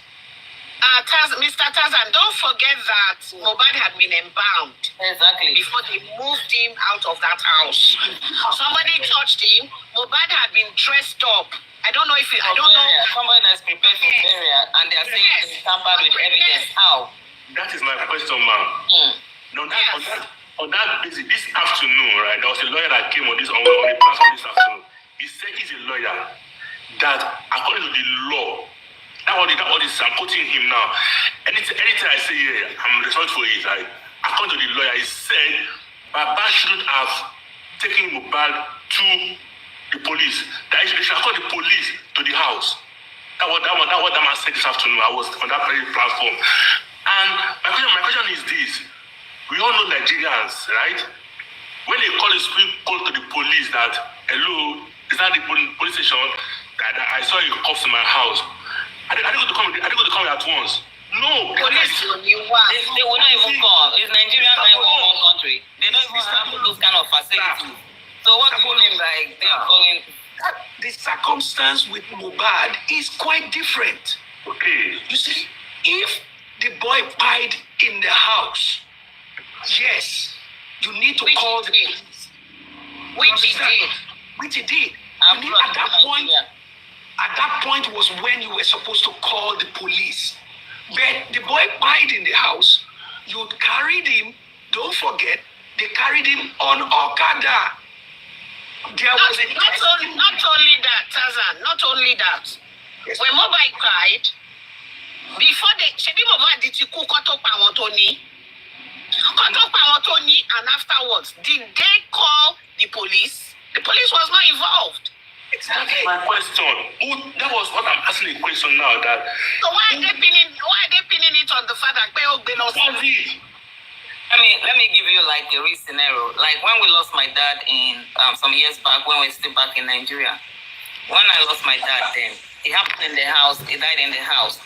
Mr. Tazan, don't forget that Mohbad had been embalmed. Exactly. Before they moved him out of that house. Somebody touched him. Mohbad had been dressed up. I don't know. Somebody that's prepared for burial and they are saying they tampered with evidence. How? That is my question, ma'am. Now, on that basis, this afternoon, right, there was a lawyer that came on the platform this afternoon. He said he's a lawyer that, according to the law, that what is I'm quoting him now. Anything I say here, I'm responsible for it. Right? According to the lawyer, he said Baba shouldn't have taken Mohbad to the police. That they should have called the police to the house. That what man said this afternoon. I was on that very platform. And my question is this. We all know Nigerians, right? When they call to the police that, hello, is that the police station? That I saw you cops in my house. Are they going to come at once? No. Police They will not even come. It's Nigerian 911 country. They don't even have those kind of facilities. So what do you mean by them calling? The circumstance with Mohbad is quite different. Okay. You see, if the boy died in the house, yes, you need to call the police. Which he did. At that point was when you were supposed to call the police. But the boy died in the house. You carried him. Don't forget, they carried him on Okada. Not only that, Tazan. Not only that. Yes. When Mohbad cried, before Mohbad did you cook and afterwards, did they call the police? The police was not involved. Exactly. My question. That was what I'm asking the question now. So why are they pinning it on the fact that let me give you like a real scenario. Like when we lost my dad in some years back when we were still back in Nigeria. When I lost my dad then, it happened in the house, he died in the house.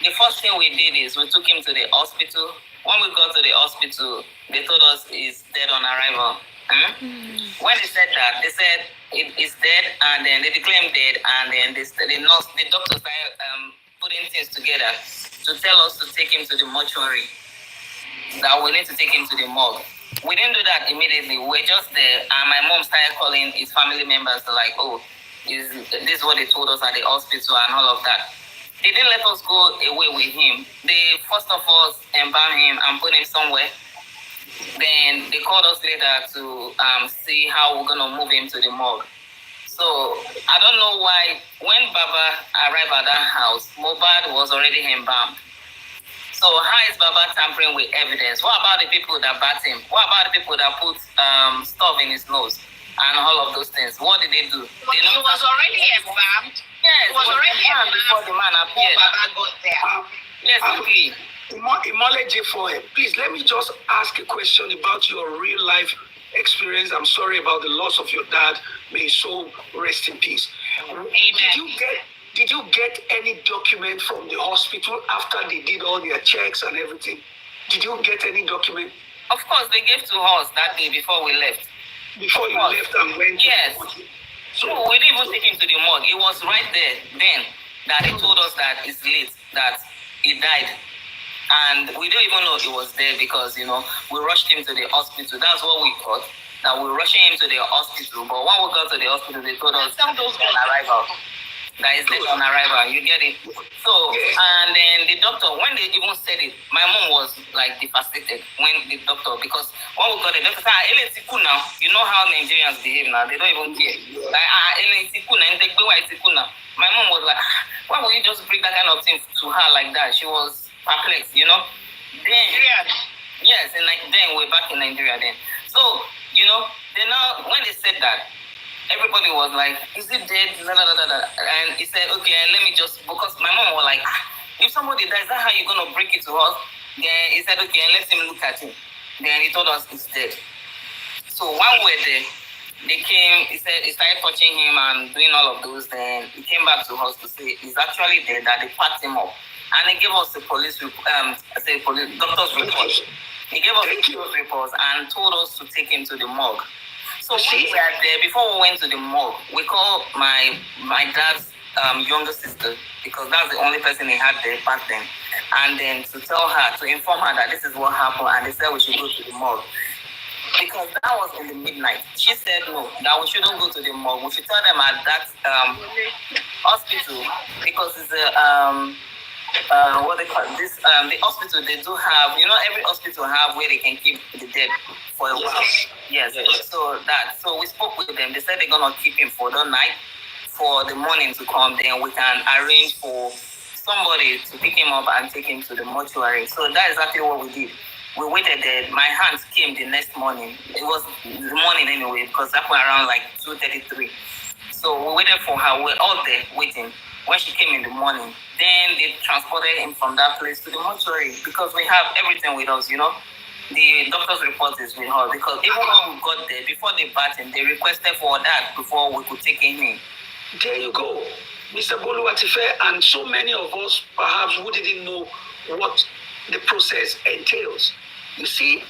The first thing we did is we took him to the hospital. When we got to the hospital, they told us he's dead on arrival. When they said that, they said it's dead, and then they declared him dead, and then the doctors started putting things together to tell us to take him to the mortuary. That we need to take him to the morgue. We didn't do that immediately. We were just there, and my mom started calling his family members like, oh, this is what they told us at the hospital and all of that. They didn't let us go away with him. They first of all embalmed him and put him somewhere. Then they called us later to see how we're gonna move him to the morgue. So I don't know why when Baba arrived at that house, Mohbad was already embalmed. So how is Baba tampering with evidence? What about the people that bat him? What about the people that put stuff in his nose and all of those things? What did they do? He was already embalmed. Yes, he was already embalmed before the man appeared. Baba got there. Yes, okay. Imole for please let me just ask a question about your real life experience. I'm sorry about the loss of your dad. May his soul rest in peace. Did you get any document from the hospital after they did all their checks and everything? Did you get any document? Of course, they gave to us that day before we left. Before you left and went? Yes. So no, we didn't even take him to the morgue. It was right there then that they told us that it's late, that he died. And we don't even know he was there because, we rushed him to the hospital. That's what we thought, that we were rushing him to the hospital. But when we got to the hospital, they told us on arrival. That is late on arrival. You get it? So, and then the doctor, when they even said it, my mom was like devastated when the doctor, because when we got the doctor said, now, you know how Nigerians behave now. They don't even care. Like, my mom was like, why would you just bring that kind of thing to her like that? She was perplexed, Then, yes, and then we're back in Nigeria then. So, then now, when they said that, everybody was like, is it dead? And he said, okay, let me just, because my mom was like, if somebody dies, is that how you're going to break it to us? Then he said, okay, let him look at him. Then he told us it's dead. So while we were there, they came, he started touching him and doing all of those. Then he came back to us to say he's actually dead, that they packed him up. And they gave us the doctor's report. He gave us the doctor's reports and told us to take him to the morgue. So when we were there, before we went to the morgue, we called my dad's younger sister, because that's the only person he had there back then. And then to tell her, to inform her that this is what happened, and they said we should go to the morgue. Because that was in the midnight. She said no, that we shouldn't go to the morgue. We should tell them at that hospital, because it's what they call this, the hospital, they do have, every hospital have where they can keep the dead for a while. Yes. So we spoke with them. They said they're gonna keep him for the night, for the morning to come. Then we can arrange for somebody to pick him up and take him to the mortuary. So that is exactly what we did. We waited there. My hands came the next morning. It was the morning anyway, because that was around like 2:33. So we waited for her. We were all there waiting. When she came in the morning, then they transported him from that place to the mortuary, because we have everything with us, The doctor's report is with her, because even when we got there, before they bat him, they requested for that before we could take him in. There you go, Mr. Boluwatife, and so many of us perhaps who didn't know what the process entails. You see,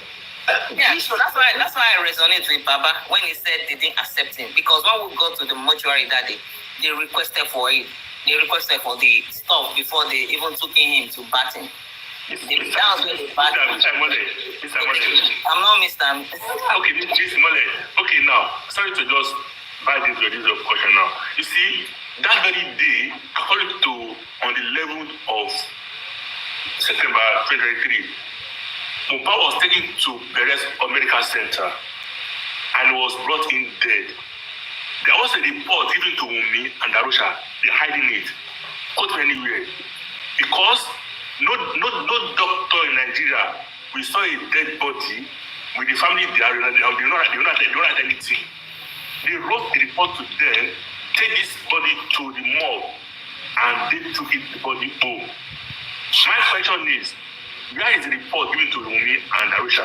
so that's why I resonate with Baba when he said they didn't accept him, because when we got to the mortuary that day, they requested for it. They requested for the stuff before they even took him to batting. That was where they batted. Mr. Mole. I'm not Mr. Okay, Mr. Mole. Okay, now, sorry to just buy this question now. You see, that very day, according to on the 11th of September 2023, Mubad was taken to Beres Medical Center and was brought in dead. There was a report given to Wunmi and Darusha. They're hiding it. Go to anywhere. Because no doctor in Nigeria, we saw a dead body with the family, they don't write anything. They wrote a report to them, take this body to the morgue, and they took the body home. My question is, where is the report given to Wunmi and Darusha?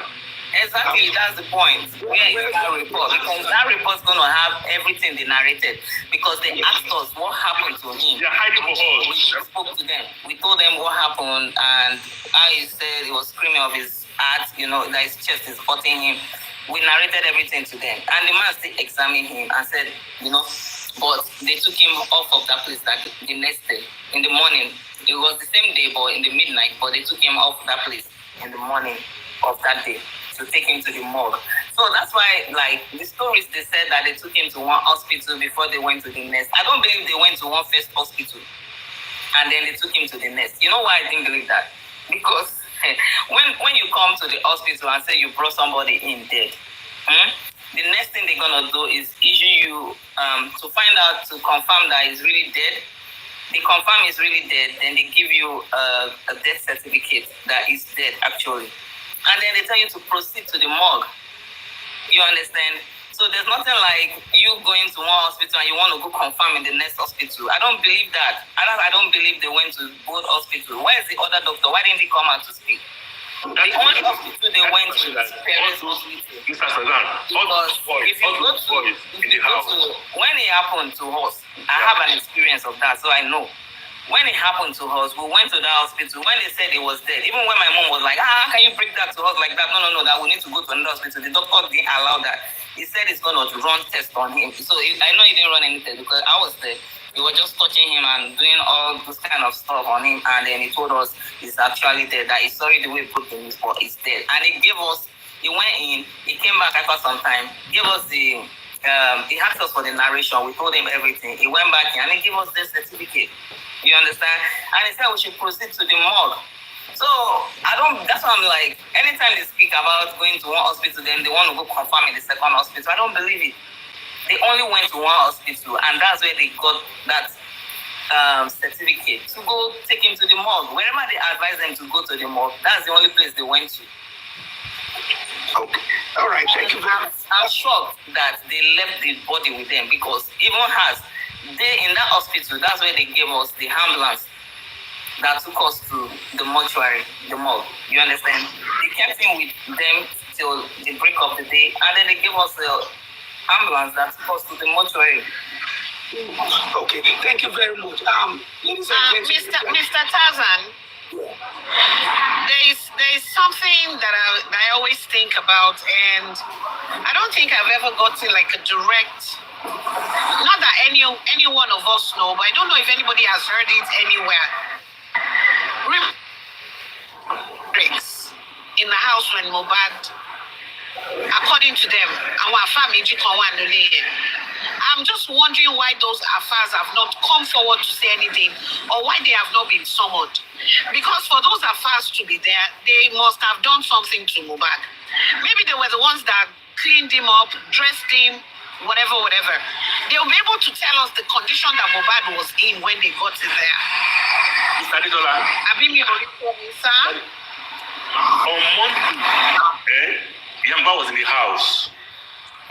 Exactly, that's the point. Where is that report? Because that report's going to have everything they narrated. Because they asked us what happened to him. They're hiding for us. We spoke to them. We told them what happened, and how he said he was screaming of his heart, that his chest is hurting him. We narrated everything to them. And the man still examined him and said, but they took him off of that place like the next day, in the morning. It was the same day, but in the midnight, but they took him off that place in the morning of that day to take him to the morgue. So that's why, like, the stories, they said that they took him to one hospital before they went to the next. I don't believe they went to one first hospital and then they took him to the next. You know why I didn't believe that? Because when you come to the hospital and say you brought somebody in dead, the next thing they're going to do is issue you to find out, to confirm that he's really dead. They confirm he's really dead, then they give you a death certificate that he's dead actually. And then they tell you to proceed to the morgue. You understand? So there's nothing like you going to one hospital and you want to go confirm in the next hospital. I don't believe that. I don't believe they went to both hospitals. Where is the other doctor? Why didn't he come out to speak? The only hospital they went to is Paris Hospital. Because if you go to, when it happened to us, I have an experience of that, so I know. When it happened to us, we went to that hospital. When they said it was dead, even when my mom was like, how can you break that to us like that? No, that we need to go to another hospital. The doctor didn't allow that. He said he's going to run tests on him. So I know he didn't run any test because I was there. We were just touching him and doing all this kind of stuff on him. And then he told us he's actually dead, that he's sorry the way he put the news, but he's dead. And he gave us, he went in, he came back after some time, gave us he asked us for the narration. We told him everything. He went back and he gave us the certificate. You understand? And he said we should proceed to the morgue. So that's why I'm like, anytime they speak about going to one hospital, then they want to go confirm in the second hospital. I don't believe it. They only went to one hospital, and that's where they got that certificate to go take him to the morgue. Wherever they advise them to go to the morgue, that's the only place they went to. Okay. All right. Thank you very much. I'm shocked that they left the body with them because even in that hospital, that's where they gave us the ambulance that took us to the mortuary, the morgue. You understand? They kept him with them till the break of the day, and then they gave us the ambulance that took us to the mortuary. Okay, thank you very much. Ladies and gentlemen, Mr. Tarzan, there is something that I always think about, and I don't think I've ever gotten like a direct. Not that any one of us know, but I don't know if anybody has heard it anywhere. Breaks in the house when Mohbad, according to them, our family, I'm just wondering why those affairs have not come forward to say anything, or why they have not been summoned. Because for those affairs to be there, they must have done something to Mohbad. Maybe they were the ones that cleaned him up, dressed him, whatever. They'll be able to tell us the condition that Mohbad was in when they got it there. Mr. Adedola. Sir? On Monday, Yamba was in the house.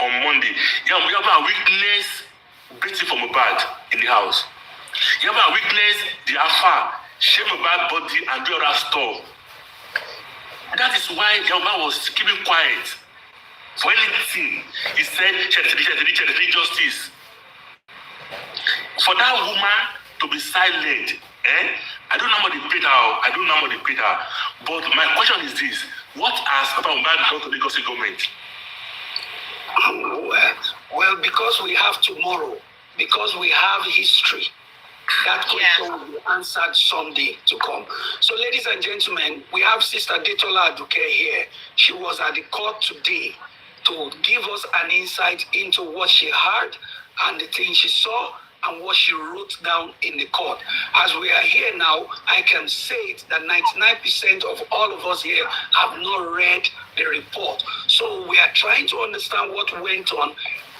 On Monday, Yamba witnessed beating for Mohbad in the house. Yamba witnessed the affair, shame Mohbad body and do other stuff. That is why Yamba was keeping quiet. For anything, he said, justice. For that woman to be silent, I don't know what they paid her. But my question is this: what has Papa Mohbad done to the Lagos government? Well, because we have tomorrow, because we have history, that question will be answered someday to come. So, ladies and gentlemen, we have Sister Detola Aduke here. She was at the court today to give us an insight into what she heard and the things she saw and what she wrote down in the court. As we are here now, I can say it that 99% of all of us here have not read the report. So we are trying to understand what went on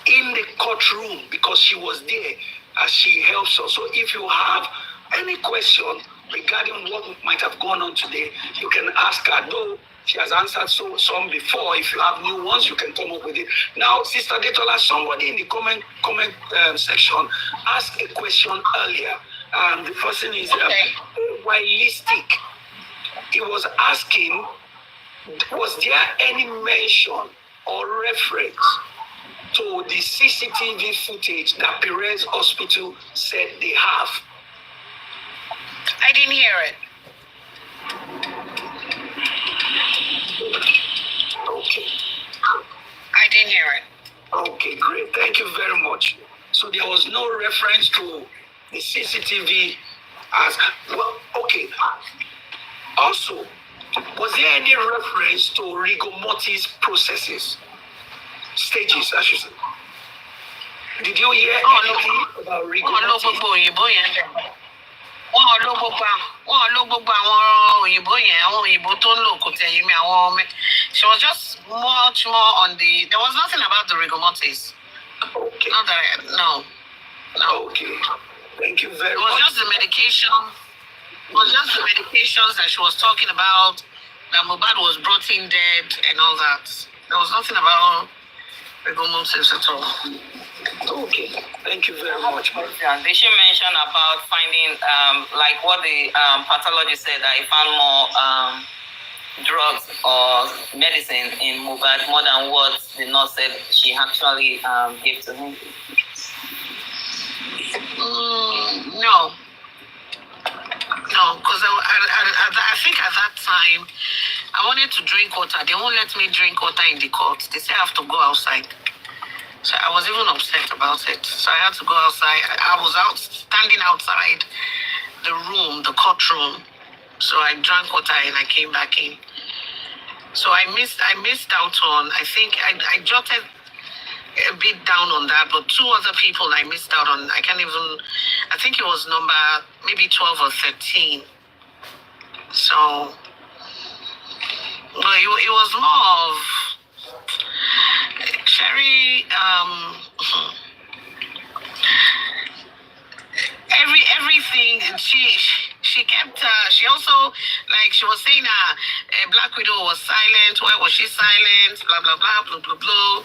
in the courtroom because she was there as she helps us. So if you have any question regarding what might have gone on today, you can ask her. Though she has answered some before. If you have new ones, you can come up with it. Now, Sister Detola, somebody in the comment section asked a question earlier. The person is realistic. He was asking, was there any mention or reference to the CCTV footage that Perez Hospital said they have? I didn't hear it. Okay. I didn't hear it. Okay, great. Thank you very much. So there was no reference to the CCTV as well. Okay. Also, was there any reference to rigor mortis processes, stages, I should say? Did you hear anything about rigor mortis? Wọ́n ló gbogbo àwọn òyìnbó yẹn, àwọn òyìnbó tó ń lò kò tẹ̀yìn mi àwọn ọmọ. She was just much more on there was nothing about the rigor mortis. Okay. Not that no. Okay. Thank you very much. It was just the medication. It was just the medications that she was talking about, that Mohbad was brought in dead and all that. There was nothing about legal motives at all. Okay, thank you very much. Yeah, they should mention about finding, like what the pathologist said, that he found more drugs or medicine in Mohbad, more than what the nurse said she actually gave to him. No. No, because I think at that time, I wanted to drink water. They won't let me drink water in the court. They say I have to go outside. So I was even upset about it. So I had to go outside. I was standing outside the room, the courtroom. So I drank water and I came back in. So I missed out on, I think I jotted a bit down on that, but two other people I missed out on. I think it was number maybe 12 or 13. So, well, it was more of Sherry, everything she kept, she also, like she was saying, Black Widow was silent. Why was she silent? Blah, blah, blah, blah, blah, blah.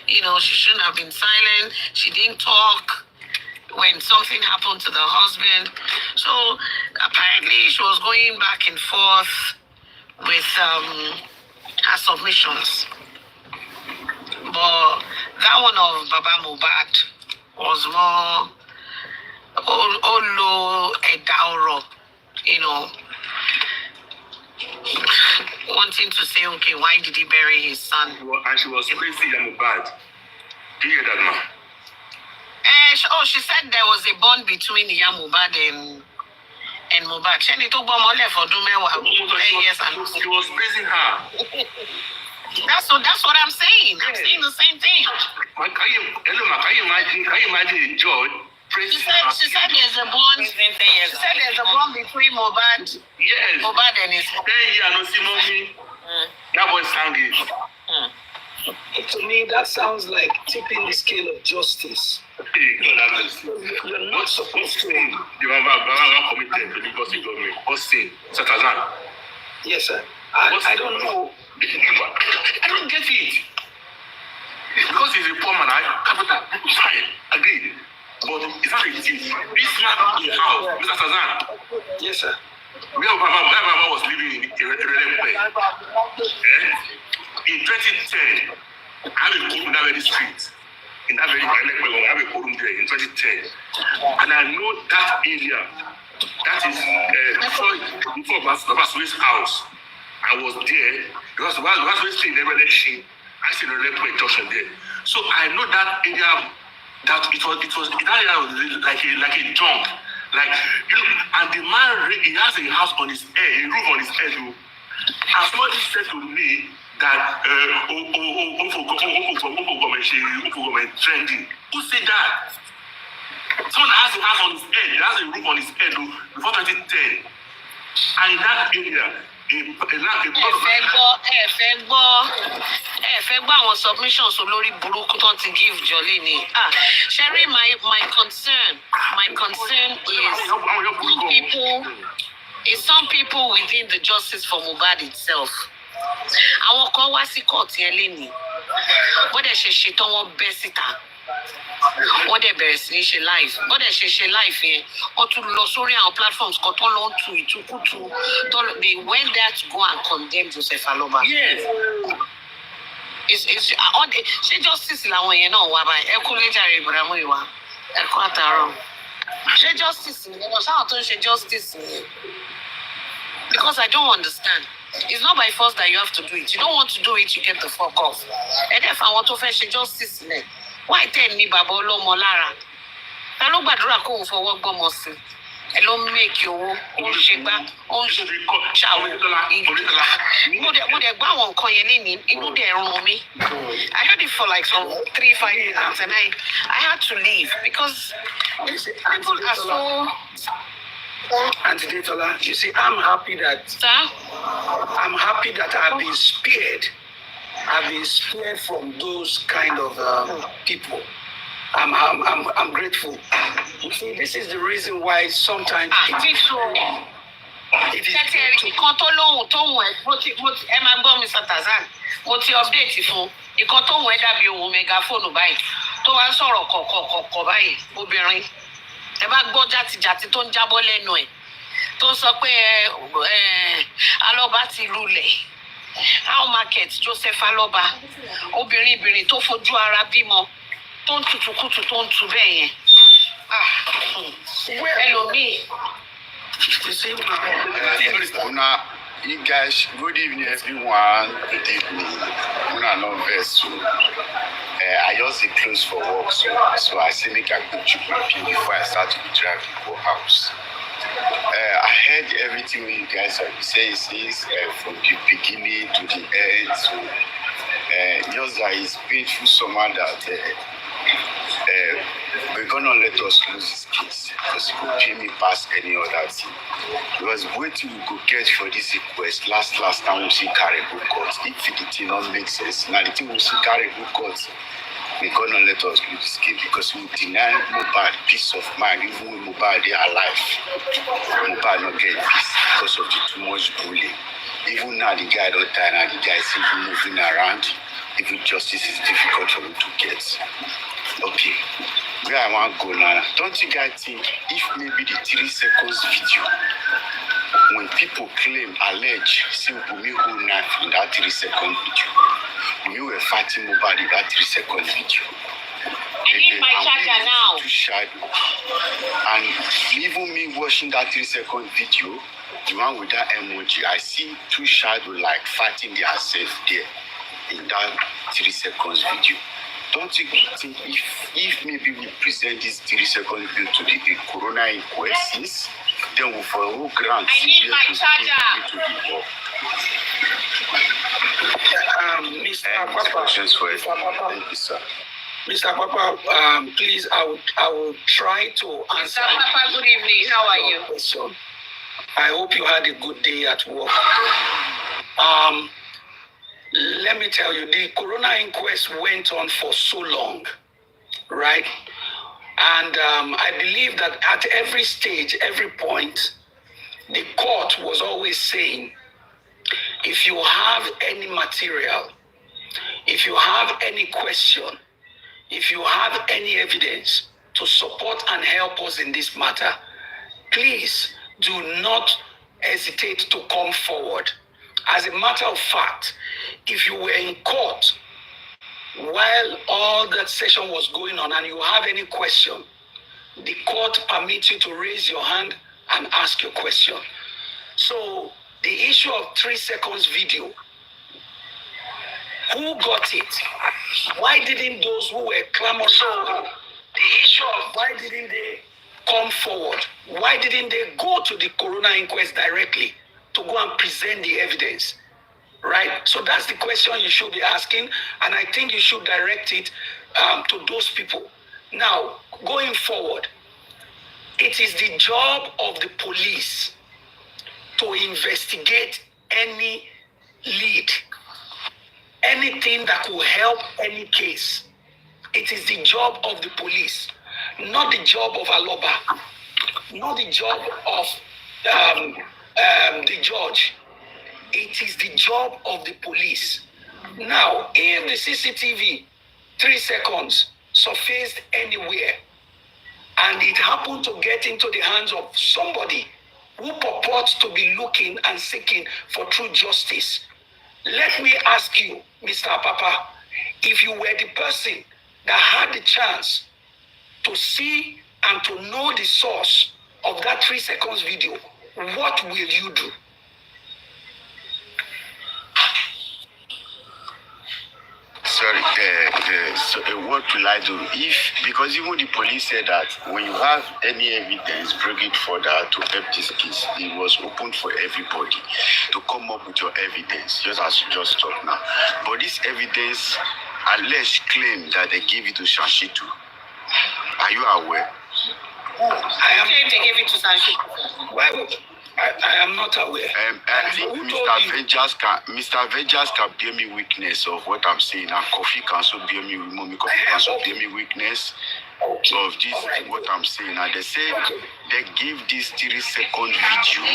You know, she shouldn't have been silent. She didn't talk when something happened to the husband. So apparently she was going back and forth with her submissions. But that one of Baba Mohbad was more Olo Edauro, you know, wanting to say, okay, why did he bury his son? And she was crazy and Mohbad. Do you hear that now? She said there was a bond between Iya Mohbad and Mohbad. She was praising her. That's what I'm saying. I'm saying the same thing. Can you imagine a judge praising her? She said there's a bond. She said there's a bond between Mohbad. Yes. Mohbad and his 10 years, no see mommy. That boy sang it. To me, that sounds like tipping the scale of justice. You're not supposed to. The Baba committed to the Gossip government. What's sin? Satazan. Yes, sir. I don't know. I don't get it. Because he's a poor man, fine, agreed. But it's not a thief. This man in the house, Mr. Sazan. Yes, sir. Where Baba was living in Irelepe. In 2010, I have a quorum in that very street. In that very Irelepe, I have a quorum there in 2010. And I know that area, that is before Baba's house. I was there because the last way staying in Irelepe, I stayed in Irelepe junction there. So I know that area. That it was that area was like a junk, like and the man he has a house on his head, a roof on his head. And somebody said to me that trending. Who said that? Someone has a house on his head, he has a roof on his head before 2010, and in that area. Ẹ fẹ́ gbọ́ àwọn submissions olórí burúkú tán ti give Jolly ni. Sherry, my concern is some people within the justice for Mohbad itself. Àwọn kan wá sí court yẹn lénìí. Wọ́n dẹ̀ ṣe ṣetán wọ́n bẹ́ síta. Wọ́n dẹ̀ bẹ̀rẹ̀ sí ní ṣe live. Wọ́n dẹ̀ ṣe live yẹn. Wọ́n tún lọ sórí àwọn platforms kan tó lọ tu ìtukùtù. They went there to go and condemn Joseph Aloba. Yes. Ṣé justice làwọn yẹn náà wá báyìí? Ẹ kú léjàre Ibrahim ìwà. Ẹ kú àtàrọ̀. Ṣé justice ni wọ́n sáwọn tó ń ṣe justice ni? Because I don't understand. It's not by force that you have to do it. You don't want to do it, you get the fuck off. Ẹ dẹ̀ fún àwọn tó fẹ́ ṣe justice lẹ̀. Why tell me bàbá ọlọ́mọ lára? Ta ló gbàdúrà kó òun fọwọ́ gbọ́mọ sí? Ẹ ló ń mèkì owó, ó ń ṣe gbá, ó ń ṣàwọ̀. Mo dẹ̀ gbọ́ àwọn nǹkan yẹn lénìí, inú dẹ̀ run mi. I heard it for like some 3-5 minutes and I had to leave because people are so... Auntie Detola, you see, I'm happy that I've been spared. I've been spared from those kind of people. I'm grateful. You see, this is the reason why sometimes it is kan tó lóhùn tóhùn ẹ máa gbọ́ Mr. Tazan mo ti update fún Ìkan tó wọ́n dàbí ohun mẹgàfóònù báyìí tó wá ń sọ̀rọ̀ kọ̀kọ̀kọ̀kọ̀ báyìí obìnrin. Ẹ bá gbọ́ játijàti tó ń jábọ́ lẹ́nu ẹ̀ tó sọ pé Alọ́ba ti lulẹ̀. How market Joseph Alọ́ba obìnrin tó fojú ara bímọ tó ń tutukutu tó ń tu bẹ́ẹ̀ yẹn. Ẹlòmíì. You guys, good evening everyone. Good evening. No verse. I just close for work, so I say make I go check my pin before I start to be driving go house. I heard everything you guys are saying since from the beginning to the end. So just that it's painful somehow that we're gonna let us lose this case because it could pay me past any other thing. Because waiting we could get for this Inquest last time we see carry go court. If the thing not make sense, now the thing we see carry go court, we're gonna let us lose this case because we deny Mohbad peace of mind even when Mohbad they are alive. Mohbad not get peace because of the too much bullying. Even now the guy don't die, now the guy is simply moving around. Even justice is difficult for him to get. Okay, where I want to go now? Don't you guys think if maybe the 3 seconds video, when people claim, allege, say Bumi hold knife in that 3 second video, we were fighting Mohbad in that 3 second video. I need my charger now. To shadow. And even me watching that 3 second video, the one with that emoji, I see 2 shadows like fighting themselves there in that 3 seconds video. Don't you think if maybe we present this 3 second video to the Corona Inquest, then we'll follow grant. I need my charger. Mr. Papa, questions for it. Thank you, sir. Mr. Papa, please, I will try to answer. Mr. Papa, good evening. How are you? Question. I hope you had a good day at work. Let me tell you, the Corona Inquest went on for so long, right? And I believe that at every stage, every point, the court was always saying, if you have any material, if you have any question, if you have any evidence to support and help us in this matter, please do not hesitate to come forward. As a matter of fact, if you were in court while all that session was going on and you have any question, the court permits you to raise your hand and ask your question. So the issue of 3 seconds video, who got it? Why didn't those who were clamoring? So the issue of why didn't they come forward? Why didn't they go to the Corona Inquest directly to go and present the evidence, right? So that's the question you should be asking, and I think you should direct it to those people. Now, going forward, it is the job of the police to investigate any lead, anything that will help any case. It is the job of the police, not the job of Alọ́ba, not the job of the judge. It is the job of the police. Now, if the CCTV 3 seconds surfaced anywhere and it happened to get into the hands of somebody who purports to be looking and seeking for true justice, let me ask you, Mr. Papa, if you were the person that had the chance to see and to know the source of that 3 seconds video, what will you do? Sorry, so what will I do? Because even the police said that when you have any evidence, bring it further to help this case. It was open for everybody to come up with your evidence, just as you just talked now. But this evidence, alleged claim that they gave it to Shanshitu. Are you aware? I claim they gave it to Shanshitu. Why would I am not aware. I think Mr. Vegas can bear me witness of what I'm saying, and Kofi can also bear me, Kofi can also bear me witness of this, what I'm saying. And they say they give this 3-second video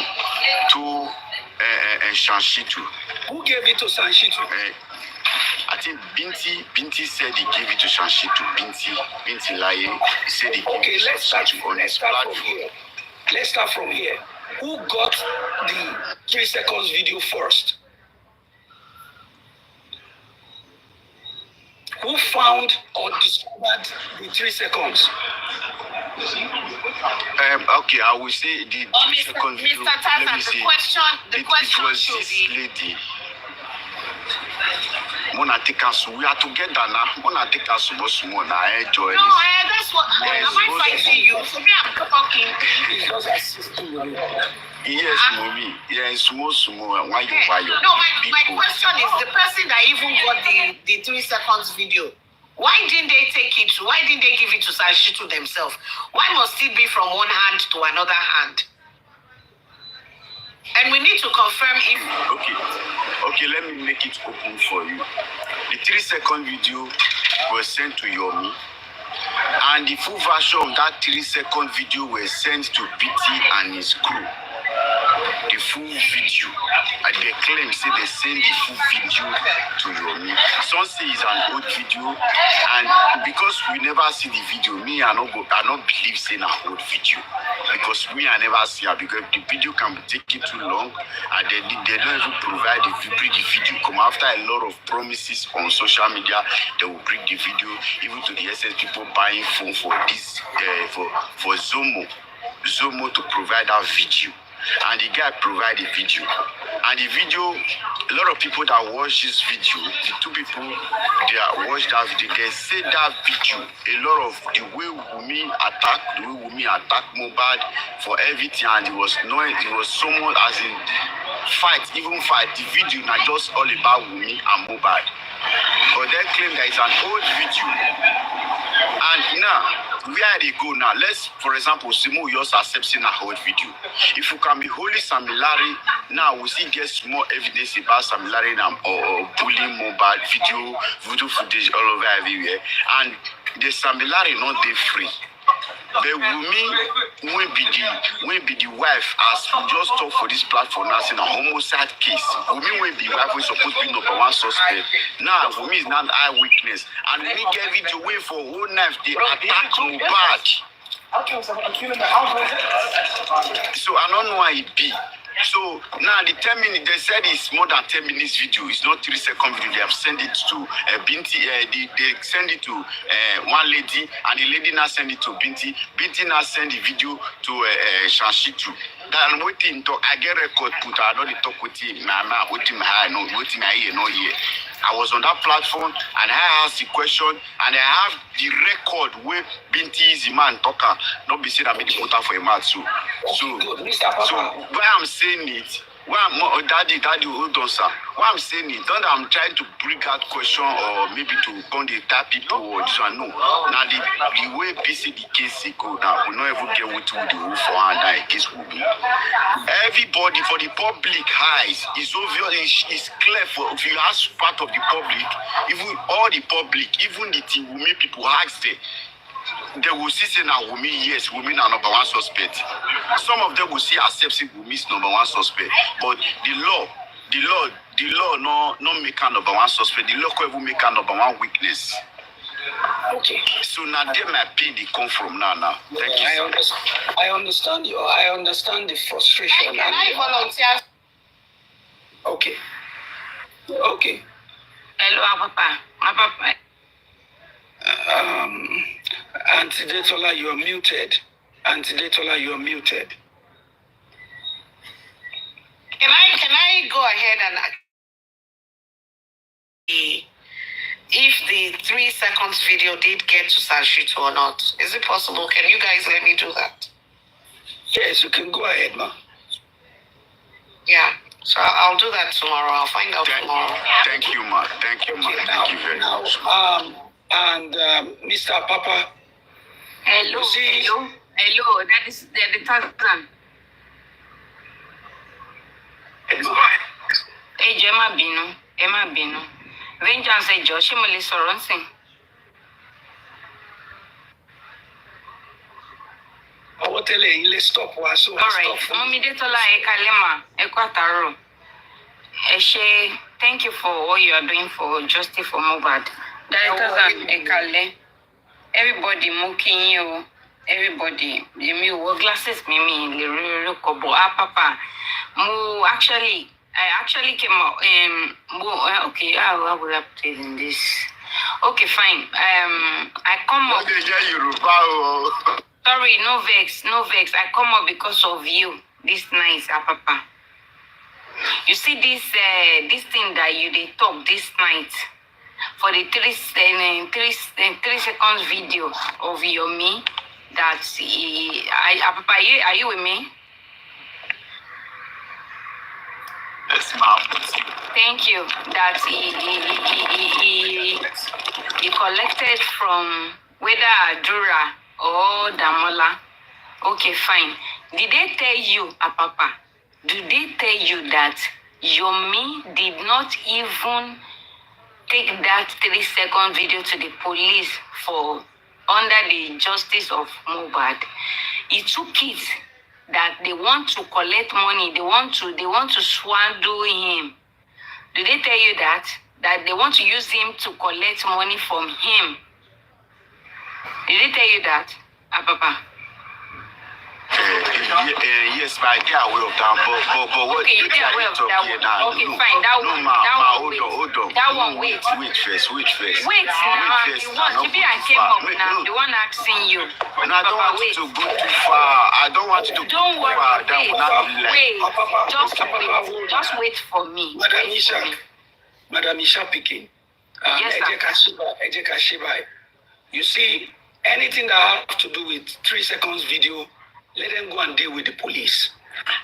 to Shanshitu. Who gave it to Shanshitu? I think Binti said he gave it to Shanshitu. Binti Laye said he gave it to Shanshitu on his platform. Let's start from here. Who got the 3 seconds video first? Who found or discovered the 3 seconds? Okay, I will say the 3 second video. Mr. Tarzan, the question was should this be. lady. Mona take us. We are together now. Mona take us small now. Enjoy. No, that's what. Am I fighting you? So me, I'm talking. It's just assisting you. Yes, mommy. Yeah, small. Why you buy your? No, my question is the person that even got the 3 seconds video. Why didn't they take it? Why didn't they give it to Sanshitu themselves? Why must it be from one hand to another hand? And we need to confirm if. Okay, let me make it open for you. The 3 second video was sent to Yomi, and the full version of that 3 second video was sent to BT and his crew. The full video, and they claim say they send the full video to Yomi. Some say it's an old video, and because we never see the video, I not believe saying an old video, because I never see it, because the video can be taking too long, and they don't even provide bring the video. Come after a lot of promises on social media, they will bring the video, even to the SS people buying phone for this for Zomo to provide that video. And the guy provided the video. And the video, a lot of people that watch this video, the 2 people that watched that video, they said that video, a lot of the way Wunmi attacked Mohbad for everything, and it was someone as in fight. The video not just all about Wunmi and Mohbad. But they claim that it's an old video. And now, where they go now? Let's, for example, Simo Yos accepting a old video. If you can be holy Samilari, now we see get more evidence about Samilari or bullying Mohbad video footage all over everywhere. And the Samilari not they free. But Wunmi will be the wife, as we just talk for this platform now, in a homicide case. Wunmi will be the wife, we're supposed to be number 1 suspect. Now Wunmi is not eyewitness, and we get video way for whole knife. They attack Mohbad. So I don't know why it be. So now the 10 minutes, they said it's more than 10 minutes video. It's not 3 second video. They have sent it to Binti. They send it to one lady, and the lady now send it to Binti. Binti now send the video to Shanshitu. That I'm waiting to. I get record put. I don't talk with him. I'm waiting. Waiting. I was on that platform, and I asked the question, and I have the record where Binti is the man talker. Not be said I made the quota for a man too. So why I'm saying it, why I'm daddy, hold on, sir. Why I'm saying it, not that I'm trying to bring out question or maybe to come the type people or this one. No. Now the way PC the case go now, we not even get what to do for hand that case will be. Everybody for the public eyes is obvious, is clear for if you ask part of the public, even all the public, even the thing will make people ask them. They will see say now Wunmi, yes, Wunmi are number 1 suspect. Some of them will see accepting Wunmi is number 1 suspect. But the law no make a number 1 suspect. The law can even make a number 1 witness. Okay. So now they might be the come from now. Thank you. I understand you. I understand the frustration. Can I volunteer? Okay. Hello, Papa. Auntie Detola, you are muted. Can I go ahead and if the 3 seconds video did get to Sanshitu or not? Is it possible? Can you guys let me do that? Yes, you can go ahead, ma. Yeah. So I'll do that tomorrow. I'll find out tomorrow. Thank you, ma. Thank you very much. And Mr. Papa. Hello. That is the Tarzan. Ẹ má bínú. Vengeance ẹjọ́, ṣé mo lè sọ̀rọ̀ nsìn? Ọwọ́ tẹ́lẹ̀ yín lè stop wa so. All right. Mọ́mí Detola ẹ kalẹ́ mà, ẹ kú àtàárọ̀. Ẹ ṣé Thank you for all you are doing for justice for Mohbad. Directors and Ekale. Everybody mocking you. Everybody. Me wore glasses, me le kobo. Papa. I actually came out. Okay, how will I put it in this? Okay, fine. I come up. Sorry, no vex. I come up because of you this night, Papa. You see this thing that you they talk this night for the 3 seconds video of Yomi that Papa, are you with me? Yes, ma'am. Thank you. That he collected from whether Adura or Damola. Okay, fine. Did they tell you, Papa? Did they tell you that Yomi did not even take that 3-second video to the police for under the justice of Mohbad? He took it that they want to collect money, they want to swindle him. Did they tell you that they want to use him to collect money from him? Did they tell you that, Papa? Yes, but I get aware of that. But what okay, you get aware of that one. Okay, fine. That one. Hold on. That one, wait. Wait first. Wait, now. The one, maybe I came up now. The one asking you. And I don't want you to go too far. I don't want you to go too far. Wait. Just wait for me. Madam Isha Pikin. Yes, sir. You see, anything that has to do with 3 seconds video, let them go and deal with the police.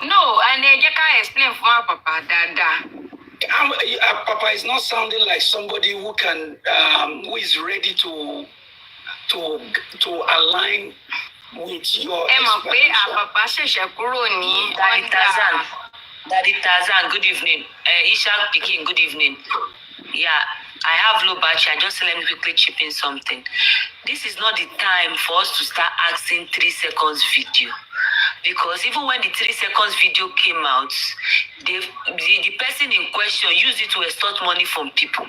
No, and you can explain for my Papa, Dada. Papa is not sounding like somebody who can, who is ready to align with your expectation. Daddy Tarzan, good evening. Isha Pikin, good evening. Yeah, I have low battery. Just let me quickly chip in something. This is not the time for us to start asking 3 seconds video. Because even when the 3 seconds video came out, the person in question used it to extort money from people.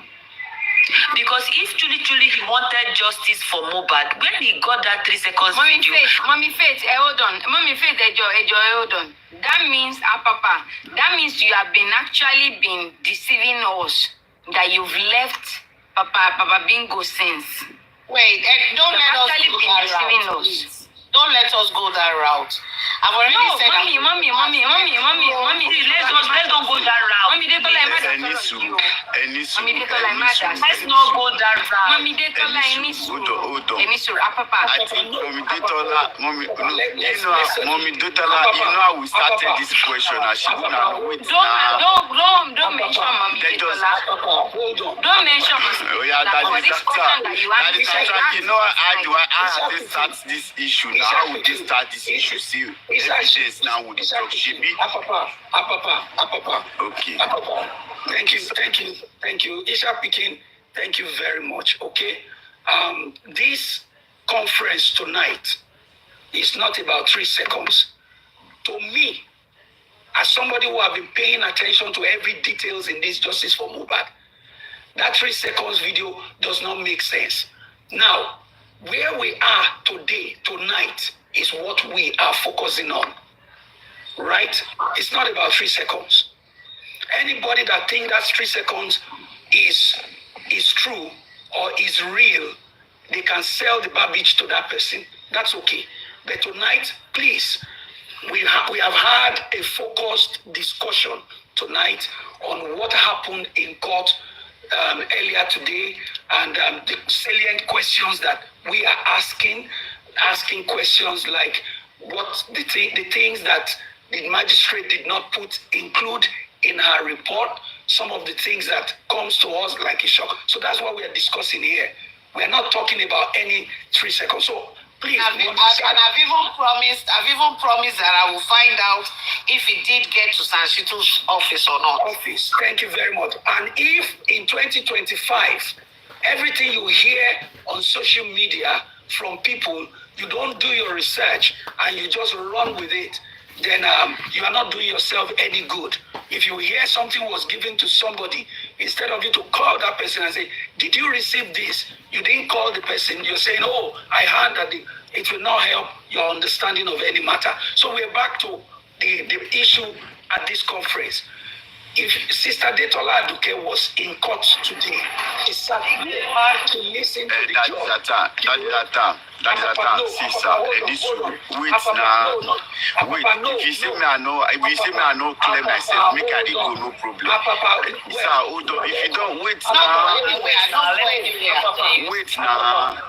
Because if truly he wanted justice for Mohbad, when he got that 3 seconds video... Mommy Faith, hold on. Mommy Faith, hold on. That means, Papa, that means you have actually been deceiving us. That you've left Papa Bingo since. Wait, don't let us go that route, please. Don't let us go that route. I've already said that. Mommy, let's don't go that route. Mommy, they told I mad. Let's not go that route. Mommy, they told I need to. Papa. I think Mommy Dotala, you know how we started this question. I should now wait. Don't mention Mommy Dotala. Don't mention Oh yeah, that is that. You know how do I start this issue now? How would they start this issue? See, evidence now would talk. Papa. Okay. Thank you. Isha Pikin, thank you very much. Okay. This conference tonight is not about 3 seconds. To me, as somebody who have been paying attention to every details in this justice for Mohbad, that 3 seconds video does not make sense. Now, where we are today, tonight, is what we are focusing on. Right? It's not about 3 seconds. Anybody that thinks that 3 seconds is true or is real, they can sell the garbage to that person. That's okay. But tonight, please, we have had a focused discussion tonight on what happened in court earlier today, and the salient questions that we are asking questions like what the things that the magistrate did not include in her report, some of the things that comes to us like a shock. So that's what we are discussing here. We are not talking about any 3 seconds. So please, I've even promised that I will find out if it did get to Sanshitu's office or not. Thank you very much. And if in 2025, everything you hear on social media from people, you don't do your research and you just run with it, then you are not doing yourself any good. If you hear something was given to somebody, Instead of you to call that person and say, did you receive this? You didn't call the person. You're saying, oh, I heard that it will not help your understanding of any matter. So we're back to the issue at this conference. If Sister Detola Aduke was in court today, she sat there to listen to the judge. That is a time, sister. Wait now. Wait. If you say me I know, claim myself, make I go, no problem. Sir, hold on. If you don't wait now, wait now.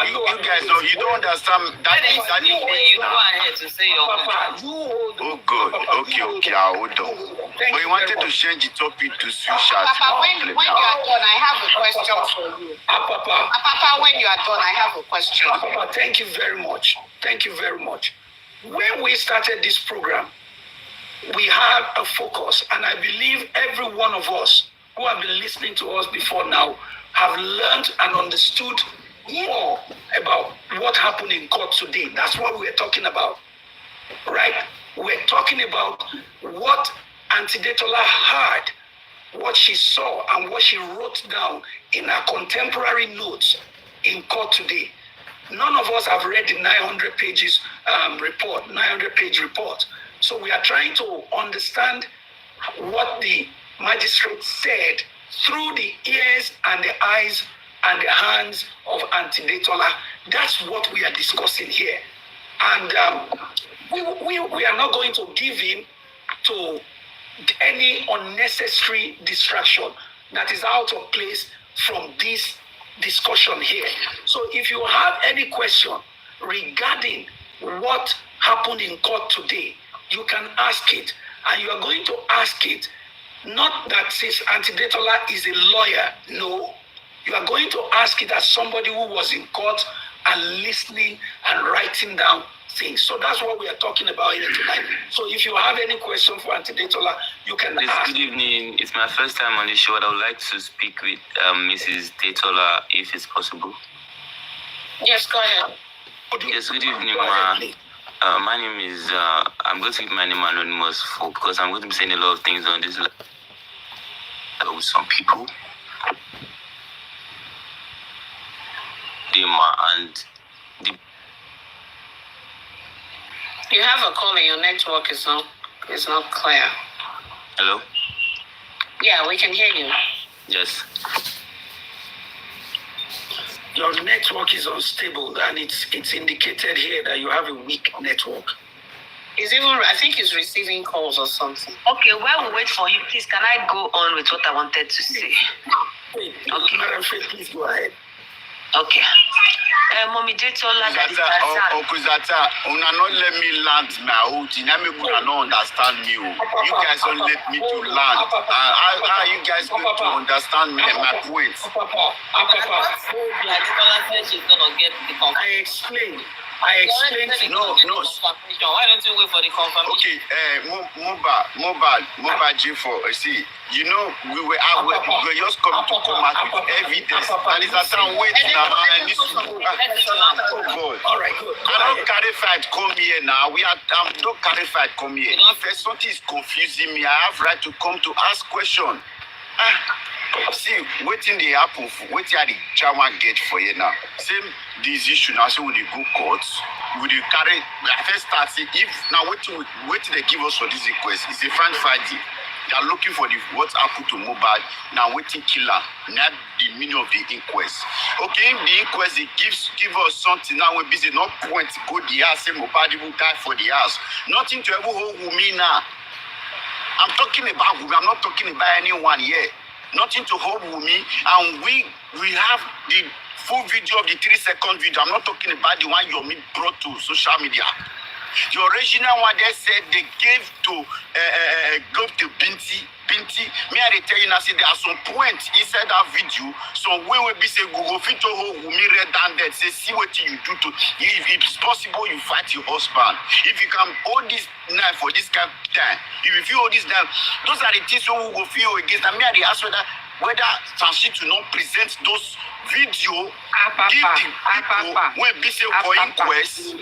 You guys know you don't understand that is that you wait now. Go ahead to say your question. Oh God. Okay, I'll hold on. But you wanted to change the topic to switch out. Papa, when you are done, I have a question for you. Papa, when you are done, I have a question. Thank you very much. Thank you very much. When we started this program, we had a focus, and I believe every one of us who have been listening to us before now have learned and understood more about what happened in court today. That's what we're talking about, right? We're talking about what Auntie Detola heard, what she saw, and what she wrote down in her contemporary notes in court today. None of us have read the 900-page report. So we are trying to understand what the magistrate said through the ears and the eyes and the hands of Auntie Detola. That's what we are discussing here. And we are not going to give in to any unnecessary distraction that is out of place from this discussion here. So if you have any question regarding what happened in court today, you can ask it, and you are going to ask it not that since Auntie Detola is a lawyer. No, you are going to ask it as somebody who was in court and listening and writing down things. So that's what we are talking about here tonight. So if you have any question for Auntie Detola, you can ask. Good evening. It's my first time on the show, and I would like to speak with Mrs. Detola, if it's possible. Yes, go ahead. Yes, good evening, ma. My name is, I'm going to keep my name anonymous because I'm going to be saying a lot of things on this with some people. And you have a call and your network is not clear. Hello? Yeah, we can hear you. Yes. Your network is unstable, and it's indicated here that you have a weak network. I think he's receiving calls or something. Okay, while we wait for him, please, can I go on with what I wanted to say? Wait, okay. Madam Faith, please go ahead. Okay. Mommy Detola, Okuzata, una not let me land my own thing. I mean, you don't understand me. You guys don't let me to land. How you guys going to understand me and my points? I explained. No. Why don't you wait for the confirmation? Okay, Mobile G4. See, you know, we were just coming to come out with evidence. And it's a time waiting now. Oh God. All right, good. I don't carry fight come here now. Don't carry fight come here. If something is confusing me, I have right to come to ask question. See, waiting the happen, waiting at the German gate for you now. Same this issue now, so with the good courts, with the carry, I first start see if now waiting they give us for this inquest. It's a French Friday. They are looking for what happened to Mobile. Now waiting killer, not the meaning of the inquest. Okay, if the inquest it give us something now we're busy, not point to go the house, say Mobile will die for the house. Nothing to ever hold with me now. I'm talking about Wumi, I'm not talking about anyone here. Nothing to hold with me, and we have the full video of the 3-second video. I'm not talking about the one Yomi brought to social media. The original one they said they gave to Binti. Me I tell you now, say there are some points inside that video. So when we be say Google fit to hold me read down there, say see what you do to if it's possible you fight your husband. If you can hold this knife for this kind of time, if you hold this knife, those are the things we will feel against. And me I ask whether Sanshi to not present those video, give the people when be say for inquest.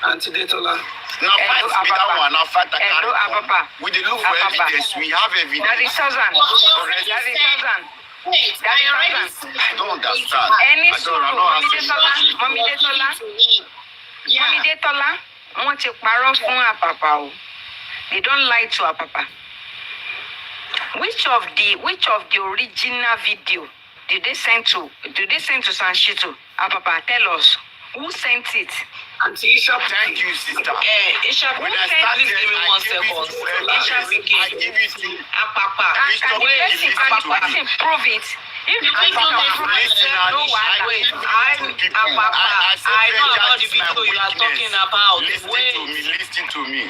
Auntie Detola, Now fight me that one. Now fight that Hello, Papa. With the look for evidence, we have evidence. That is Susan. That is Susan. Wait, I already said. I don't understand. Any I don't know. Mommy Detola. Yeah. Mommy Detola. Wọ́n ti parọ́ fún Apapa o. They don't lie to Apapa. Which of the original video did they send to Sanshito? Apapa, tell us. Who sent it? Auntie Isha, Thank you, sister. Isha, When I please started, give me I 1 give it second. to Isha, I give it to Apapa. Mr. Can the person prove it? If the person can prove it, no wahala. Wait, I know about the video you are talking about. Listen to me.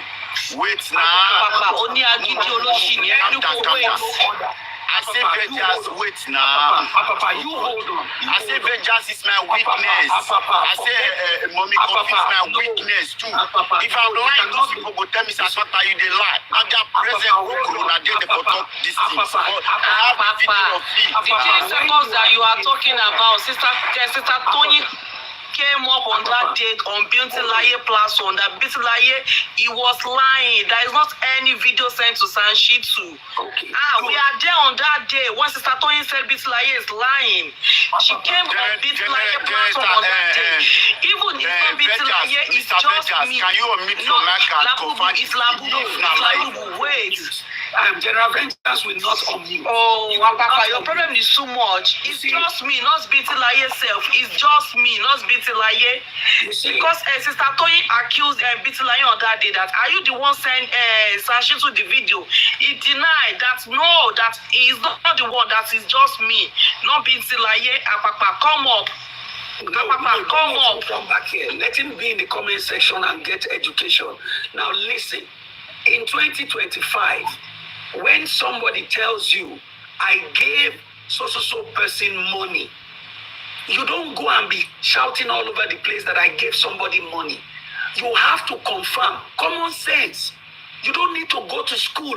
Wait now. Apapa, only agidi oloshi ni ẹni kò wait. I say vengeance, wait now. Papa, you hold on. I say vengeance is my weakness. I say mommy confess my weakness too. If I'm lying, those people go tell me, Papa, you dey lie. I'm just present Corona, they for talk this thing. But I have a video of it. The 3 seconds that you are talking about, Sister Tony came up on that date on Beauty Laye platform that Beauty Laye, he was lying. There is not any video sent to Sanshitu. Okay. We are there on that day. When Sister Tony said Beauty Laye is lying, she came on Beauty Laye platform on that day. Even if not Beauty Laye, it's just me. Can you omit your mic and confirm it's Labubu. Wait. General Vengeance will not unmute. Oh, Papa, your problem is too much. It's just me, not Beauty Laye self. It's just me, not Beauty Laye. Because Sister Toyi accused Beauty Laye on that day that, are you the one send Sanshitu the video? He denied that, no, that he is not the one, that is just me, not Beauty Laye. Papa, come up. Come back here. Let him be in the comment section and get education. Now listen, in 2025, when somebody tells you, I gave so person money, you don't go and be shouting all over the place that I gave somebody money. You have to confirm. Common sense. You don't need to go to school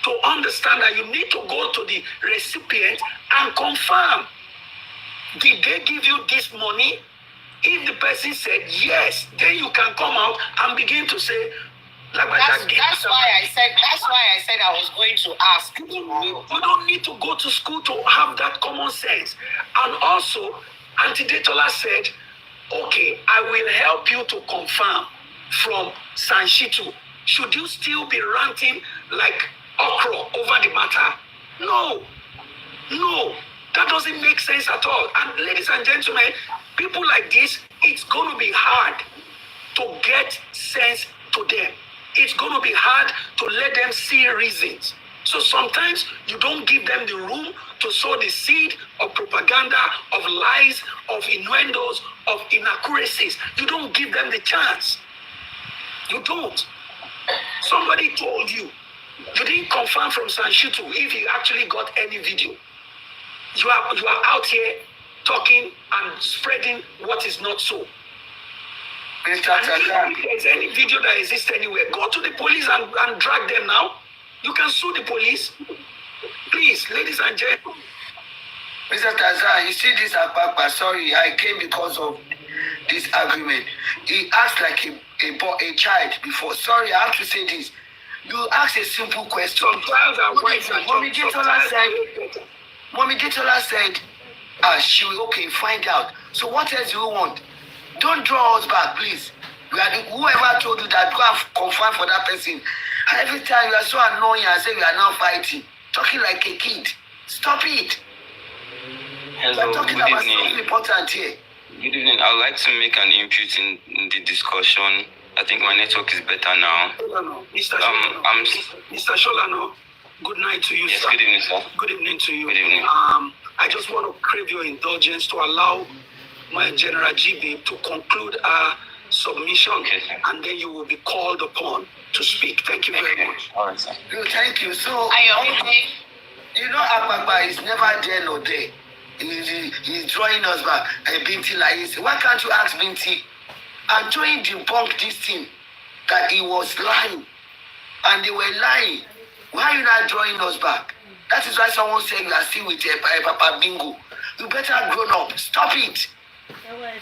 to understand that. You need to go to the recipient and confirm. Did they give you this money? If the person said yes, then you can come out and begin to say, that's why I said I was going to ask. You don't need to go to school to have that common sense. And also, Auntie Detola said, okay, I will help you to confirm from Sanshitu. Should you still be ranting like okra over the matter? No, that doesn't make sense at all. And ladies and gentlemen, people like this, it's going to be hard to get sense to them. It's going to be hard to let them see reasons. So sometimes you don't give them the room to sow the seed of propaganda, of lies, of innuendos, of inaccuracies. You don't give them the chance. You don't. Somebody told you. You didn't confirm from Sanshitu if you actually got any video. You are out here talking and spreading what is not so. If there's any video that exists anywhere, go to the police and drag them now. You can sue the police. Please, ladies and gentlemen. Mr. Tazan, you see this Apapa, sorry, I came because of this argument. He asked like a child before. Sorry, I have to say this. You asked a simple question. Mommy Detola said, she will, okay, find out. So what else do you want? Don't draw us back, please. Whoever told you that, go and confirm for that person. And every time you are so annoying and say we are now fighting, talking like a kid. Stop it. Hello, we're talking good about evening. something important here. Good evening. I would like to make an input in the discussion. I think my network is better now. Mr. Sholano, good night to you, yes, sir. Good evening, sir. Good evening to you. Good evening. I just want to crave your indulgence to allow my General GB to conclude our submission, okay, and then you will be called upon to speak. Thank you very much. All right, sir. Thank you. So, you know, Apapa is never there nor there. He's drawing us back. Binti Laye, why can't you ask Binti? I'm trying to debunk this thing that he was lying, and they were lying. Why are you not drawing us back? That is why someone said you are still with Papa Bingo. You better grown up. Stop it.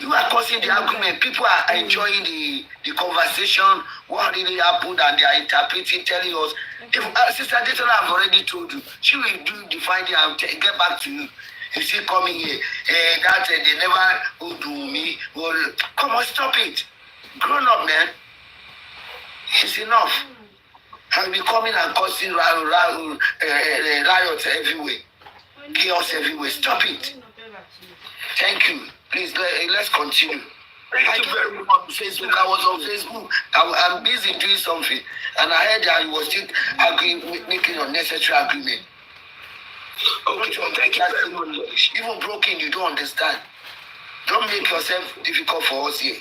You are causing the argument. People are enjoying the conversation, what really happened, and they are interpreting, telling us. If Sister Daytona have already told you, she will do the finding and get back to you. You see coming here, that they never would do me. Well, come on, stop it. Grown up, man. It's enough. I'll be coming and causing riots everywhere. Chaos everywhere. Stop it. Thank you. Please, let's continue. Thank you very much. On Facebook. I was on Facebook. I'm busy doing something. And I heard that you was still making unnecessary agreement. Okay, thank you very much. Even broken, you don't understand. Don't make yourself difficult for us here.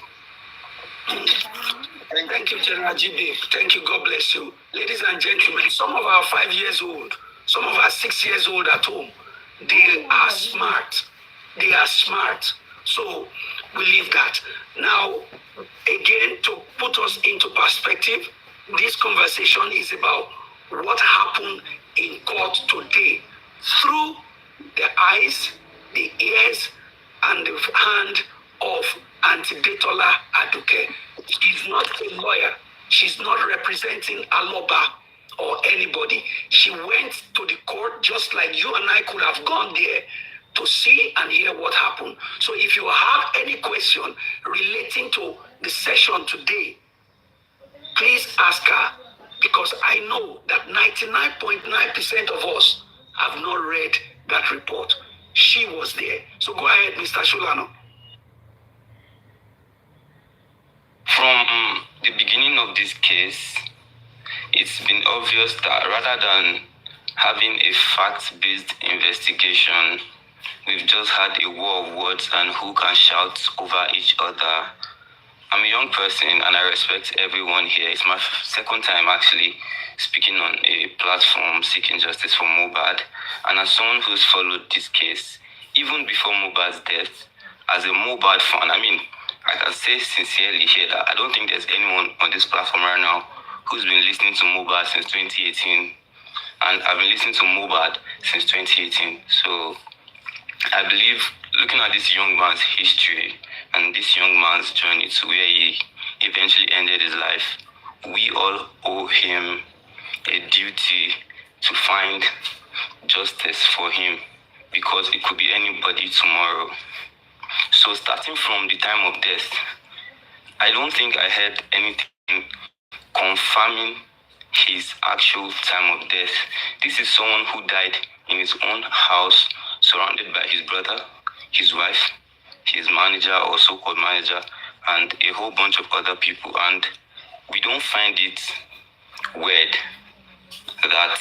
Thank you, General GB. Thank you. God bless you. Ladies and gentlemen, some of our 5 years old, some of our 6 years old at home, they are smart. They are smart. So we leave that. Now, again, to put us into perspective, this conversation is about what happened in court today through the eyes, the ears, and the hand of Auntie Daytola Aduke. She's not a lawyer. She's not representing Aloba or anybody. She went to the court just like you and I could have gone there to see and hear what happened. So if you have any question relating to the session today, please ask her, because I know that 99.9% of us have not read that report. She was there. So go ahead, Mr. Shulano. From the beginning of this case, it's been obvious that rather than having a fact-based investigation, we've just had a war of words and who can shout over each other. I'm a young person and I respect everyone here. It's my second time actually speaking on a platform seeking justice for Mohbad. And as someone who's followed this case, even before Mohbad's death, as a Mohbad fan, I can say sincerely here that I don't think there's anyone on this platform right now who's been listening to Mohbad since 2018. And I've been listening to Mohbad since 2018. So I believe looking at this young man's history and this young man's journey to where he eventually ended his life, we all owe him a duty to find justice for him, because it could be anybody tomorrow. So starting from the time of death, I don't think I heard anything confirming his actual time of death. This is someone who died in his own house, surrounded by his brother, his wife, his manager or so-called manager, and a whole bunch of other people. And we don't find it weird that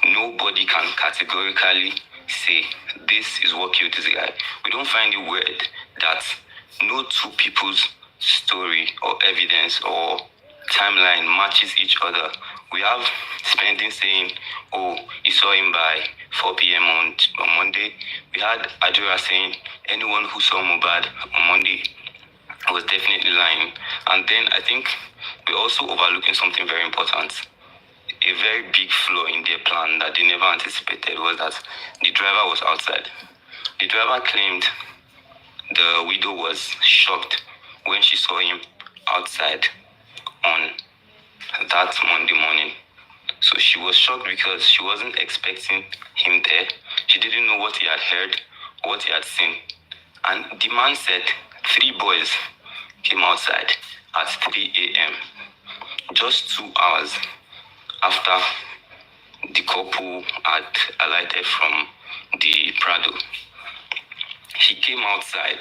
nobody can categorically say this is what killed this guy. We don't find it weird that no two people's story or evidence or timeline matches each other. We have Spending saying, oh, he saw him by 4 p.m. on Monday. We had Adura saying, anyone who saw Mohbad on Monday was definitely lying. And then I think we're also overlooking something very important. A very big flaw in their plan that they never anticipated was that the driver was outside. The driver claimed the widow was shocked when she saw him outside on that Monday morning. So she was shocked because she wasn't expecting him there. She didn't know what he had heard or what he had seen. And the man said 3 boys came outside at 3 a.m. just 2 hours after the couple had alighted from the Prado. He came outside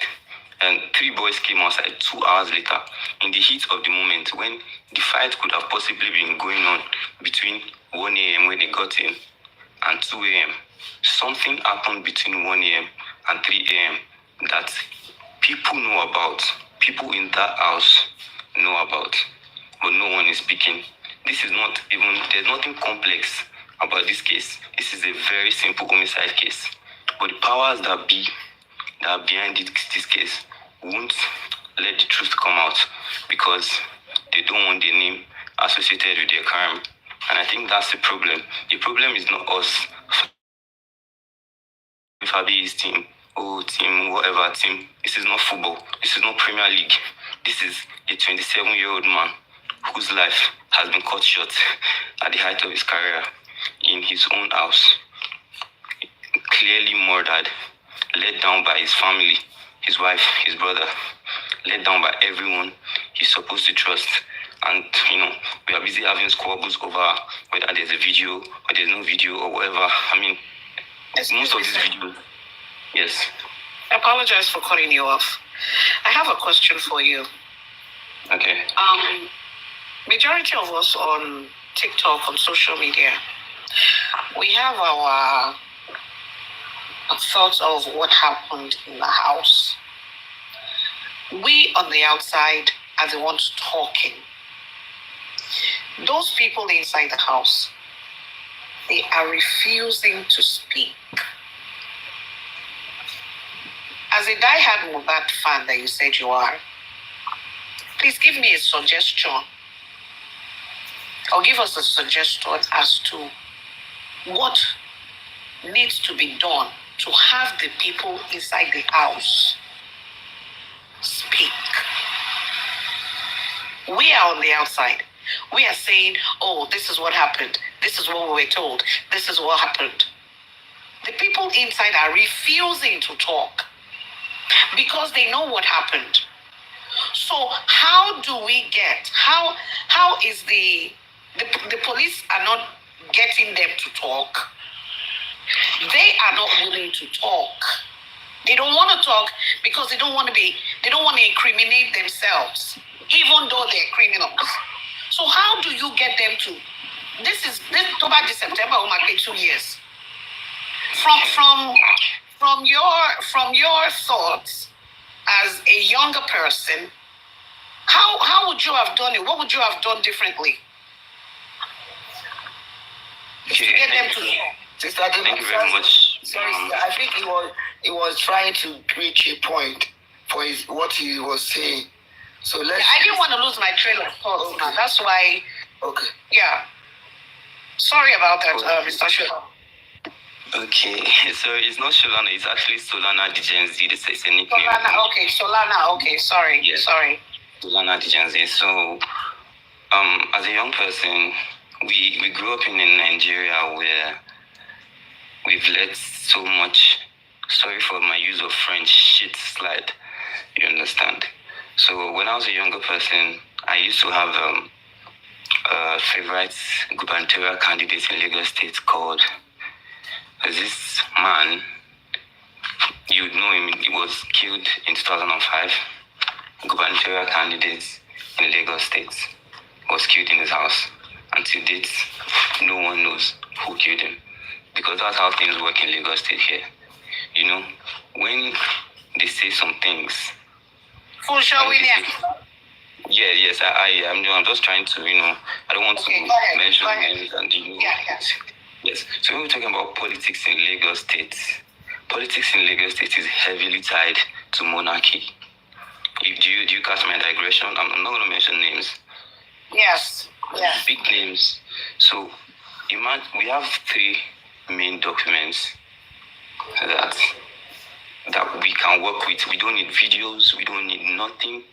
and 3 boys came outside 2 hours later in the heat of the moment when the fight could have possibly been going on between 1 a.m. when they got in and 2 a.m. Something happened between 1 a.m. and 3 a.m. that people know about, people in that house know about, but no one is speaking. This is not even, there's nothing complex about this case. This is a very simple homicide case. But the powers that be that are behind this case won't let the truth come out because they don't want their name associated with their crime. And I think that's the problem. The problem is not us, Fabi's team, team, whatever team. This is not football. This is not Premier League. This is a 27-year-old man whose life has been cut short at the height of his career in his own house, clearly murdered, let down by his family, his wife, his brother, let down by everyone he's supposed to trust. And, we are busy having squabbles over whether there's a video or there's no video or whatever. I mean, most of this video. Yes. I apologize for cutting you off. I have a question for you. Okay. Majority of us on TikTok, on social media, we have our thoughts of what happened in the house. We on the outside are the ones talking. Those people inside the house, they are refusing to speak. As a die-hard Mohbad fan that you said you are, please give me a suggestion, or give us a suggestion as to what needs to be done to have the people inside the house speak. We are on the outside. We are saying, oh, this is what happened. This is what we were told. This is what happened. The people inside are refusing to talk because they know what happened. So how do we get, how is the police are not getting them to talk? They are not willing to talk. They don't want to talk because they don't want to incriminate themselves, even though they're criminals. So how do you get them to, this October, September, 2 years. From your thoughts as a younger person, how would you have done it? What would you have done differently? Okay, to get them to Sister, thank you very much. Sorry, I think he was trying to reach a point for what he was saying. So I didn't want to lose my trail of thought. Okay. Now. That's why. Okay. Yeah. Sorry about that, Mr. Shola. Okay, so it's not Sholana, it's actually Solana Digenzi. This is a nickname. Solana, okay, Solana, okay, sorry. Yes. Sorry. Solana Digenzi. So, as a young person, we grew up in Nigeria where we've let so much, sorry for my use of French, shit slide, you understand? So when I was a younger person, I used to have a favorite gubernatorial candidate in Lagos State called this man. You know him, he was killed in 2005. Gubernatorial candidate in Lagos State was killed in his house. Until date, no one knows who killed him. Because that's how things work in Lagos State here. You know, when they say some things. Full show, William. Yes, I'm just trying to, I don't want to mention names and Yes. So when we're talking about politics in Lagos State is heavily tied to monarchy. Do you catch my digression? I'm not going to mention names. Yes. Big names. So we have 3 main documents that we can work with. We don't need videos. We don't need nothing.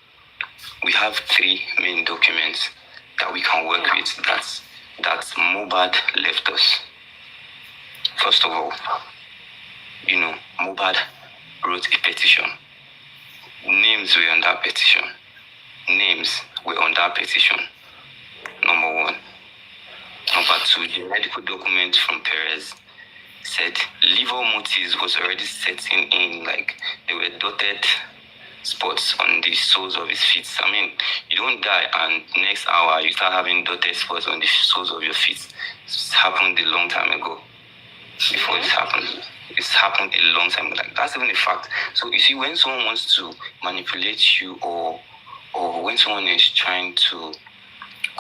We have 3 main documents that we can work with. That's Mohbad left us. First of all, Mohbad wrote a petition. Names were on that petition. Number 1. Number 2, the medical document from Perez said liver motives was already setting in, like there were dotted spots on the soles of his feet. I mean, you don't die and next hour you start having dotted spots on the soles of your feet. It's happened a long time ago. Before this happened, it's happened a long time ago. Like, that's even a fact. So you see, when someone wants to manipulate you or when someone is trying to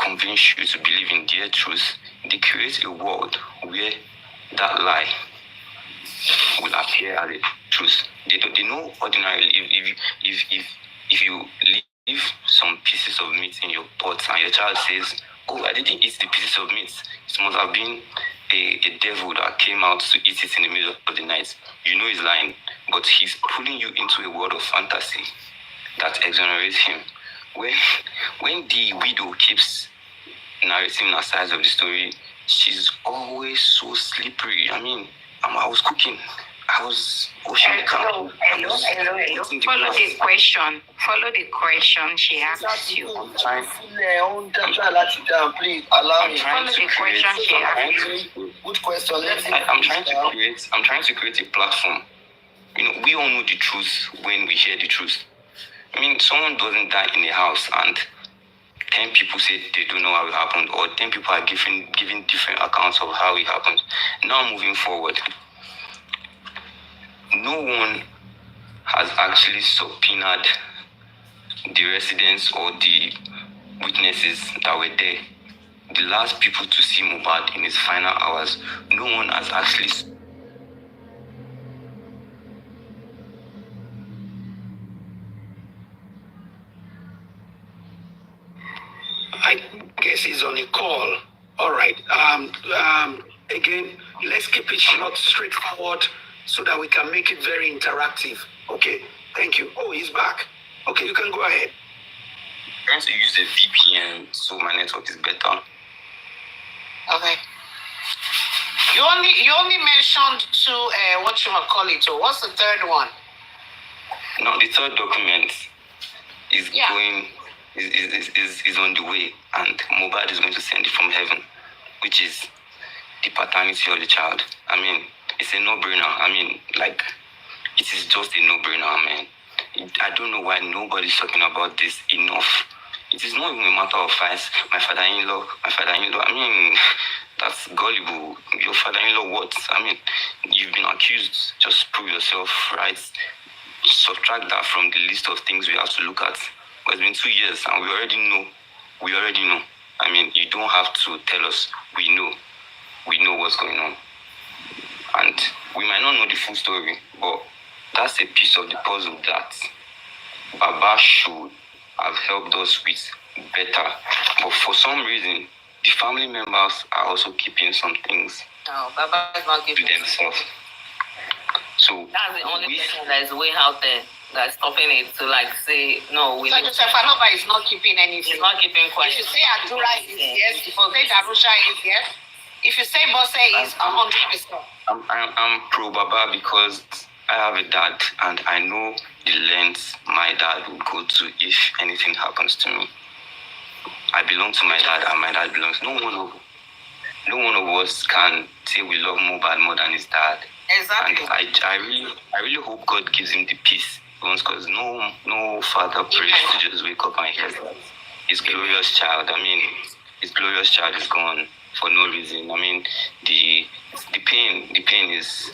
convince you to believe in their truth, they create a world where that lie will appear as a truth. They know ordinarily if you leave some pieces of meat in your pot and your child says, "Oh, I didn't eat the pieces of meat. It must have been a devil that came out to eat it in the middle of the night." You know he's lying. but he's pulling you into a world of fantasy that exonerates him. When the widow keeps narrating her sides of the story, she's always so slippery. I mean, I was cooking. I was washing the car. Hello. Follow the question. Follow the question she asked you. I'm trying Please allow me. Follow the question she asked you. Good question. I'm trying to create a platform. You know, we all know the truth when we hear the truth. I mean, someone doesn't die in a house and 10 people say they don't know how it happened, or 10 people are giving different accounts of how it happened. Now moving forward, no one has actually subpoenaed the residents or the witnesses that were there. The last people to see Mohbad in his final hours, no one has actually... I guess he's on a call. All right. Again, let's keep it short, straightforward, so that we can make it very interactive. Okay. Thank you. Oh, he's back. Okay, you can go ahead. I'm trying to use the VPN so my network is better. Okay. You only mentioned two, what you call it, or what's the third one? No, the third document is going, is on the way, and Mohbad is going to send it from heaven, which is the paternity of the child. I mean, it's a no-brainer. I mean, like, it is just a no-brainer, man. I don't know why nobody's talking about this enough. It is not even a matter of fights. My father-in-law, I mean, that's gullible. Your father-in-law what? I mean, you've been accused. Just prove yourself right. Subtract that from the list of things we have to look at. But it's been 2 years and we already know. I mean, you don't have to tell us. We know what's going on. And we might not know the full story, but that's a piece of the puzzle that Baba should have helped us with better. But for some reason, the family members are also keeping some things Baba is not to giving themselves. So that's the only person that is way out there that's stopping it to like say no. So Joseph Anova is not keeping anything. He's not keeping quiet. If you say Adura is yes, if you say Darusha is yes, if you say Bose is 100%. I'm pro Baba because I have a dad and I know the lengths my dad would go to if anything happens to me. I belong to my dad and my dad belongs. No one of us can say we love Mohbad more than his dad. Exactly. And I really hope God gives him the peace. Because no father prays to just wake up and hear that his glorious child. I mean, his glorious child is gone for no reason. I mean, the pain is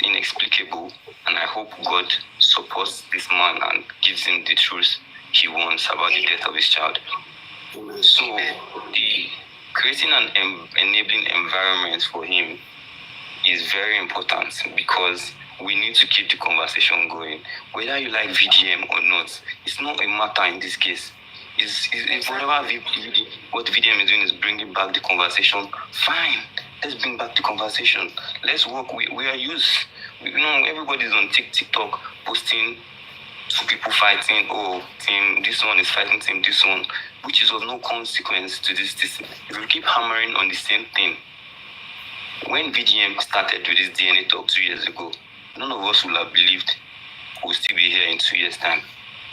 inexplicable, and I hope God supports this man and gives him the truth he wants about the death of his child. So, creating an enabling environment for him is very important because we need to keep the conversation going. Whether you like VDM or not, it's not a matter in this case. It's whatever what VDM is doing is bringing back the conversation. Fine, let's bring back the conversation. Let's work. We are used. Everybody's on TikTok posting two people fighting. Oh, team, this one is fighting team, this one, which is of no consequence to this. If we keep hammering on the same thing, when VDM started with this DNA talk 2 years ago, none of us would have believed we'll still be here in 2 years' time.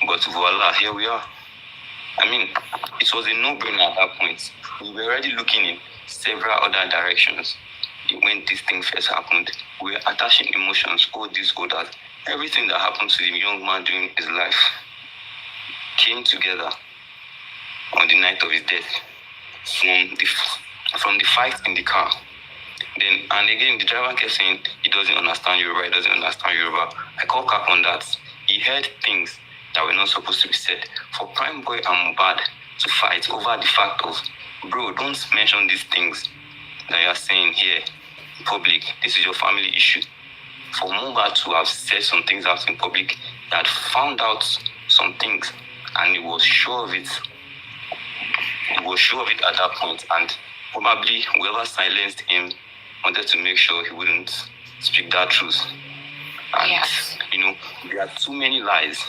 But voila, here we are. I mean, it was a no-brainer at that point. We were already looking in several other directions. When this thing first happened, we were attaching emotions, all this, all that. Everything that happened to the young man during his life came together on the night of his death. From the fight in the car. And again, the driver kept saying he doesn't understand Yoruba, I call cap on that. He heard things that were not supposed to be said. For Prime Boy and Mohbad to fight over the fact of, bro, don't mention these things that you are saying here in public. This is your family issue. For Mohbad to have said some things out in public, he had found out some things and he was sure of it. He was sure of it at that point, and probably whoever silenced him wanted to make sure he wouldn't speak that truth. And, Yes. there are too many lies.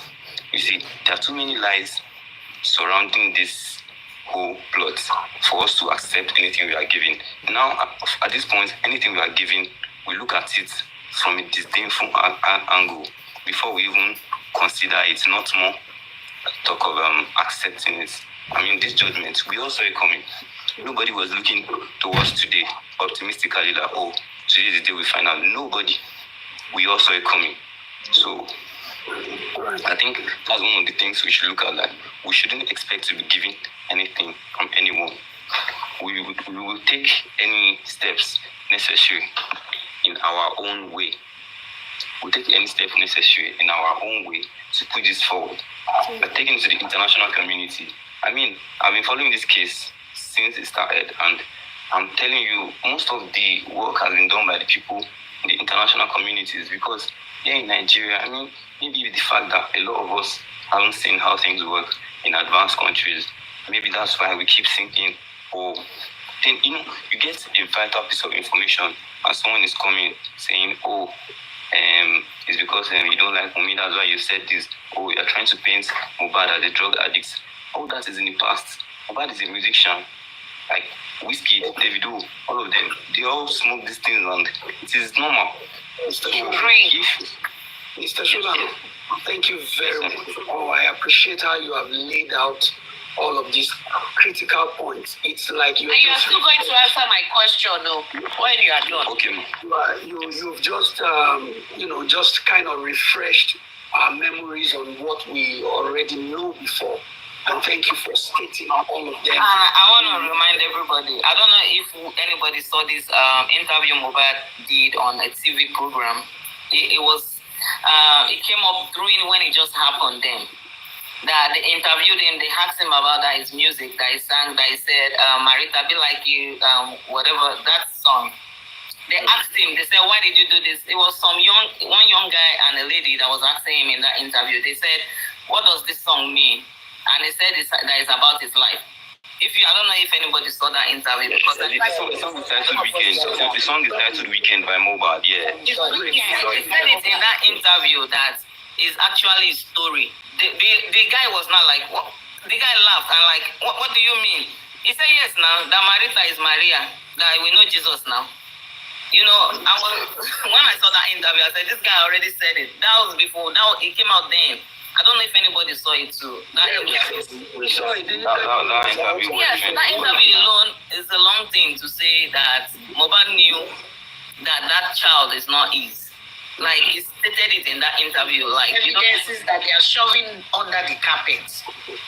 You see, there are too many lies surrounding this whole plot for us to accept anything we are given. Now, at this point, anything we are given, we look at it from a disdainful angle before we even consider it, not more talk of accepting it. I mean, this judgment, we also are coming. Nobody was looking towards today optimistically that, today is the day we find out. Nobody. We also are coming. So, I think that's one of the things we should look at. That we shouldn't expect to be given anything from anyone. We will take any steps necessary in our own way. We'll take any step necessary in our own way to put this forward. But taking it to the international community, I mean, I've been following this case since it started, and I'm telling you, most of the work has been done by the people in the international communities, because here in Nigeria, I mean, maybe with the fact that a lot of us haven't seen how things work in advanced countries, maybe that's why we keep thinking, then, you get a vital piece of information and someone is coming saying, it's because you don't like me, that's why you said this. You're trying to paint Mohbad as a drug addict. All that is in the past. Mohbad is a musician. Like Whiskey, Davido, all of them, they all smoke these things and it is normal. Mr. Shola, thank you very much. I appreciate how you have laid out all of these critical points. It's like you are still going to answer my question, no? When you are done. Okay. You've just just kind of refreshed our memories on what we already knew before. And thank you for stating all of them. I want to remind everybody, I don't know if anybody saw this interview Mohbad did on a TV program. It came up during when it just happened then. That they interviewed him, they asked him about that his music that he sang, that he said, Marita, be like you, whatever, that song. They asked him, they said, why did you do this? It was one young guy and a lady that was asking him in that interview. They said, what does this song mean? And he said that it's about his life. I don't know if anybody saw that interview. Because the song is titled Weekend. The song is titled Weekend by Mohbad, yeah. He said it in that interview that is actually his story. The guy was not like, what? The guy laughed and like, what do you mean? He said, yes, now, that Marita is Maria, that we know Jesus now. When I saw that interview, I said, this guy already said it. That was before, it came out then. I don't know if anybody saw it too. We saw it. That interview. Yes, that interview alone is a long thing to say that Mohbad knew that child is not his. Like, he stated it in that interview. Like, evidences that they are shoving under the carpet.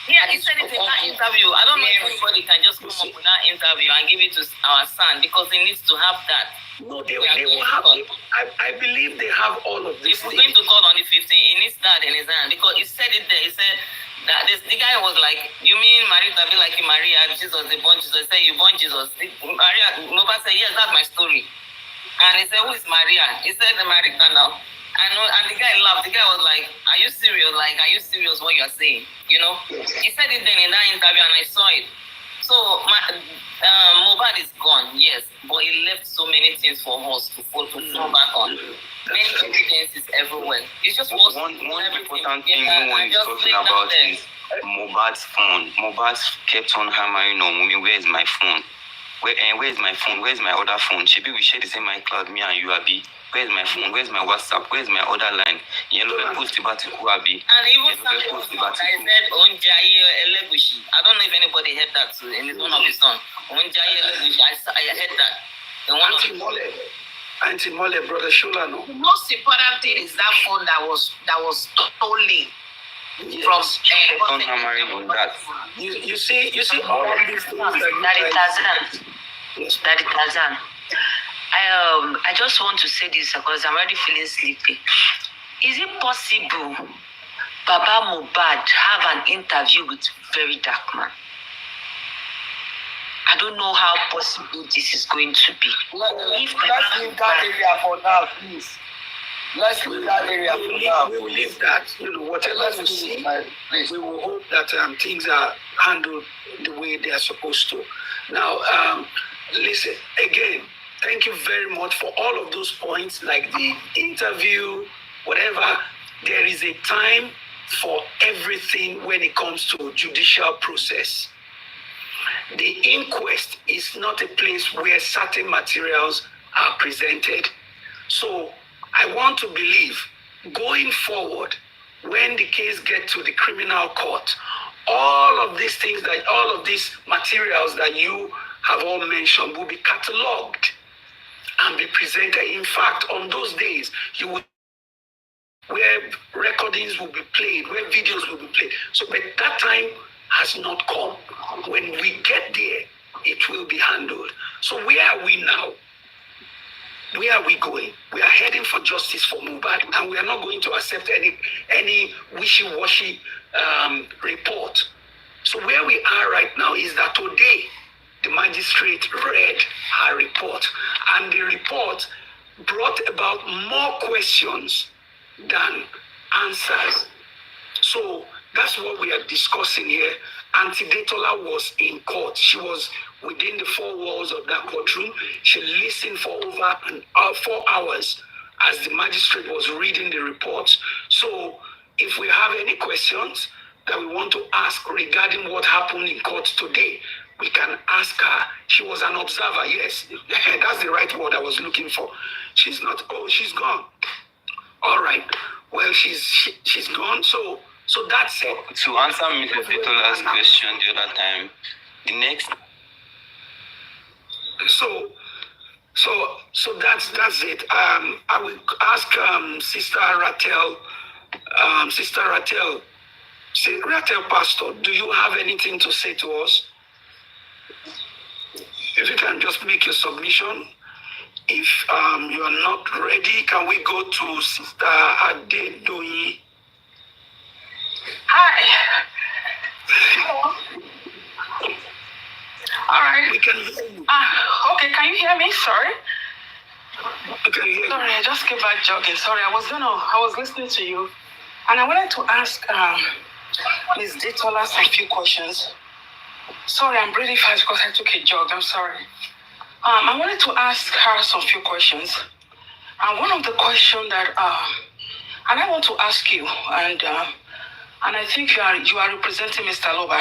Yeah, he said it in that interview. I don't know if anybody can just come up with that interview and give it to our son, because he needs to have that. No, they will have it. I believe they have all of this. If we're going to court on the 15th, he needs that in his hand, because he said it there. He said that the guy was like, you mean Marita be like Maria, Jesus, they born Jesus. He said, you born Jesus. Mohbad said, yes, that's my story. And he said, who is Maria? He said, the Marita now. And the guy laughed. The guy was like, are you serious? Like, are you serious what you are saying? He said it then in that interview, and I saw it. So, Mohbad is gone, yes, but he left so many things for us to fall back on. Many evidences everywhere. It's just one important thing no one is talking about is Mohbad's phone. Mohbad kept on hammering on me, where is my phone? Where is my phone? Where is my other phone? Maybe we share the same iCloud, me and you, Abi. Where is my phone? Where is my WhatsApp? Where is my other line? Post about Abi. And even something that I said, Onjaye Elegushi. I don't know if anybody heard that too. In one of his songs. Onjaye Elegushi. I heard that. Auntie Mole, Brother Shola, no. The most important thing is that phone that was stolen. Yes. Don't hammering on that. You see all of these things Daddy Tarzan. I just want to say this because I'm already feeling sleepy. Is it possible Baba Mohbad have an interview with very dark man? I don't know how possible this is going to be. Let's leave that area for now, please. Let's leave that area for now. We will leave that. Whatever we see, we will hope that things are handled the way they are supposed to. Now, listen, again, thank you very much for all of those points, like the interview, whatever, there is a time for everything when it comes to judicial process. The inquest is not a place where certain materials are presented. So I want to believe going forward, when the case gets to the criminal court, all of these things, that all of these materials that you have all mentioned will be catalogued and be presented. In fact, on those days, you would where recordings will be played, where videos will be played. So, but that time has not come. When we get there, it will be handled. So where are we now? Where are we going? We are heading for justice for Mohbad, and we are not going to accept any wishy-washy report. So where we are right now is that today, the magistrate read her report, and the report brought about more questions than answers. So that's what we are discussing here. Auntie Detola was in court. She was within the four walls of that courtroom. She listened for over 4 hours as the magistrate was reading the report. So if we have any questions that we want to ask regarding what happened in court today, we can ask her. She was an observer, yes. That's the right word I was looking for. She's not, oh, she's gone. All right. Well, she's gone. So that's it. To answer Mrs. Detola's question the other time, the next. So that's it. I will ask Sister Ratel. Sister Ratel, Pastor, do you have anything to say to us? If you can just make your submission. If you are not ready, can we go to Sister Adedoyin? Hi. All right. We can hear you. Okay, can you hear me? Sorry. I can hear you. Sorry, I just came back jogging. Sorry, I was listening to you. And I wanted to ask Ms. Detola some few questions. Sorry, I'm really fast because I took a jog. I'm sorry. I wanted to ask her some few questions. And one of the questions that, and I want to ask you, and I think you are representing Mr. Loba.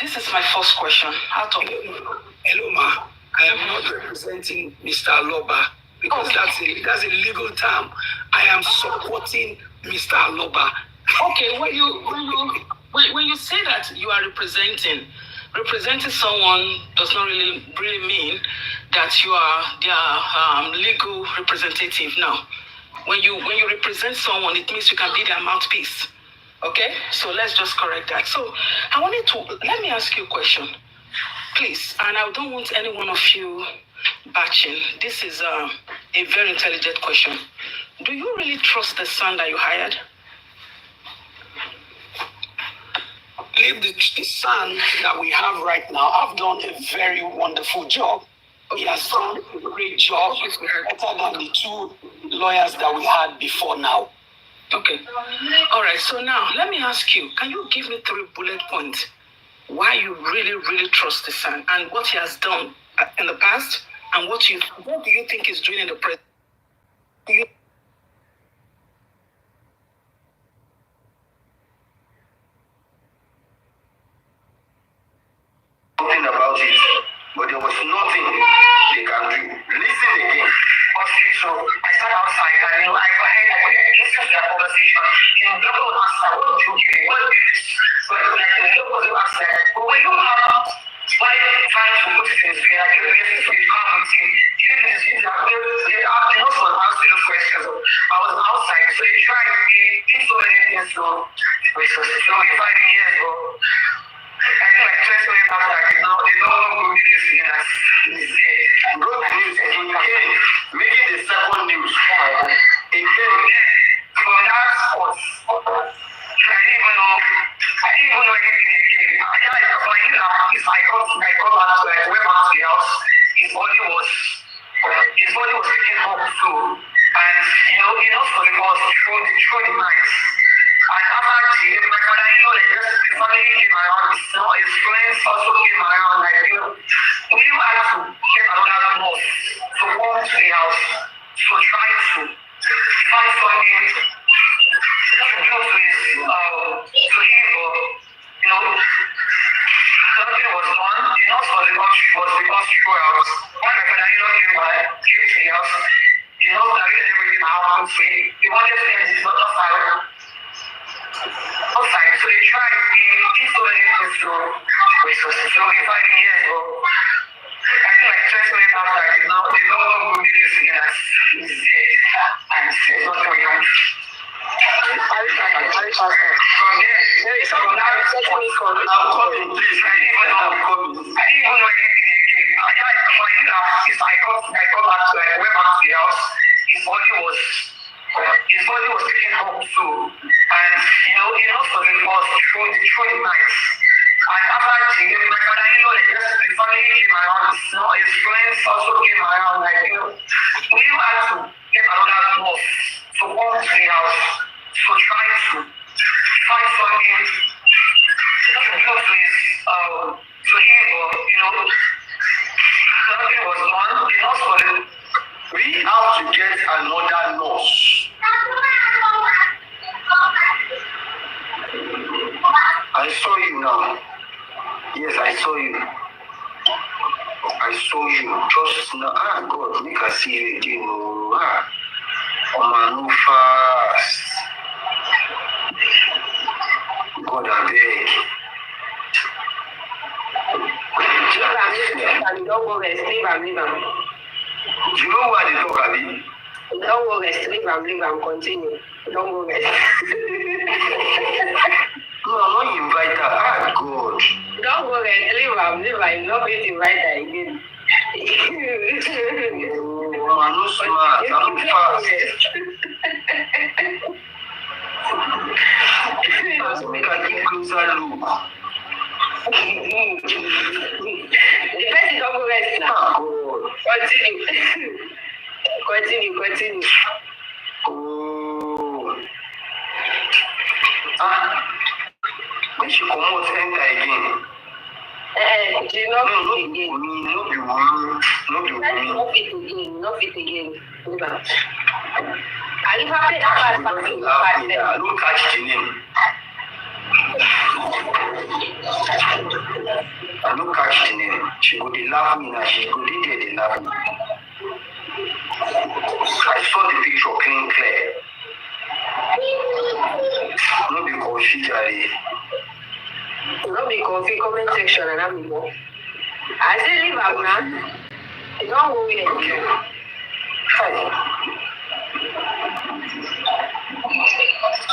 This is my first question. Hello, ma. I am not representing Mr. Loba because that's a legal term. I am supporting Mr. Loba. Okay, when you say that you are representing someone does not really mean that you are their legal representative. Now, when you represent someone, it means you can be their mouthpiece. Okay, so let's just correct that. So let me ask you a question, please. And I don't want any one of you batching. This is a very intelligent question. Do you really trust the son that you hired? Leave the son that we have right now. I've done a very wonderful job. He has done a great job, better than the 2 lawyers that we had before now. Okay. All right. So now let me ask you, can you give me 3 bullet points why you really, really trust the son and what he has done in the past and what do you think he's doing in the present? Something about it, but there was nothing they can do. Listen again. So I sat outside and I listened to their conversation. No one would answer, what do you do? What do this? But no one would answer. But when you have why trying to put it in his fear, like you're going to come with him, you know, they also asked you those questions. I was outside, so they tried to do so many things. So it was 5 years ago. I feel like 20 minutes after I did not go to this again. Broke the news again, making the second news. Again, from that spot, I didn't even know anything again. I got back to went back to the house. His body was taken home too. And for the boss through the night. And after my father, the family came around, his friends also came around, we had to get another nurse to come to the house to try to find something to do to him, but nothing was done. The nurse was because throughout. When my father-in-law came to the house, the nurse narrated everything that happened to him. They wanted to end his daughter's life. Outside, so they tried. He told him to resuscitate. So he 5 years old. I think like 20 minutes after, they don't go do this again as he's dead. And there's nothing we can do. From there is some now I'm coming, please. I didn't even know anything again. I got back to like went back to the house. His body was taken home too. And for the first through the night. And after my father-in-law, the family came around, his friends also came around, we had to get another nurse to come to the house to try to find something to do to him, but nothing was done. The nurse was We have to get another nurse. I saw you now. Yes, I saw you. I saw you just now. God, make I see you again. Move fast. God, I beg. Don't go rest, leave am. You know why they talk, Abi? Don't go rest, leave am, continue. Don't go rest. No, I'm not invite her. God. Don't go rest, leave am. You're not going to invite her again. I'm not smart. I'm fast. Make her give closer look. The person don't go rest now. Continue. Oh. When she come out, enter again. She not fit again. Not fit again. I even played that part. I don't catch the name. I don't catch the name. She go dey laugh me now. She go dey laugh me. I saw the picture clear. No be confused, Jerry. No be confused. Comment section and I'm more. I say leave am now. Don't go yet.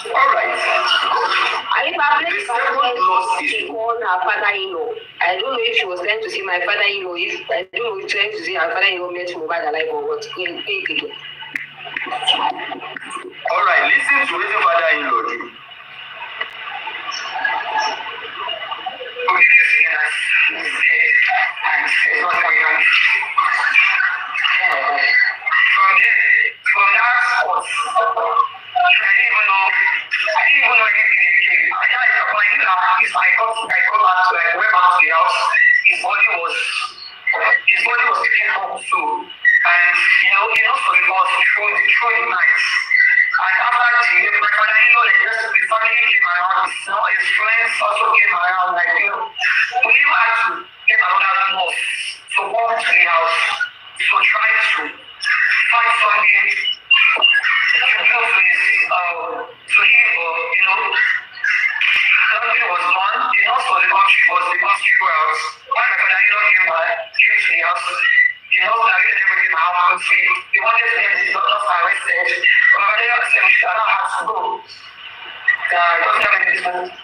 All right. I call her father-in-law. I don't know if she was trying to see my father-in-law. I don't know if she was trying to see her father-in-law met Mohbad alive or what. All right, listen to what your father-in-law do. From that spot, I didn't even know anything again. I got back to like went back to the house. His body was taken home too. And for the first through the night. And after my father-in-law, the family came around, his friends also came around, we even had to get another nurse to come to the house to try to find something to do to him, but nothing was done. The nurse was because throughout. When my father-in-law came to the house, the nurse narrated everything that happened to him. They wanted to get his daughter arrested. But my father-in-law said she had to go. I don't have any business.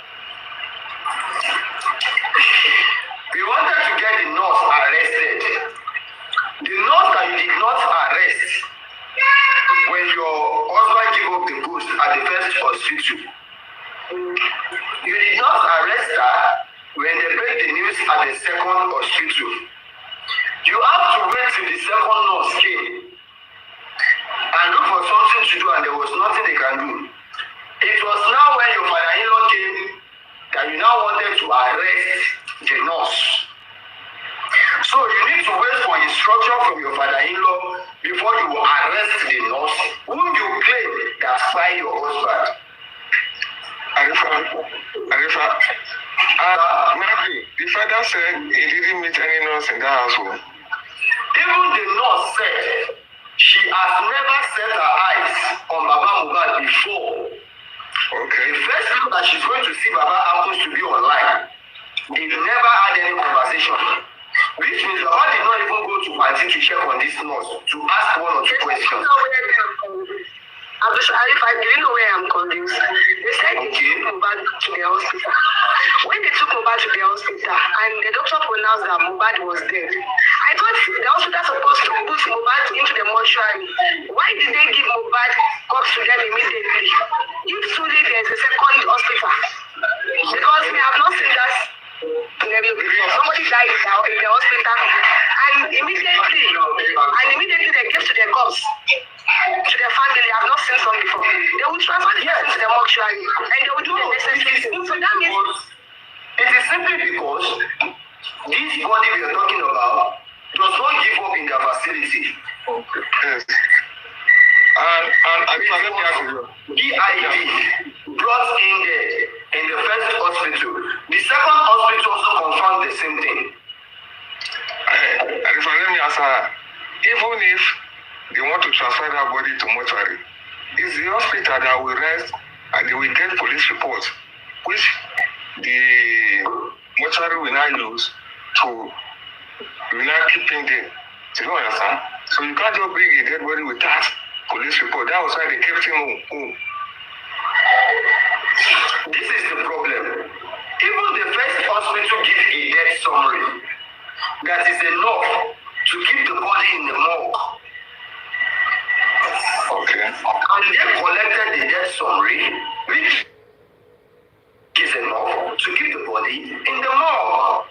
We wanted to get the nurse arrested. The nurse that you did not arrest when your husband gave up the ghost at the first hospital. You did not arrest her when they break the news at the second hospital. You have to wait till the second nurse came and look for something to do, and there was nothing they can do. It was now when your father-in-law came that you now wanted to arrest the nurse. So you need to wait for instruction from your father-in-law before you arrest the nurse whom you claim that spied your husband. Arifa, maybe the father said he didn't meet any nurse in that household. Even the nurse said she has never set her eyes on Baba Mohbad before. Okay. The first time that she's going to see Baba happens to be online. They've never had any conversation. Which means Baba did not even go to party to check on this nurse to ask one or two questions. If I didn't know where I'm confused. They said they took Mohbad to the hospital. When they took Mohbad to the hospital and the doctor pronounced that Mohbad was dead, I thought the hospital supposed to put Mohbad into the mortuary. Why did they give Mohbad corpse to them immediately? If truly there's a second hospital. Because we have not seen that scenario before. Somebody died in the hospital and immediately they gave to their corpse. To their family, I've not seen some before. They will transfer the person to the mortuary and they will do the necessary things. So that means it is simply because this body we are talking about does not give up in their facility. Yes. And let me ask you. DID brought in there in the first hospital. The second hospital also confirmed the same thing. Arifa, let me ask her. Even if they want to transfer that body to mortuary, it's the hospital that will rest and they will get police reports, which the mortuary will now use to keep in there. Do you understand? So you can't just bring a dead body without police report. That was why they kept him home. This is the problem. Even the first hospital gives a death summary that is enough to keep the body in the morgue. Okay. And they collected the death summary, which is enough to keep the body in the morgue.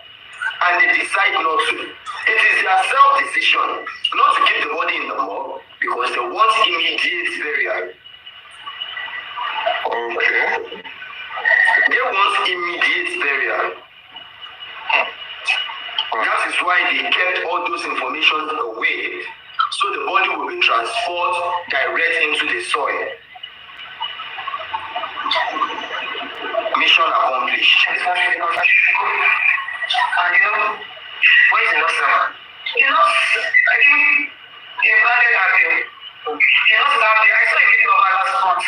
And they decide not to. It is their self-decision not to keep the body in the morgue because they want immediate burial. Okay. They want immediate burial. That is why they kept all those information away. So the body will be transferred direct into the soil. Mission accomplished. and where's the nurse now? I think they invited her here. The nurse is out there. I saw a video of her last month.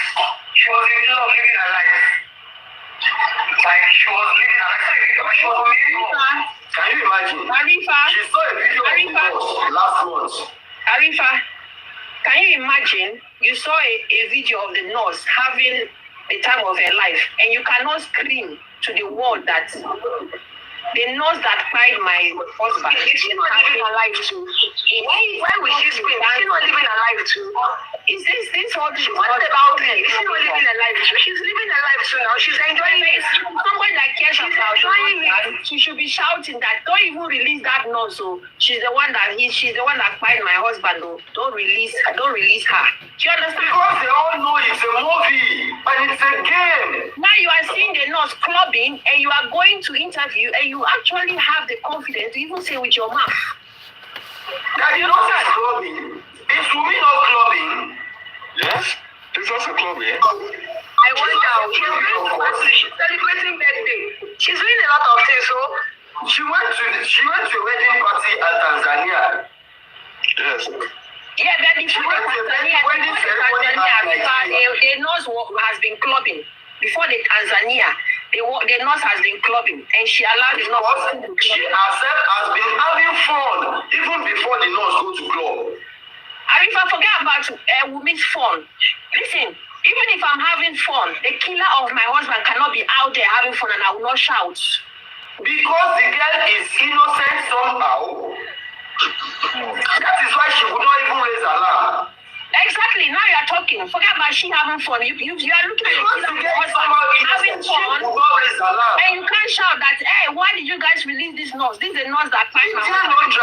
She was in the middle of living her life. Like she was living her life. I saw a video. She was on the Can you imagine? Arifa. She saw a video of last month. Arifa, can you imagine you saw a video of the nurse having the time of her life and you cannot scream to the world that the nurse that cried my husband, is she not living her life too? Why would she scream? Is she not living her life too? Is this all this? What about her? Is she not living her life too? She's living her life too now. She's enjoying it. Somebody that cares about her, she should be shouting that don't even release that nurse. So she's the one that cried my husband. Don't release her. Do you understand? Because they all know it's a movie and it's a game. Now you are seeing the nurse clubbing and you are going to interview and you actually have the confidence to even say with your mouth that you know that clubbing. Is Wumi not clubbing? Yes, it's also clubbing. I wonder. She's celebrating birthday. She's doing a lot of things. So she went to a wedding party at Tanzania. Yes. Yeah, but before Tanzania, the nurse has been clubbing. Before the Tanzania, the nurse has been clubbing, and she allowed the nurse. She herself has been having fun even before the nurse go to club. And if I forget about Wumi's fun, listen. Even if I'm having fun, the killer of my husband cannot be out there having fun, and I will not shout. Because the girl is innocent somehow. That is why she would not even raise alarm. Exactly. Now you are talking. Forget about she having fun. You are looking at the husband having fun, and you can't shout that. Hey, why did you guys release this nurse? This is the nurse that cried my husband.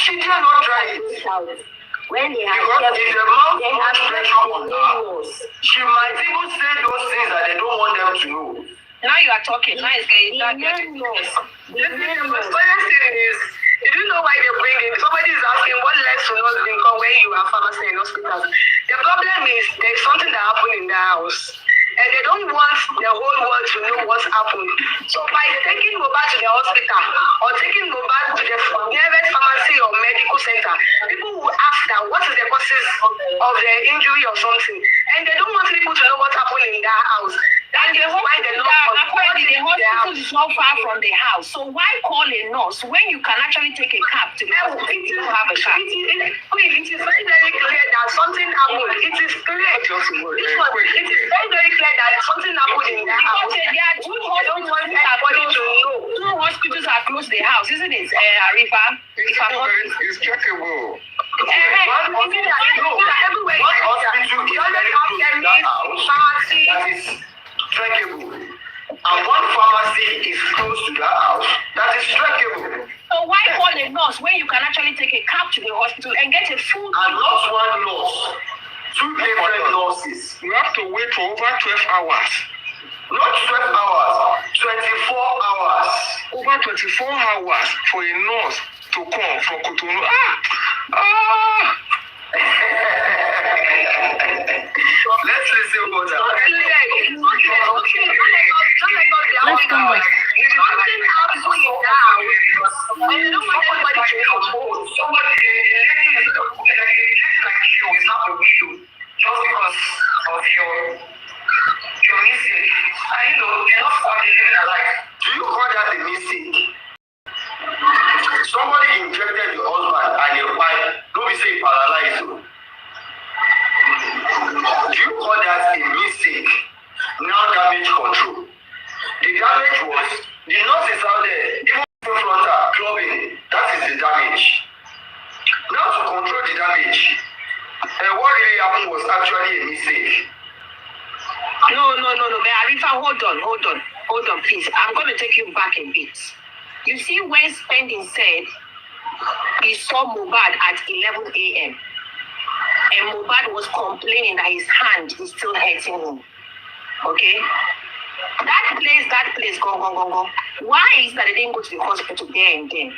She did not try it. When they have because if the mouth has pressure on her, she might even say those things that they don't want them to know. Now you are talking. Now it's getting The funniest thing is, you do know why they bring in. Somebody is asking what led to not being called when you are pharmacy in hospitals. The problem is there's something that happened in the house, and they don't want the whole world to know what's happened. So by taking Mohbad to the hospital or taking Mohbad to the nearest pharmacy or medical center, people will ask that what is the causes of the injury or something, and they don't want people to know what happened in that house. And the hospital is not far from the house. So why call a nurse when you can actually take a cab to the hospital? It is very, very clear that something happened. It is clear. It is very, very clear that something happened in that house. There are two hospitals are close to the house, isn't it, Arifa? It's checkable. Trackable. And one pharmacy is close to that house that is trackable. So why call a nurse when you can actually take a cab to the hospital and get a full? And not one nurse, two different nurses. You have to wait for over 12 hours. Not 12 hours, 24 hours. Over 24 hours for a nurse to come from Cotonou. Let's listen what Let's come back. Just because of your mistake. And you're not living a life. Do you call that a mistake? Somebody injected your husband and your wife, don't be say paralyzed. Do you call that a mistake? Now damage control. The damage was the nurse is out there, even frontal clubbing. That is the damage. Now to control the damage, what really happened was actually a mistake. No. But Arifa, hold on, please. I'm going to take you back a bit. You see, when Spending said he saw Mohbad at 11 a.m. and Mohbad was complaining that his hand is still hurting him. Okay? That place, go. Why is that they didn't go to the hospital there and then?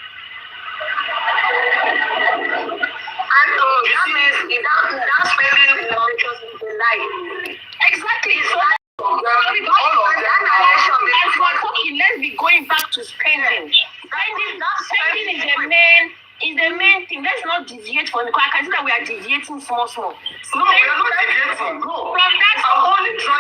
And that means that Spending is the life. Exactly. So let's be going back to Spending. Spending is the main thing. Let's not deviate from it. Because I can see that we are deviating small. No, we are not deviating. No. From that, I'm only trying